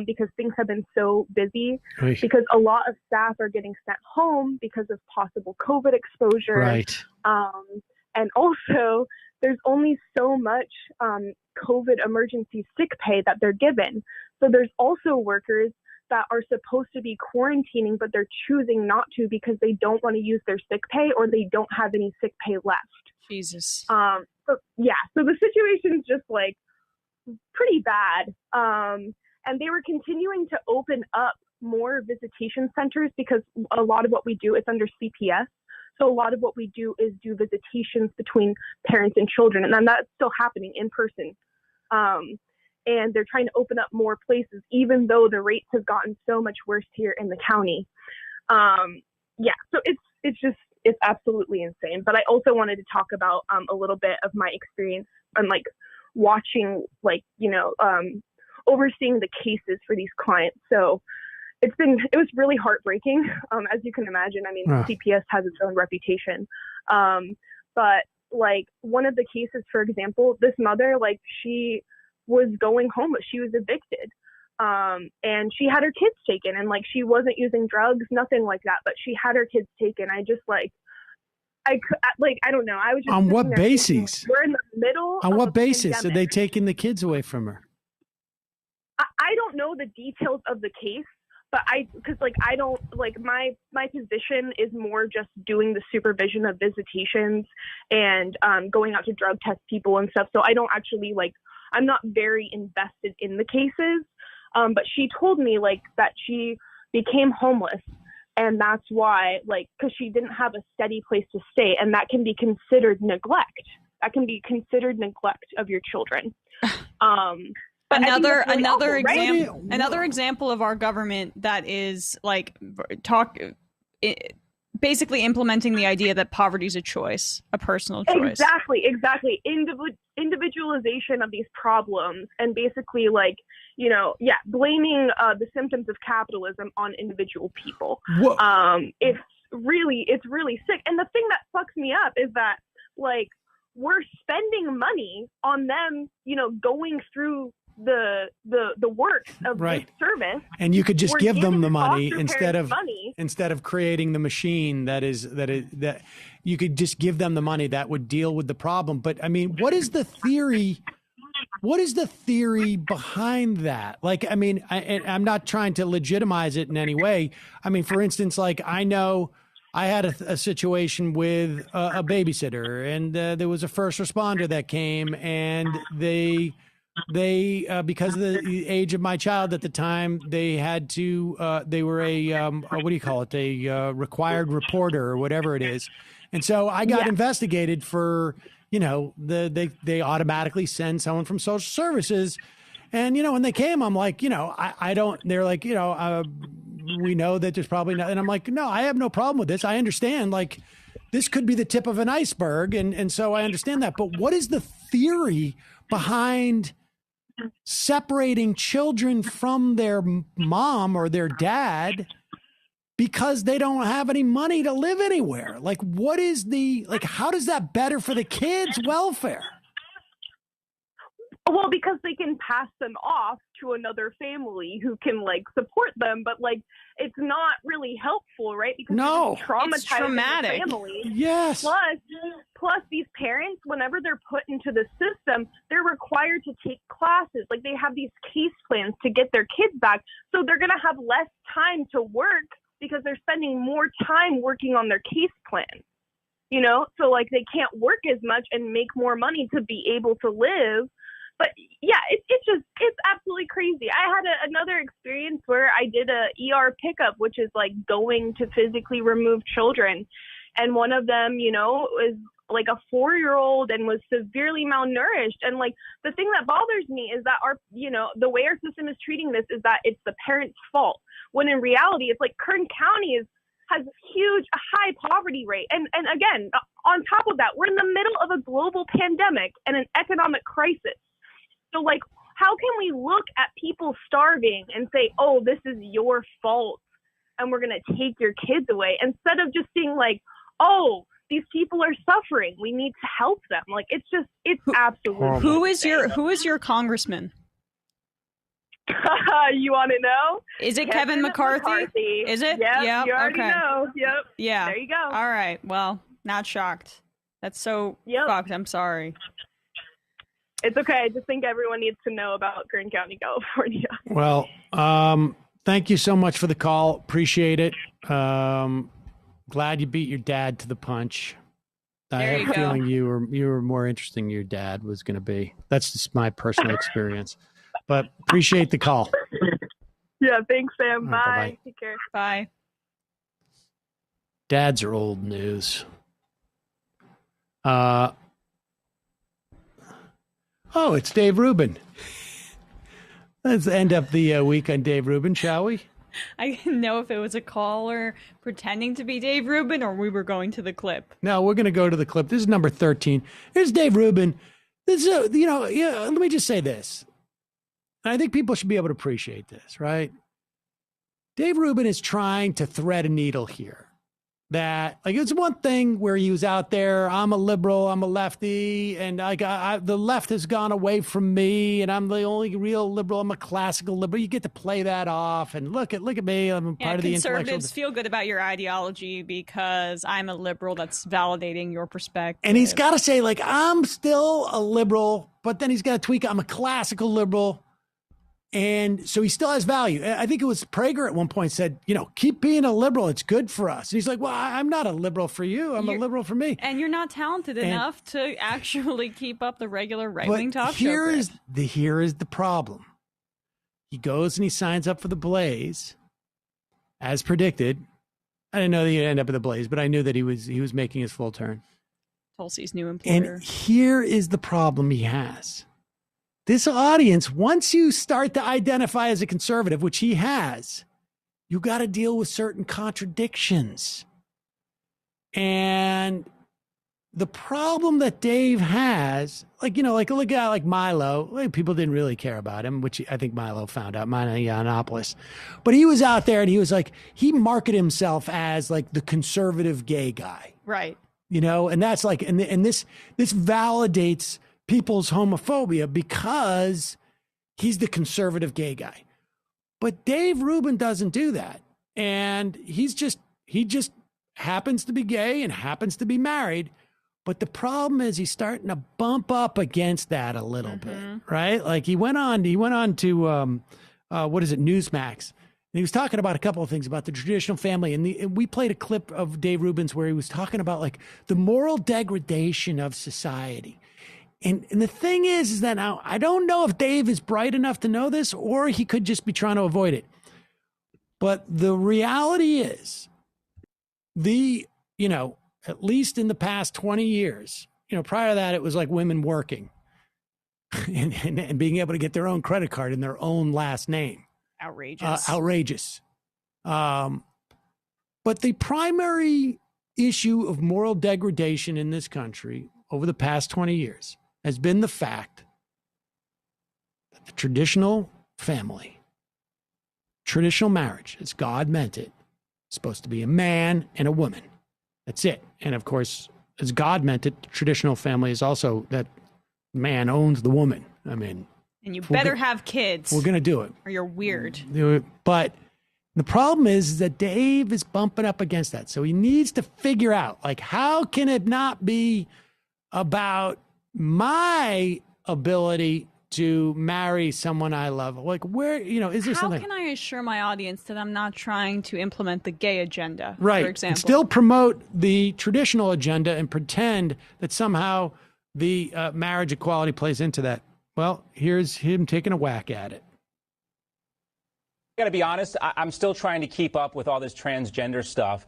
Because things have been so busy, right. Because a lot of staff are getting sent home because of possible COVID exposure. Right. And also, there's only so much COVID emergency sick pay that they're given. So there's also workers that are supposed to be quarantining, but they're choosing not to because they don't want to use their sick pay or they don't have any sick pay left. Jesus. So the situation is just pretty bad. And they were continuing to open up more visitation centers because a lot of what we do is under CPS. So a lot of what we do is do visitations between parents and children. And then that's still happening in person. And they're trying to open up more places, even though the rates have gotten so much worse here in the county. So it's absolutely insane. But I also wanted to talk about a little bit of my experience and watching, overseeing the cases for these clients. So it was really heartbreaking, as you can imagine. I mean, CPS has its own reputation. But one of the cases, for example, this mother, she was going homeless. She was evicted. And she had her kids taken, and she wasn't using drugs, nothing like that, but she had her kids taken. I just I don't know. I was just on what basis? We're in the middle. On what basis pandemic. are they taking the kids away from her? I don't know the details of the case, but my position is more just doing the supervision of visitations and going out to drug test people and stuff. So I don't actually I'm not very invested in the cases. But she told me that she became homeless, and that's why because she didn't have a steady place to stay, and that can be considered neglect. That can be considered neglect of your children. Another awful, example. right? Another example of our government that is basically implementing the idea that poverty is a choice, a personal choice. Exactly. Individualization of these problems, and basically blaming the symptoms of capitalism on individual people. It's really sick. And the thing that fucks me up is that we're spending money on them, going through the works of this service, and you could just We're give them giving the money money. instead of creating the machine that you could just give them the money that would deal with the problem. But I mean, what is the theory? What is the theory behind that? I'm not trying to legitimize it in any way. I mean, for instance, I know I had a situation with a babysitter, and there was a first responder that came, and they they because of the age of my child at the time, they had to they were a what do you call it, a required reporter or whatever it is, and so I got investigated for, you know, they automatically send someone from social services. And, you know, when they came, I'm like, you know, I don't, they're like, you know, we know that there's probably not. And I'm like, no, I have no problem with this. I understand, like, this could be the tip of an iceberg. And so I understand that. But what is the theory behind separating children from their mom or their dad because they don't have any money to live anywhere? Like, what is like, how does that better for the kids' welfare? Well, because they can pass them off to another family who can, like, support them, but, like, it's not really helpful, right? Because no, it's traumatic. The family. Yes. Plus, these parents, whenever they're put into the system, they're required to take classes. Like, they have these case plans to get their kids back, so they're going to have less time to work because they're spending more time working on their case plan. You know, so, like, they can't work as much and make more money to be able to live. But yeah, it's absolutely crazy. I had another experience where I did a ER pickup, which is like going to physically remove children. And one of them, you know, is like a 4-year-old and was severely malnourished. And like, the thing that bothers me is that the way our system is treating this is that it's the parent's fault. When in reality, it's like Kern County has a high poverty rate. And again, on top of that, we're in the middle of a global pandemic and an economic crisis. So, like, how can we look at people starving and say, oh, this is your fault and we're going to take your kids away, instead of just being like, oh, these people are suffering, we need to help them? Like, it's absolutely Who is your congressman? You want to know? Is it Kevin McCarthy? Is it? Yep, yeah. You already okay. know. Yep. Yeah. There you go. All right. Well, not shocked. That's so fucked. I'm sorry. It's okay. I just think everyone needs to know about Kern County, California. Well, thank you so much for the call. Appreciate it. Glad you beat your dad to the punch. I have a feeling you were more interesting than your dad was going to be. That's just my personal experience. But appreciate the call. Yeah, thanks, Sam. Right, bye. bye-bye. Take care. Bye. Dads are old news. Oh, it's Dave Rubin. Let's end up the week on Dave Rubin, shall we? I didn't know if it was a caller pretending to be Dave Rubin or we were going to the clip. No, we're going to go to the clip. This is number 13. Here's Dave Rubin. This is, let me just say this. I think people should be able to appreciate this, right? Dave Rubin is trying to thread a needle here. That, like, it's one thing where he was out there, I'm a liberal, I'm a lefty, and the left has gone away from me, and I'm the only real liberal, I'm a classical liberal. You get to play that off, and look at me, I'm part of the intellectual. Conservatives feel good about your ideology because I'm a liberal. That's validating your perspective. And he's got to say, like, I'm still a liberal, but then he's got to tweak, I'm a classical liberal. And so he still has value. I think it was Prager at one point said, keep being a liberal. It's good for us. And he's like, well, I'm not a liberal for you. I'm a liberal for me. And you're not talented enough to actually keep up the regular right-wing talk show. Here is the problem. He goes and he signs up for the Blaze, as predicted. I didn't know that he'd end up at the Blaze, but I knew that he was making his full turn. Tulsi's new employer. And here is the problem he has. This audience, once you start to identify as a conservative, which he has, you got to deal with certain contradictions. And the problem that Dave has, like a guy like Milo, people didn't really care about him, which I think Milo found out, Milo Yiannopoulos. But he was out there and he was like, he marketed himself as like the conservative gay guy. Right. And that's like, and this validates people's homophobia because he's the conservative gay guy. But Dave Rubin doesn't do that. And he just happens to be gay and happens to be married. But the problem is he's starting to bump up against that a little bit, right? Like he went on to, Newsmax. And he was talking about a couple of things about the traditional family. And we played a clip of Dave Rubin's where he was talking about like the moral degradation of society. And the thing is that now I don't know if Dave is bright enough to know this, or he could just be trying to avoid it. But the reality is at least in the past 20 years, prior to that, it was like women working and being able to get their own credit card in their own last name. Outrageous. But the primary issue of moral degradation in this country over the past 20 years has been the fact that the traditional family, traditional marriage, as God meant it, is supposed to be a man and a woman. That's it. And of course, as God meant it, the traditional family is also that man owns the woman. I mean, and you better have kids. We're going to do it. Or you're weird. But the problem is that Dave is bumping up against that. So he needs to figure out, how can it not be about my ability to marry someone I love? Where, is there something? How can I assure my audience that I'm not trying to implement the gay agenda, right, for example? And still promote the traditional agenda and pretend that somehow the marriage equality plays into that. Well, here's him taking a whack at it. I got to be honest, I'm still trying to keep up with all this transgender stuff.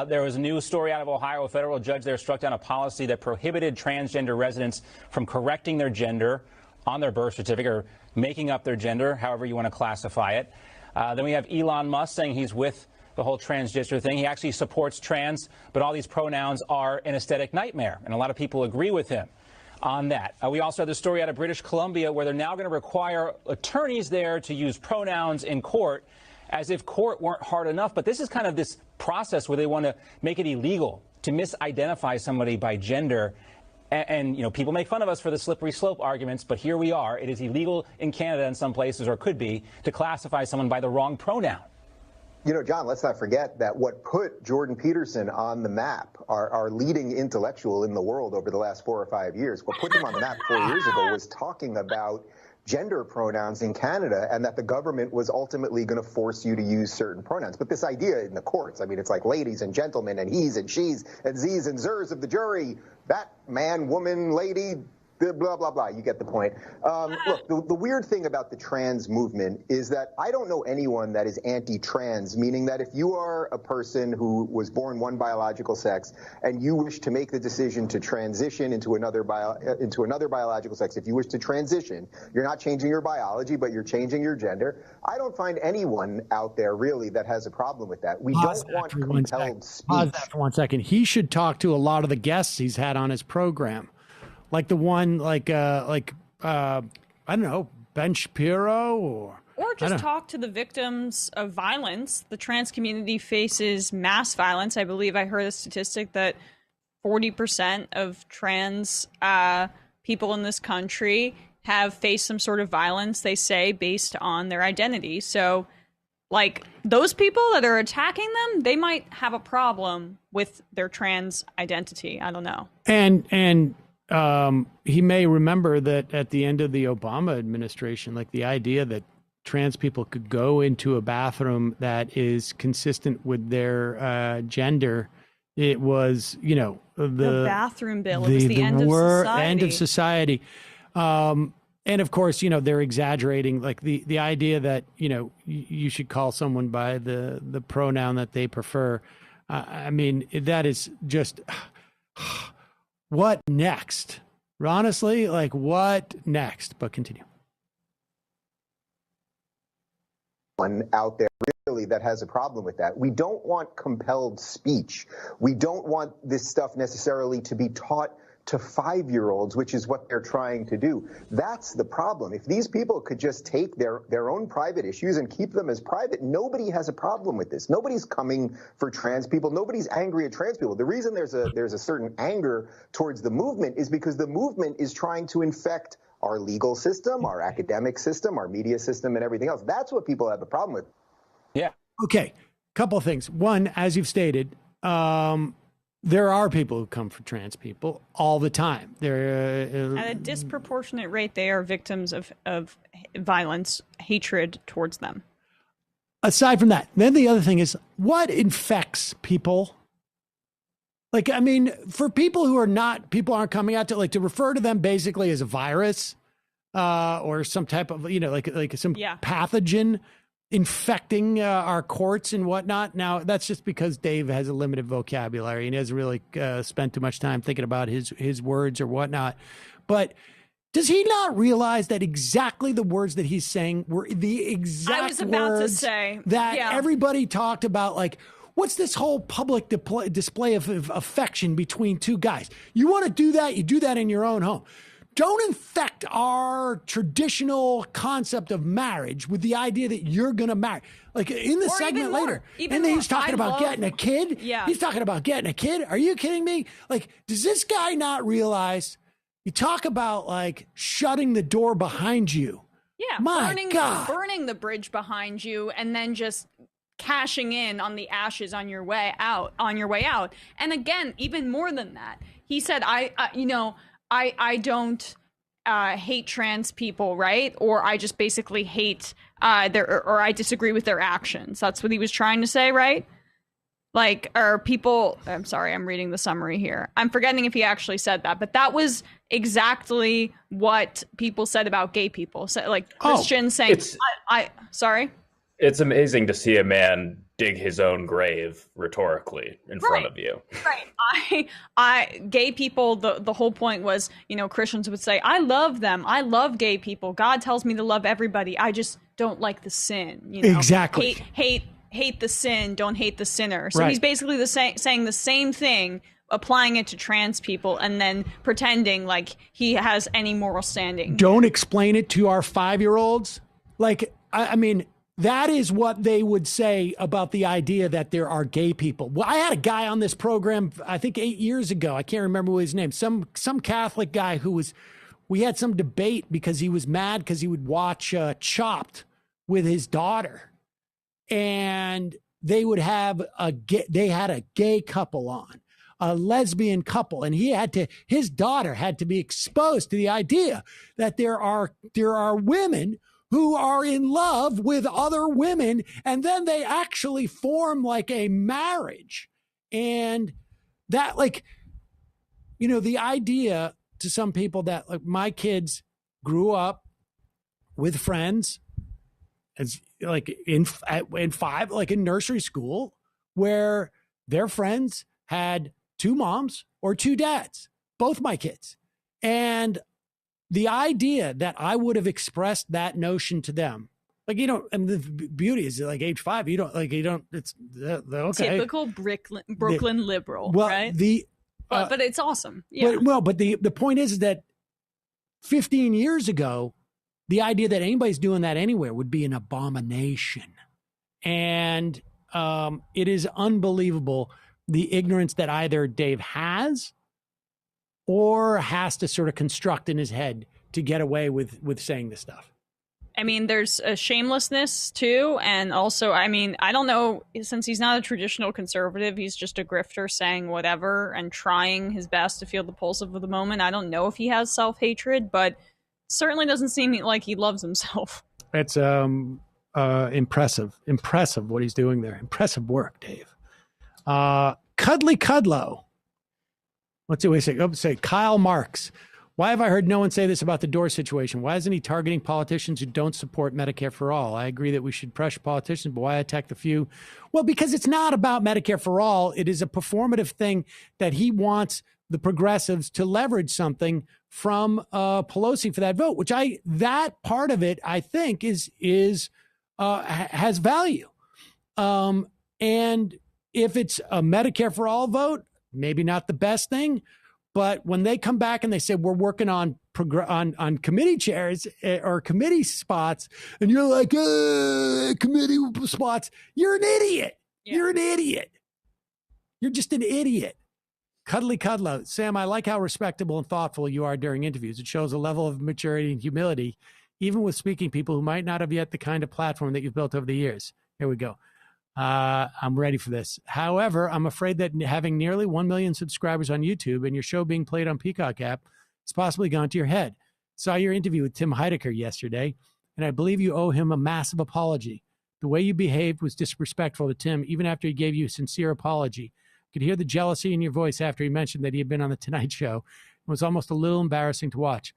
There was a news story out of Ohio. A federal judge there struck down a policy that prohibited transgender residents from correcting their gender on their birth certificate or making up their gender, however you want to classify it. Then we have Elon Musk saying he's with the whole transgender thing. He actually supports trans, but all these pronouns are an aesthetic nightmare, and a lot of people agree with him on that. We also have the story out of British Columbia where they're now going to require attorneys there to use pronouns in court, as if court weren't hard enough. But this is kind of this process where they want to make it illegal to misidentify somebody by gender. And people make fun of us for the slippery slope arguments, but here we are. It is illegal in Canada in some places, or could be, to classify someone by the wrong pronoun. John, let's not forget that what put Jordan Peterson on the map, our leading intellectual in the world over the last 4 or 5 years, what put him on the map 4 years ago was talking about gender pronouns in Canada, and that the government was ultimately going to force you to use certain pronouns. But this idea in the courts, it's like ladies and gentlemen and he's and she's and z's and zers of the jury, that man, woman, lady, blah, blah, blah. You get the point. Look, the weird thing about the trans movement is that I don't know anyone that is anti-trans, meaning that if you are a person who was born one biological sex and you wish to make the decision to transition into another biological sex, if you wish to transition, you're not changing your biology, but you're changing your gender. I don't find anyone out there really that has a problem with that. We don't want compelled speech. Pause that for 1 second. He should talk to a lot of the guests he's had on his program. Like the one, I don't know, Ben Shapiro or just talk to the victims of violence. The trans community faces mass violence. I believe I heard a statistic that 40% of trans people in this country have faced some sort of violence, they say, based on their identity. So, those people that are attacking them, they might have a problem with their trans identity. I don't know. And he may remember that at the end of the Obama administration, the idea that trans people could go into a bathroom that is consistent with their gender, it was, the bathroom bill. It was the end of society. End of society. And of course, they're exaggerating, the idea that, you should call someone by the pronoun that they prefer. That is just... What next? Honestly, what next? But continue. One out there really that has a problem with that. We don't want compelled speech. We don't want this stuff necessarily to be taught to 5-year-olds, which is what they're trying to do. That's the problem. If these people could just take their own private issues and keep them as private, nobody has a problem with this. Nobody's coming for trans people. Nobody's angry at trans people. The reason there's a certain anger towards the movement is because the movement is trying to infect our legal system, our academic system, our media system, and everything else. That's what people have a problem with. Yeah. Okay. Couple of things. One, as you've stated, there are people who come for trans people all the time. They're at a disproportionate rate. They are victims of violence, hatred towards them. Aside from that, then the other thing is what infects people Like, I mean, for people who are not, people aren't coming out to, like, to refer to them basically as a virus or some type of, like some pathogen infecting our courts and whatnot. Now, that's just because Dave has a limited vocabulary and he hasn't really spent too much time thinking about his words or whatnot. But does he not realize that exactly the words that he's saying were the exact I was about words to say that everybody talked about? Like, what's this whole public display of affection between two guys? You want to do that? You do that in your own home. Don't infect our traditional concept of marriage with the idea that you're going to marry. Like in the segment later, and then he's talking about getting a kid. Yeah. He's talking about getting a kid. Are you kidding me? Like, does this guy not realize? You talk about like shutting the door behind you. Yeah, My God. burning the bridge behind you, and then just cashing in on the ashes on your way out. And again, even more than that, he said, I don't hate trans people, right? Or I just basically hate or I disagree with their actions. That's what he was trying to say, right? Like, are people, I'm sorry, I'm reading the summary here. I'm forgetting if he actually said that, but that was exactly what people said about gay people. So, like Christians saying, sorry? It's amazing to see a man dig his own grave rhetorically in front of you. Right. Gay people, the whole point was, Christians would say, I love them. I love gay people. God tells me to love everybody. I just don't like the sin. Exactly. Hate the sin, don't hate the sinner. So he's basically saying the same thing, applying it to trans people, and then pretending like he has any moral standing. Don't explain it to our 5-year-olds. Like, I mean, that is what they would say about the idea that there are gay people. Well, I had a guy on this program, I think 8 years ago. I can't remember his name. Some Catholic guy we had some debate because he was mad because he would watch Chopped with his daughter. And they had a gay couple on, a lesbian couple, and his daughter had to be exposed to the idea that there are women who are in love with other women, and then they actually form like a marriage. And that, like, the idea to some people that, like, my kids grew up with friends as like in nursery school where their friends had 2 moms or 2 dads, both my kids. And the idea that I would have expressed that notion to them, like, and the beauty is like age 5, it's okay. Typical Brooklyn liberal, right? But it's awesome. Yeah. But the point is that 15 years ago, the idea that anybody's doing that anywhere would be an abomination. And it is unbelievable, the ignorance that either Dave has or has to sort of construct in his head to get away with saying this stuff. I mean, there's a shamelessness too. And also, I mean, I don't know, since he's not a traditional conservative, he's just a grifter saying whatever and trying his best to feel the pulse of the moment. I don't know if he has self-hatred, but certainly doesn't seem like he loves himself. It's impressive what he's doing there. Impressive work, Dave. Cuddly Cudlow. Let's see what he say. Kyle Marks. Why have I heard no one say this about the door situation? Why isn't he targeting politicians who don't support Medicare for all? I agree that we should pressure politicians, but why attack the few? Well, because it's not about Medicare for all. It is a performative thing that he wants the progressives to leverage something from Pelosi for that vote, that part of it, I think, has value. And if it's a Medicare for all vote, maybe not the best thing. But when they come back and they say, we're working on committee chairs or committee spots, and you're like, committee spots, you're an idiot. Yeah. You're an idiot. You're just an idiot. Cuddly Cudlow. Sam, I like how respectable and thoughtful you are during interviews. It shows a level of maturity and humility, even with speaking people who might not have yet the kind of platform that you've built over the years. Here we go. I'm ready for this. However, I'm afraid that having nearly 1 million subscribers on YouTube and your show being played on Peacock app has possibly gone to your head. Saw your interview with Tim Heidecker yesterday, and I believe you owe him a massive apology. The way you behaved was disrespectful to Tim, even after he gave you a sincere apology. Could hear the jealousy in your voice after he mentioned that he had been on the Tonight Show. It was almost a little embarrassing to watch.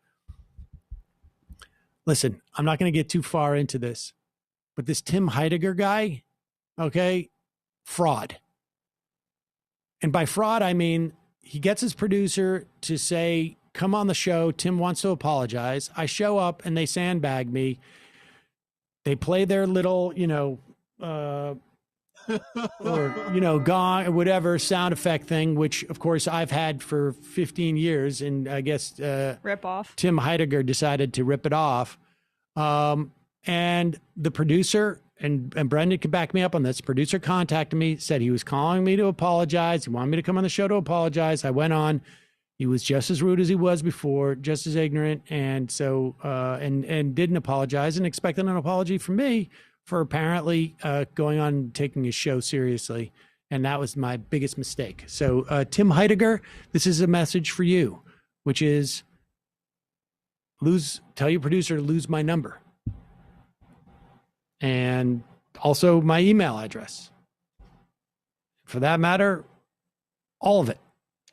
Listen, I'm not going to get too far into this, but this Tim Heidegger guy, okay, fraud. And by fraud, I mean he gets his producer to say, come on the show. Tim wants to apologize. I show up and they sandbag me. They play their little, gong or whatever sound effect thing, which of course I've had for 15 years. And I guess rip off. Tim Heidegger decided to rip it off. And the producer, and Brendan can back me up on this, producer contacted me, said he was calling me to apologize. He wanted me to come on the show to apologize. I went on. He was just as rude as he was before, just as ignorant. And so, and didn't apologize and expected an apology from me for apparently going on and taking his show seriously. And that was my biggest mistake. So, Tim Heidegger, this is a message for you, which is tell your producer to lose my number. And also my email address. For that matter, all of it.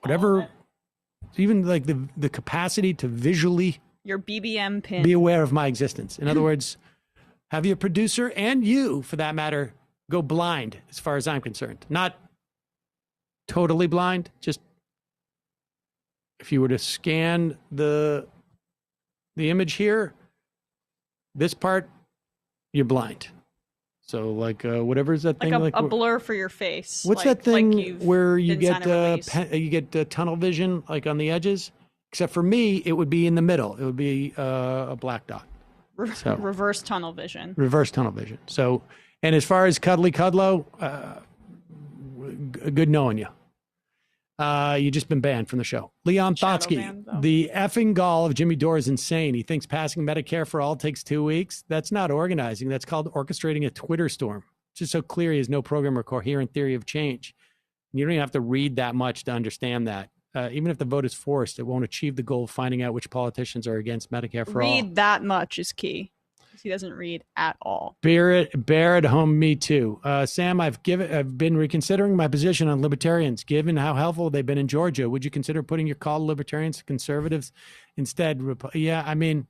Whatever, even like the capacity to visually your BBM pin. Be aware of my existence. In other words, have your producer and you, for that matter, go blind as far as I'm concerned. Not totally blind, just if you were to scan the image here, this part, you're blind. So like whatever is that thing? Like a blur for your face. What's that thing where you get tunnel vision like on the edges? Except for me, it would be in the middle. It would be a black dot. So, reverse tunnel vision. Reverse tunnel vision. So, and as far as Cuddly Cudlow, good knowing you. You just been banned from the show. Leon Thotsky, the effing gall of Jimmy Dore is insane. He thinks passing Medicare for all takes 2 weeks. That's not organizing. That's called orchestrating a Twitter storm. It's just so clear he has no program or coherent theory of change. You don't even have to read that much to understand that. Even if the vote is forced, it won't achieve the goal of finding out which politicians are against Medicare for all. Read that much is key. He doesn't read at all. Bear at home, me too. Sam, I've been reconsidering my position on libertarians. Given how helpful they've been in Georgia, would you consider putting your call to libertarians to conservatives instead? Yeah, I mean,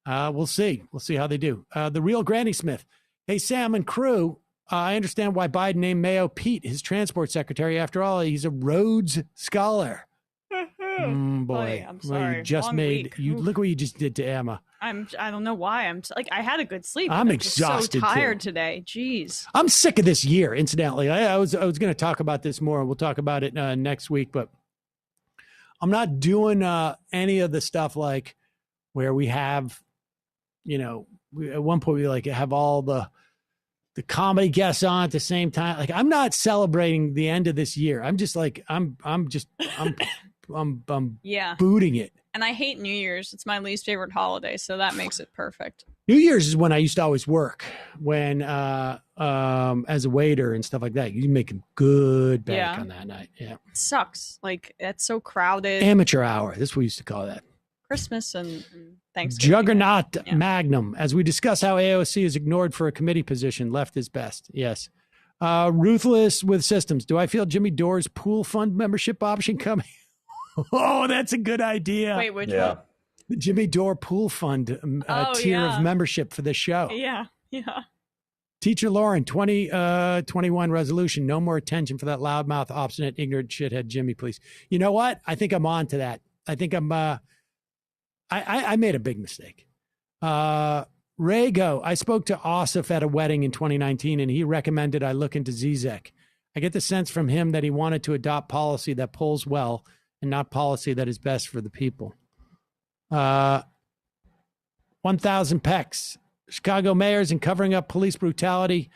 we'll see. We'll see how they do. The real Granny Smith. Hey, Sam and crew, I understand why Biden named Mayo Pete his transport secretary. After all, he's a Rhodes Scholar. Boy, I'm sorry. You just look what you just did to Emma. I don't know why. I had a good sleep. I'm exhausted. So tired too. Today. Jeez. I'm sick of this year. Incidentally, I was going to talk about this more. We'll talk about it next week. But I'm not doing any of the stuff like where we have, at one point we have all the comedy guests on at the same time. Like I'm not celebrating the end of this year. I'm just like I'm yeah. booting it. And I hate New Year's. It's my least favorite holiday, so that makes it perfect. New Year's is when I used to always work, when as a waiter and stuff like that. You make a good bank on that night. Yeah. It sucks. Like it's so crowded. Amateur hour. That's what we used to call that. Christmas and Thanksgiving. Juggernaut Magnum. As we discuss how AOC is ignored for a committee position, left is best. Yes. Ruthless with systems. Do I feel Jimmy Dore's pool fund membership option coming? Oh, that's a good idea. Wait, which one? The Jimmy Dore Pool Fund tier of membership for this show. Yeah. Teacher Lauren, 2021 resolution. No more attention for that loudmouth, obstinate, ignorant shithead Jimmy, please. You know what? I think I'm on to that. I think I'm I made a big mistake. Rago, I spoke to Ossoff at a wedding in 2019, and he recommended I look into Zizek. I get the sense from him that he wanted to adopt policy that polls well and not policy that is best for the people. 1,000 pecs. Chicago mayors and covering up police brutality.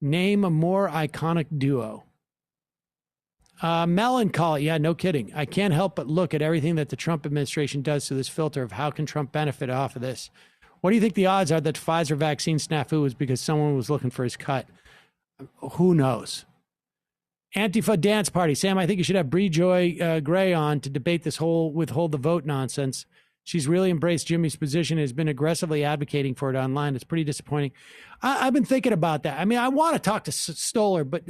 Name a more iconic duo. Melancholy. Yeah, no kidding. I can't help but look at everything that the Trump administration does through this filter of how can Trump benefit off of this. What do you think the odds are that Pfizer vaccine snafu was because someone was looking for his cut? Who knows? Antifa dance party. Sam, I think you should have Bree Joy Gray on to debate this whole withhold the vote nonsense. She's really embraced Jimmy's position and has been aggressively advocating for it online. It's pretty disappointing. I've been thinking about that. I mean, I want to talk to Stoller, but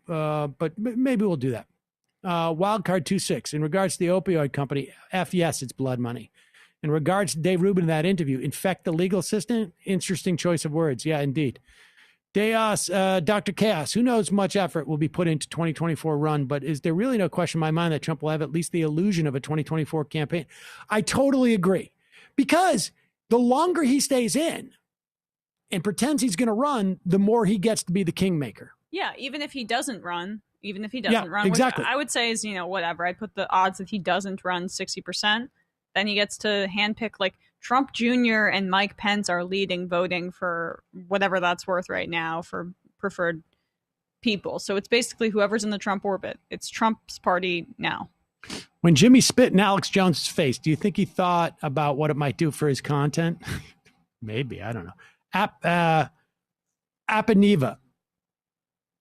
but maybe we'll do that. Wildcard 26. In regards to the opioid company, yes, it's blood money. In regards to Dave Rubin in that interview, infect the legal system. Interesting choice of words. Yeah, indeed. Deos, Dr. Chaos, who knows much effort will be put into 2024 run, but is there really no question in my mind that Trump will have at least the illusion of a 2024 campaign? I totally agree. Because the longer he stays in and pretends he's going to run, the more he gets to be the kingmaker. Yeah, even if he doesn't run, run, exactly. Which I would say is, whatever. I'd put the odds that he doesn't run 60%. Then he gets to handpick, like, Trump Jr. and Mike Pence are leading voting for whatever that's worth right now for preferred people. So it's basically whoever's in the Trump orbit. It's Trump's party now. When Jimmy spit in Alex Jones' face, do you think he thought about what it might do for his content? Maybe. I don't know. Apaniva.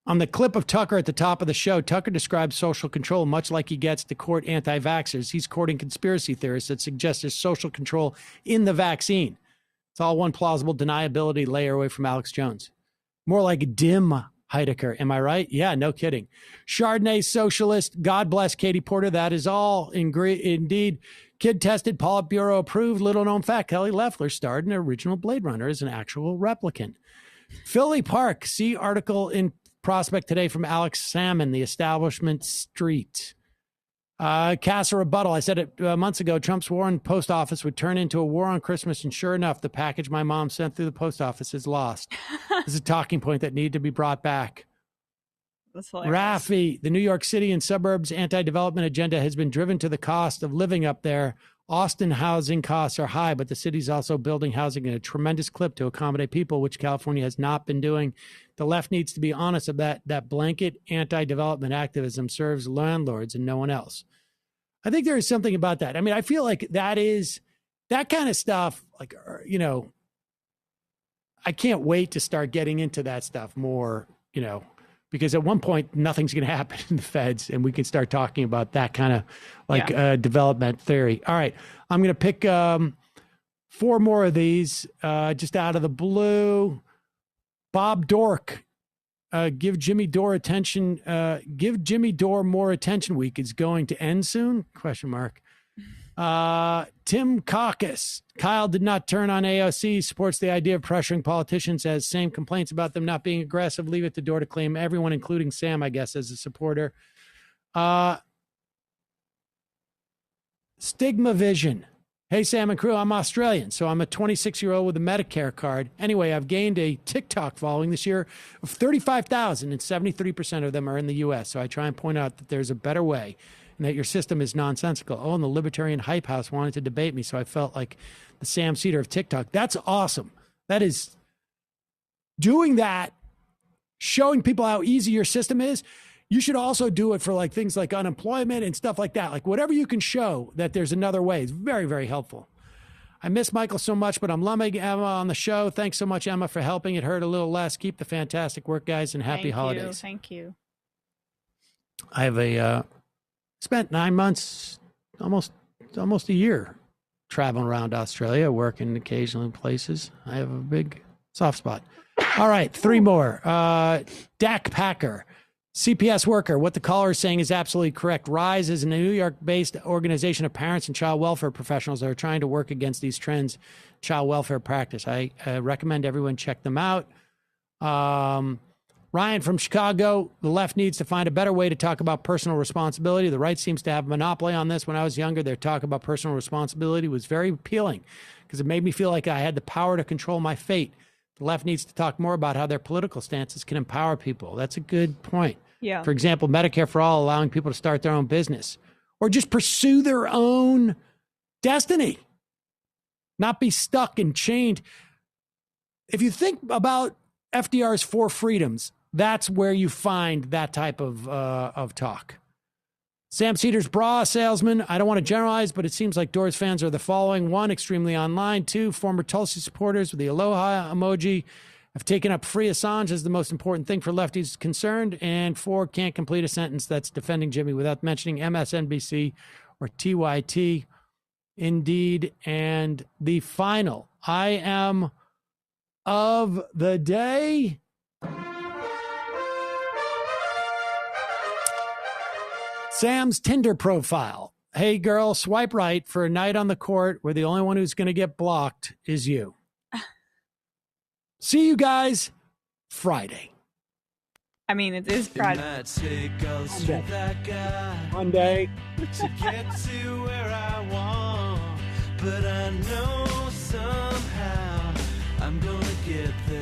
On the clip of Tucker at the top of the show, Tucker describes social control much like he gets to court anti-vaxxers. He's courting conspiracy theorists that suggest there's social control in the vaccine. It's all one plausible deniability layer away from Alex Jones. More like dim Heidecker. Am I right? Yeah, no kidding. Chardonnay socialist. God bless Katie Porter. That is all indeed. Kid tested, Politburo approved. Little known fact, Kelly Loeffler starred in the original Blade Runner as an actual replicant. Philly Park. See article in Prospect today from Alex Salmon, The Establishment Street. Casa rebuttal. I said it months ago. Trump's war on post office would turn into a war on Christmas, and sure enough, the package my mom sent through the post office is lost. This is a talking point that needed to be brought back. Rafi, the New York City and suburbs anti-development agenda has been driven to the cost of living up there. Austin housing costs are high, but the city's also building housing at a tremendous clip to accommodate people, which California has not been doing. The left needs to be honest about that blanket anti-development activism serves landlords and no one else. I think there is something about that. I mean, I feel like that kind of stuff, like, I can't wait to start getting into that stuff more, because at one point nothing's going to happen in the feds and we can start talking about that kind of development theory. All right. I'm going to pick 4 more of these just out of the blue. Bob Dork, give Jimmy Dore attention. Give Jimmy Dore more attention week is going to end soon? ? Tim Caucus. Kyle did not turn on AOC, supports the idea of pressuring politicians, has same complaints about them not being aggressive. Leave it to Dore to claim everyone, including Sam, I guess, as a supporter. Stigma Vision. Hey, Sam and crew, I'm Australian, so I'm a 26-year-old with a Medicare card. Anyway, I've gained a TikTok following this year of 35,000, and 73% of them are in the U.S., so I try and point out that there's a better way and that your system is nonsensical. Oh, and the Libertarian Hype House wanted to debate me, so I felt like the Sam Seder of TikTok. That's awesome. That is doing that, showing people how easy your system is. You should also do it for like things like unemployment and stuff like that. Like whatever you can show that there's another way is very, very helpful. I miss Michael so much, but I'm loving Emma on the show. Thanks so much, Emma, for helping it hurt a little less. Keep the fantastic work, guys, and happy holidays. Thank you. I have spent 9 months, almost a year, traveling around Australia, working occasionally in places. I have a big soft spot. All right, 3 more. Dak Packer, CPS worker. What the caller is saying is absolutely correct. RISE is a New York-based organization of parents and child welfare professionals that are trying to work against these trends, child welfare practice. I recommend everyone check them out. Ryan from Chicago, the left needs to find a better way to talk about personal responsibility. The right seems to have a monopoly on this. When I was younger, their talk about personal responsibility was very appealing because it made me feel like I had the power to control my fate. The left needs to talk more about how their political stances can empower people. That's a good point. Yeah. For example, Medicare for All, allowing people to start their own business or just pursue their own destiny, not be stuck and chained. If you think about FDR's 4 freedoms, that's where you find that type of talk. Sam Seder's bra salesman. I don't want to generalize, but it seems like Doors fans are the following. 1, extremely online. 2, former Tulsi supporters with the aloha emoji have taken up free Assange as the most important thing for lefties concerned. And 4, can't complete a sentence that's defending Jimmy without mentioning MSNBC or TYT. Indeed. And the final, I am of the day. Sam's Tinder profile. Hey, girl, swipe right for a night on the court where the only one who's going to get blocked is you. See you guys Friday. I mean, it is Friday. Monday. To get to where I want, but I know somehow I'm gonna get there.